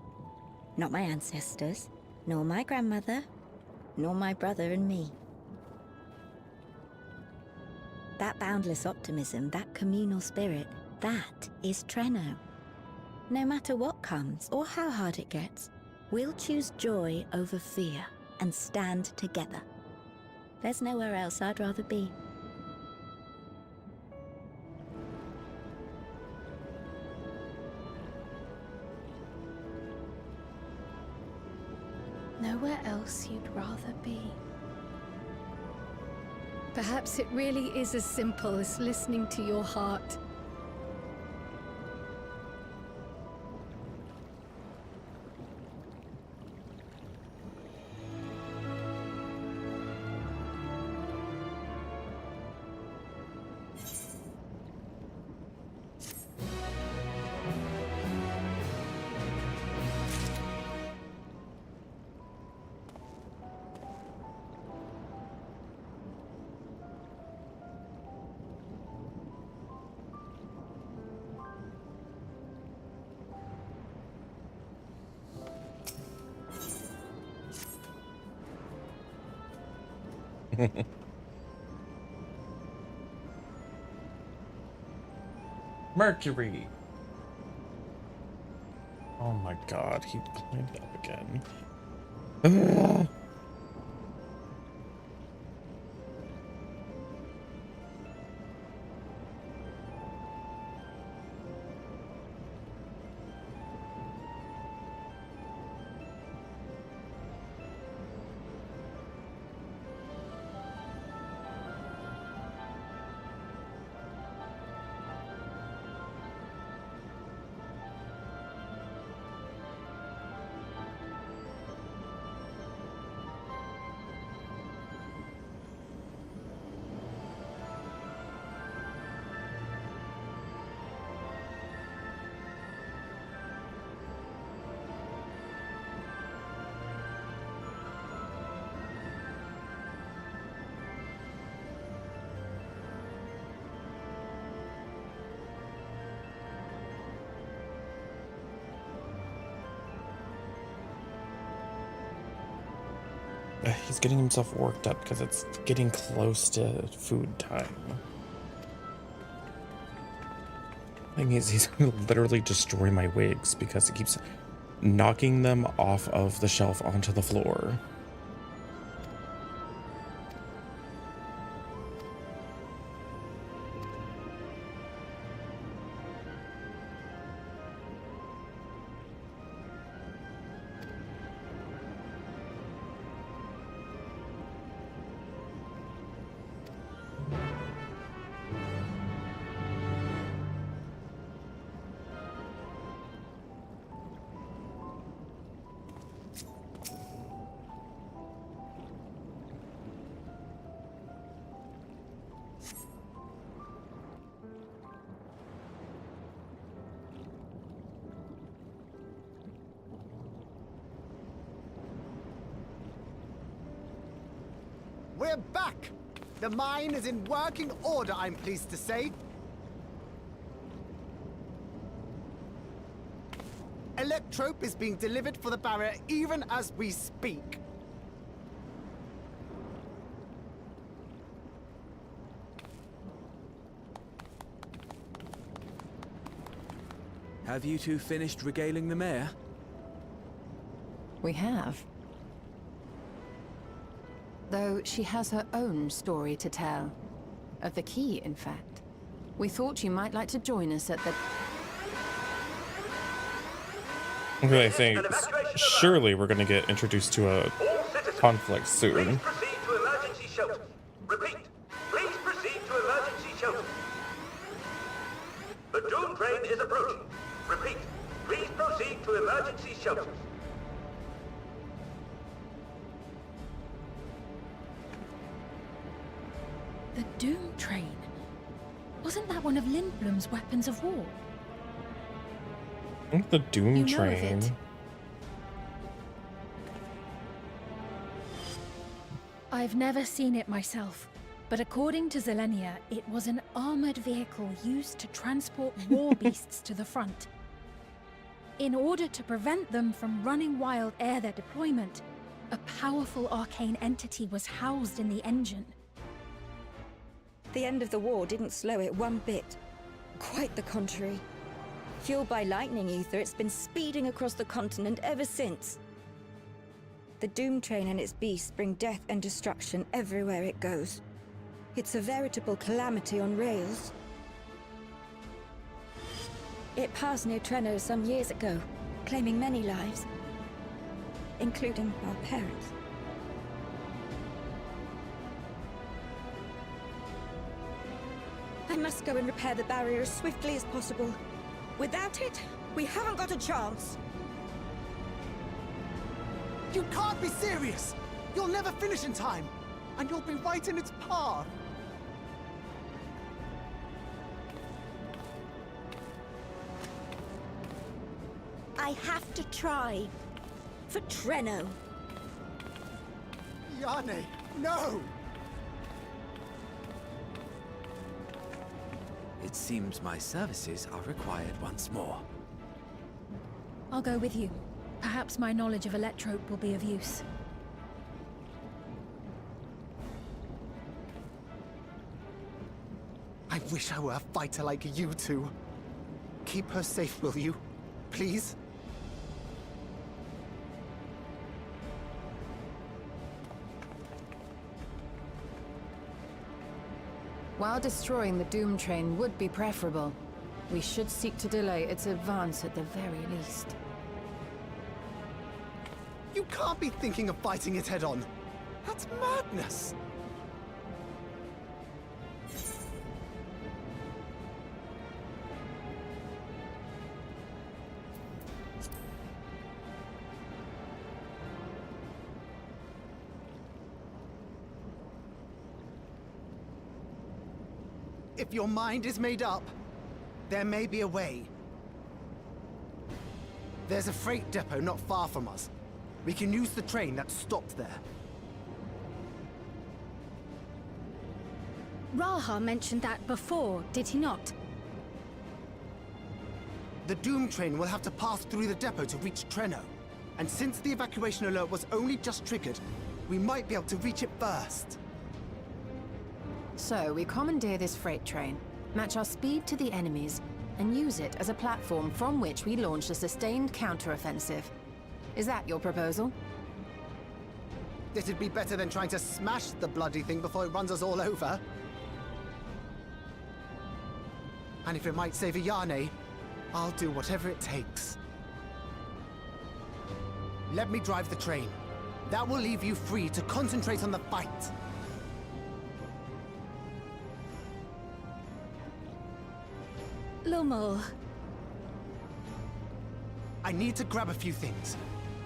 Not my ancestors, nor my grandmother, nor my brother and me. That boundless optimism, that communal spirit, that is Treno. No matter what comes or how hard it gets, we'll choose joy over fear and stand together. There's nowhere else I'd rather be. Nowhere else you'd rather be. Perhaps it really is as simple as listening to your heart. Mercury. Oh my god, he climbed up again. Ugh. He's getting himself worked up because it's getting close to food time. Thing is, he's gonna literally destroy my wigs because he keeps knocking them off of the shelf onto the floor. We're back! The mine is in working order, I'm pleased to say. Electrope is being delivered for the barrier even as we speak. Have you two finished regaling the mayor? We have. Though she has her own story to tell. Of the key, in fact. We thought you might like to join us at the... I think surely we're going to get introduced to a conflict soon. Proceed to emergency shelters. Repeat, please proceed to emergency shelters. The Doom train is approaching. Repeat, please proceed to emergency shelters. The Doom train? Wasn't that one of Lindblom's weapons of war? I think the Doom You know of train. it? I've never seen it myself, but according to Zelenia, it was an armored vehicle used to transport war beasts to the front. In order to prevent them from running wild ere their deployment, a powerful arcane entity was housed in the engine. The end of the war didn't slow it one bit. Quite the contrary. Fueled by lightning ether, it's been speeding across the continent ever since. The Doom train and its beasts bring death and destruction everywhere it goes. It's a veritable calamity on rails. It passed near Treno some years ago, claiming many lives, including our parents. I must go and repair the barrier as swiftly as possible. Without it, we haven't got a chance. You can't be serious! You'll never finish in time, and you'll be right in its path. I have to try. For Treno. Yane, no! It seems my services are required once more. I'll go with you. Perhaps my knowledge of Electrope will be of use. I wish I were a fighter like you two. Keep her safe, will you? Please? While destroying the Doom train would be preferable, we should seek to delay its advance at the very least. You can't be thinking of fighting it head-on. That's madness! If your mind is made up, there may be a way. There's a freight depot not far from us. We can use the train that's stopped there. Raha mentioned that before, did he not? The Doom train will have to pass through the depot to reach Treno. And since the evacuation alert was only just triggered, we might be able to reach it first. So, we commandeer this freight train, match our speed to the enemy's, and use it as a platform from which we launch a sustained counteroffensive. Is that your proposal? It'd be better than trying to smash the bloody thing before it runs us all over. And if it might save Ayane, I'll do whatever it takes. Let me drive the train. That will leave you free to concentrate on the fight. Lumo. I need to grab a few things.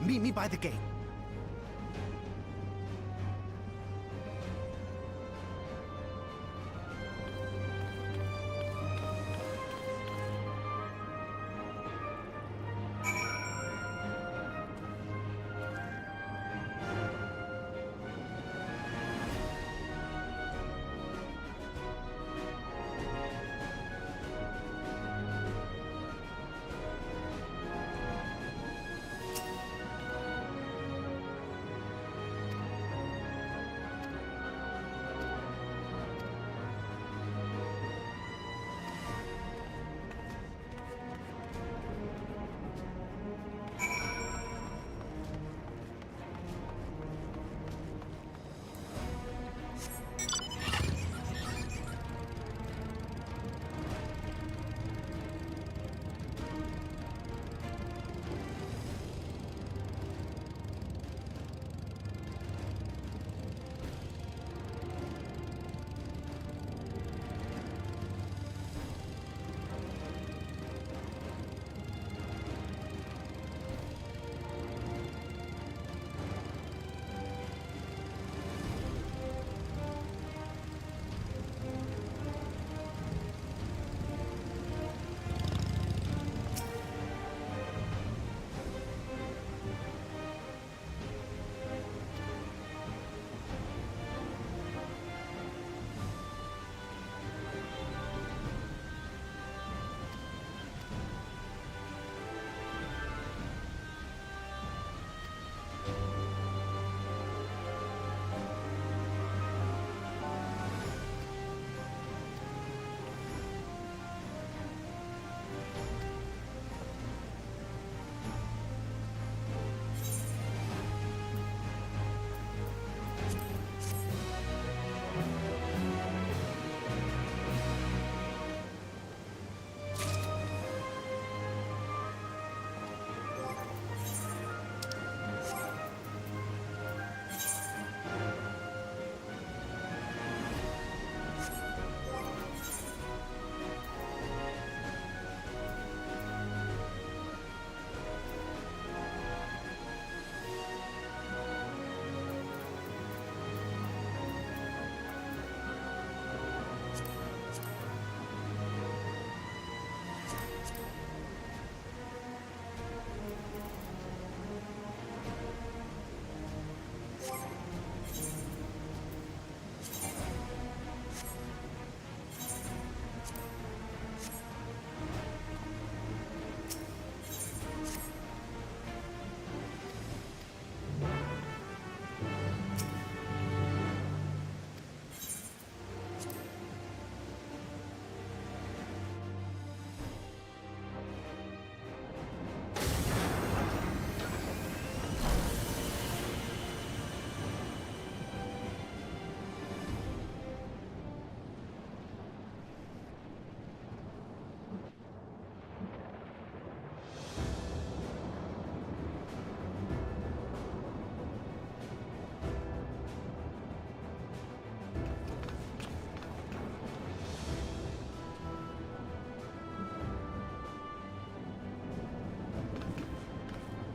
Meet me by the gate.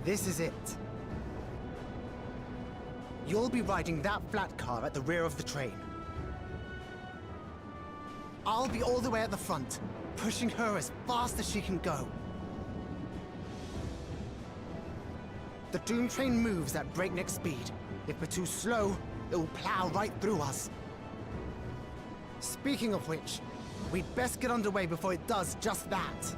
This is it. You'll be riding that flat car at the rear of the train. I'll be all the way at the front, pushing her as fast as she can go. The Doom train moves at breakneck speed. If we're too slow, it will plow right through us. Speaking of which, we'd best get underway before it does just that.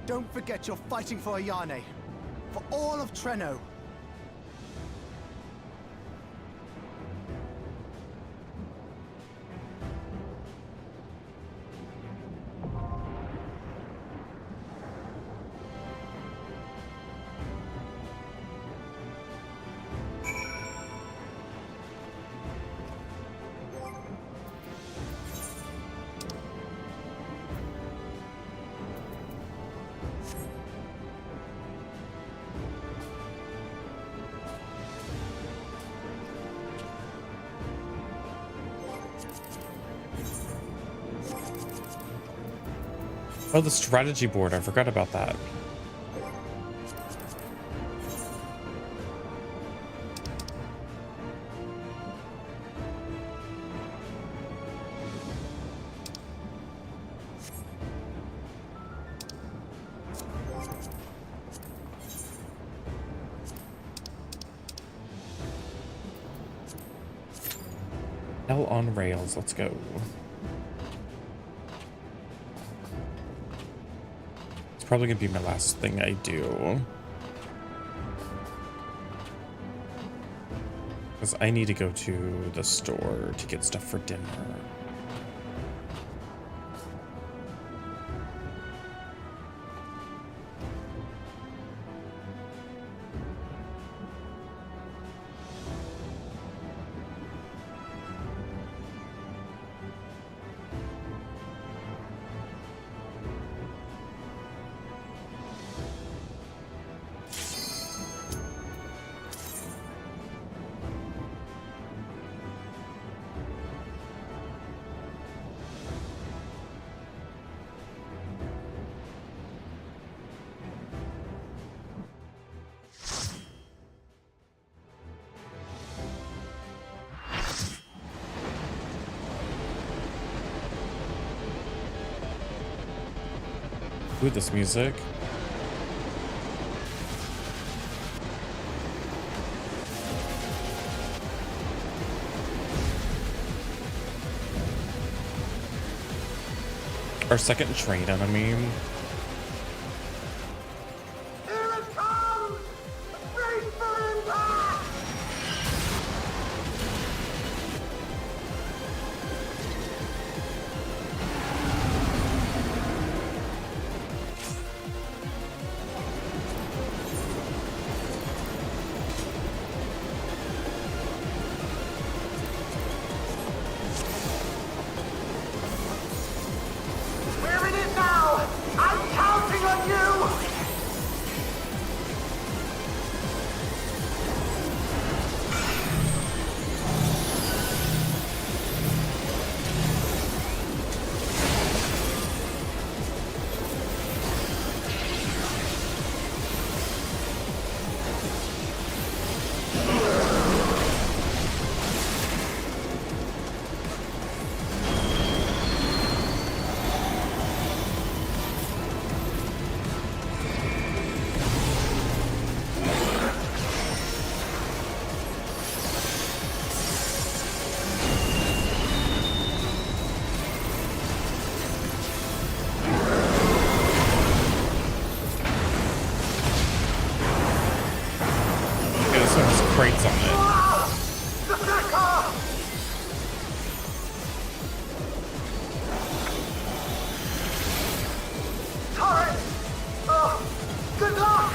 Don't forget you're fighting for Ayane. For all of Treno. Oh, the strategy board. I forgot about that. Hell on rails. Let's go. It's probably gonna be my last thing I do. Because I need to go to the store to get stuff for dinner. Ooh, this music. Our second train enemy. Crates on it. Good luck!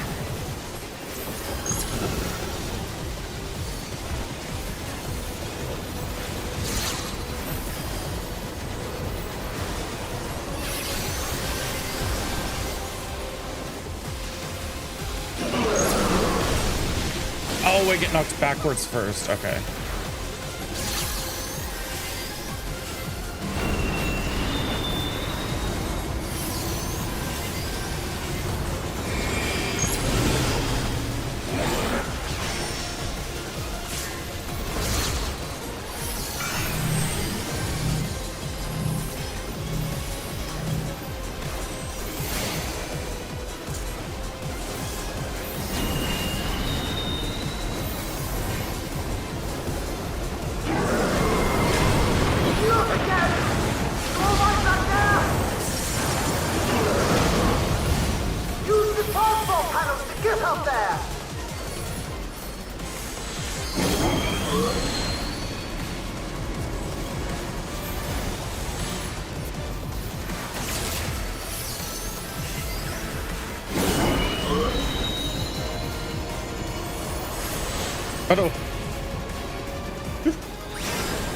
Oh, I get knocked backwards first. Okay. Oh no.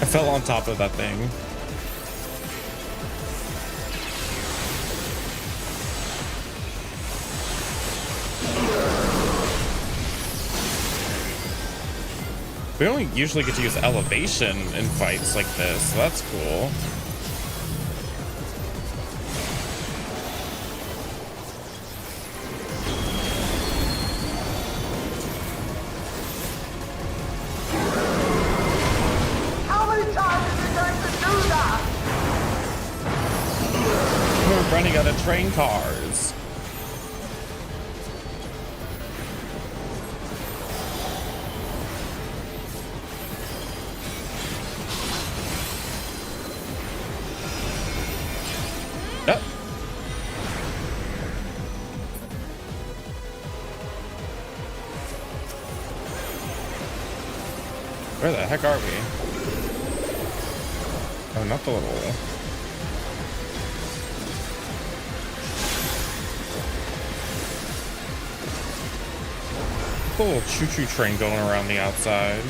I fell on top of that thing. We only usually get to use elevation in fights like this, so that's cool. train cars. Yep. Where the heck are we? Oh, not the little... The little choo-choo train going around the outside.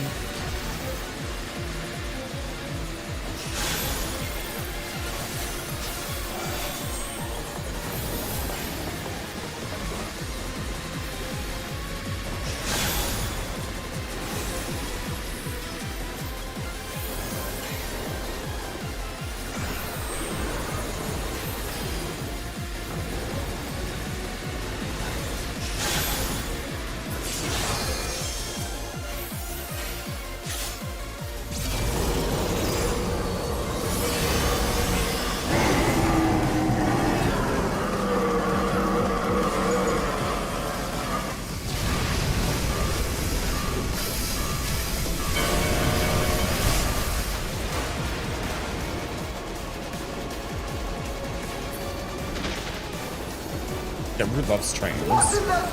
Everyone loves trains. What's in there?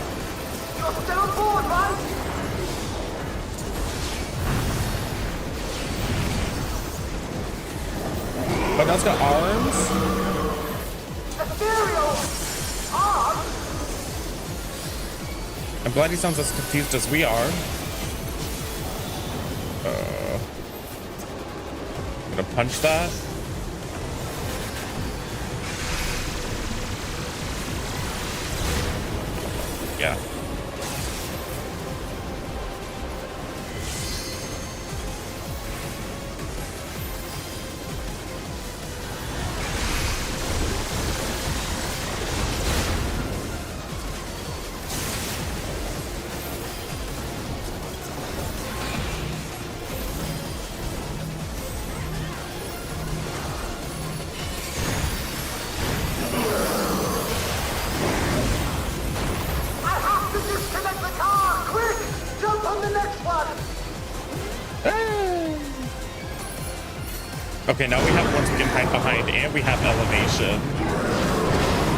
You're still aboard, right? But that's got arms? Ethereal! Arms? I'm glad he sounds as confused as we are. Gonna punch that? Yeah. Okay, now we have ones we can hide behind, and we have elevation.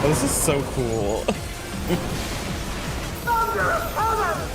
Oh, this is so cool. Thunder! Cover!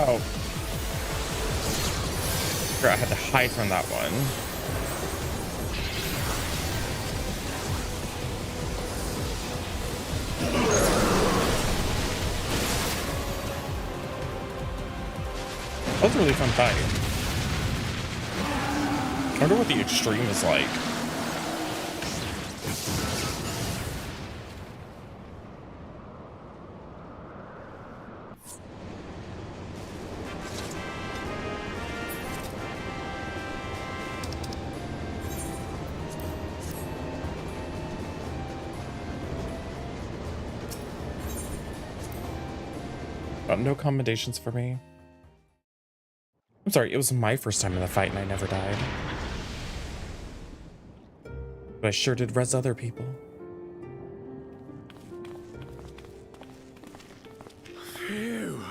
Oh. I had to hide from that one. That was a really fun fight. I wonder what the extreme is like. No commendations for me. I'm sorry, it was my first time in the fight and I never died. But I sure did res other people. Phew.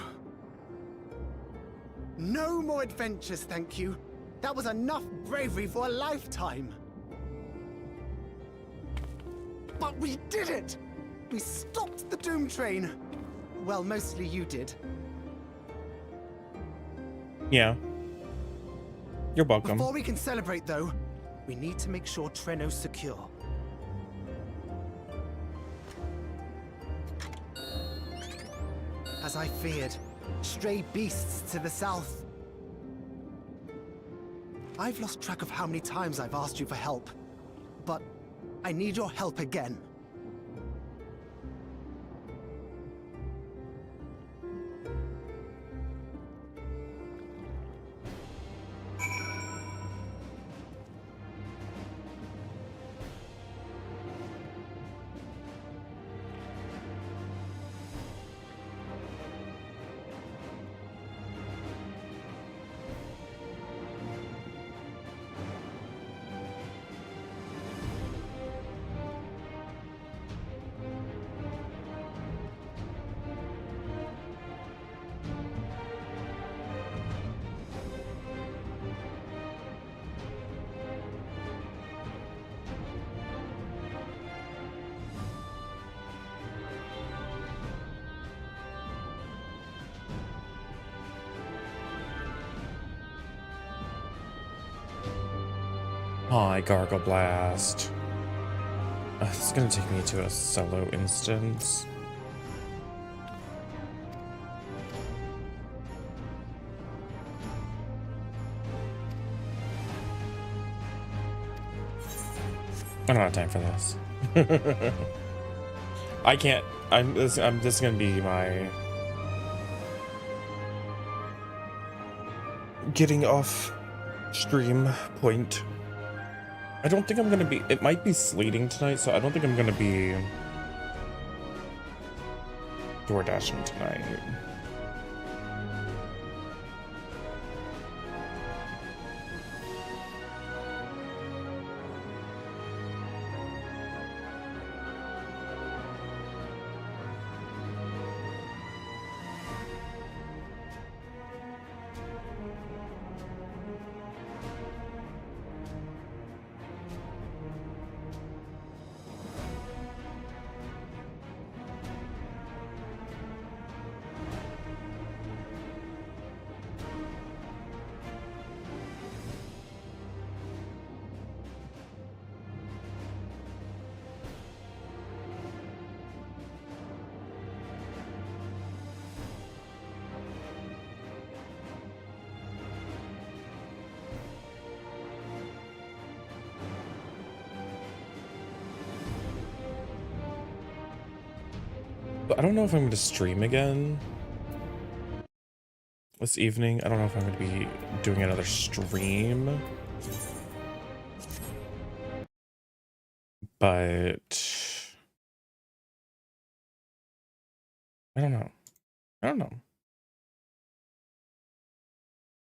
No more adventures, thank you. That was enough bravery for a lifetime. But we did it! We stopped the Doom Train. Well, mostly you did. Yeah. You're welcome. Before we can celebrate, though, we need to make sure Treno's secure. As I feared, stray beasts to the south. I've lost track of how many times I've asked you for help, but I need your help again. Hi, Gargle Blast. It's gonna take me to a solo instance. I don't have time for this. I can't. This is gonna be my getting off stream point. I don't think I'm gonna be. It might be sleeting tonight, so I don't think I'm gonna be door dashing tonight. But I don't know if I'm going to stream again this evening. I don't know if I'm going to be doing another stream. But I don't know. I don't know.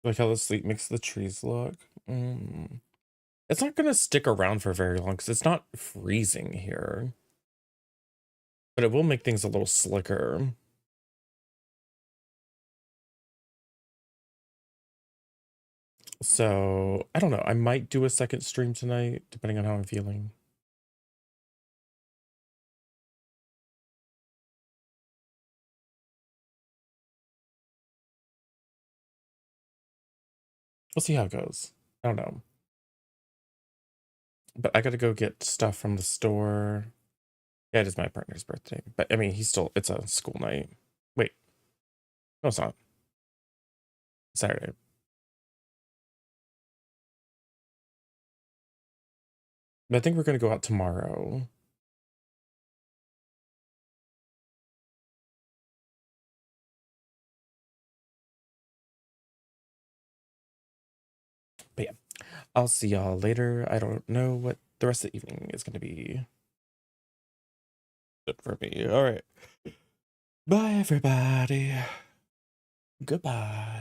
Like how the sleep makes the trees look. It's not going to stick around for very long because it's not freezing here. But it will make things a little slicker. So, I don't know. I might do a second stream tonight, depending on how I'm feeling. We'll see how it goes. I don't know. But I gotta go get stuff from the store. Yeah, it is my partner's birthday. But I mean, it's a school night. Wait. No, it's not. Saturday. But I think we're gonna go out tomorrow. But yeah, I'll see y'all later. I don't know what the rest of the evening is gonna be. Good for me. All right. Bye, everybody. Goodbye.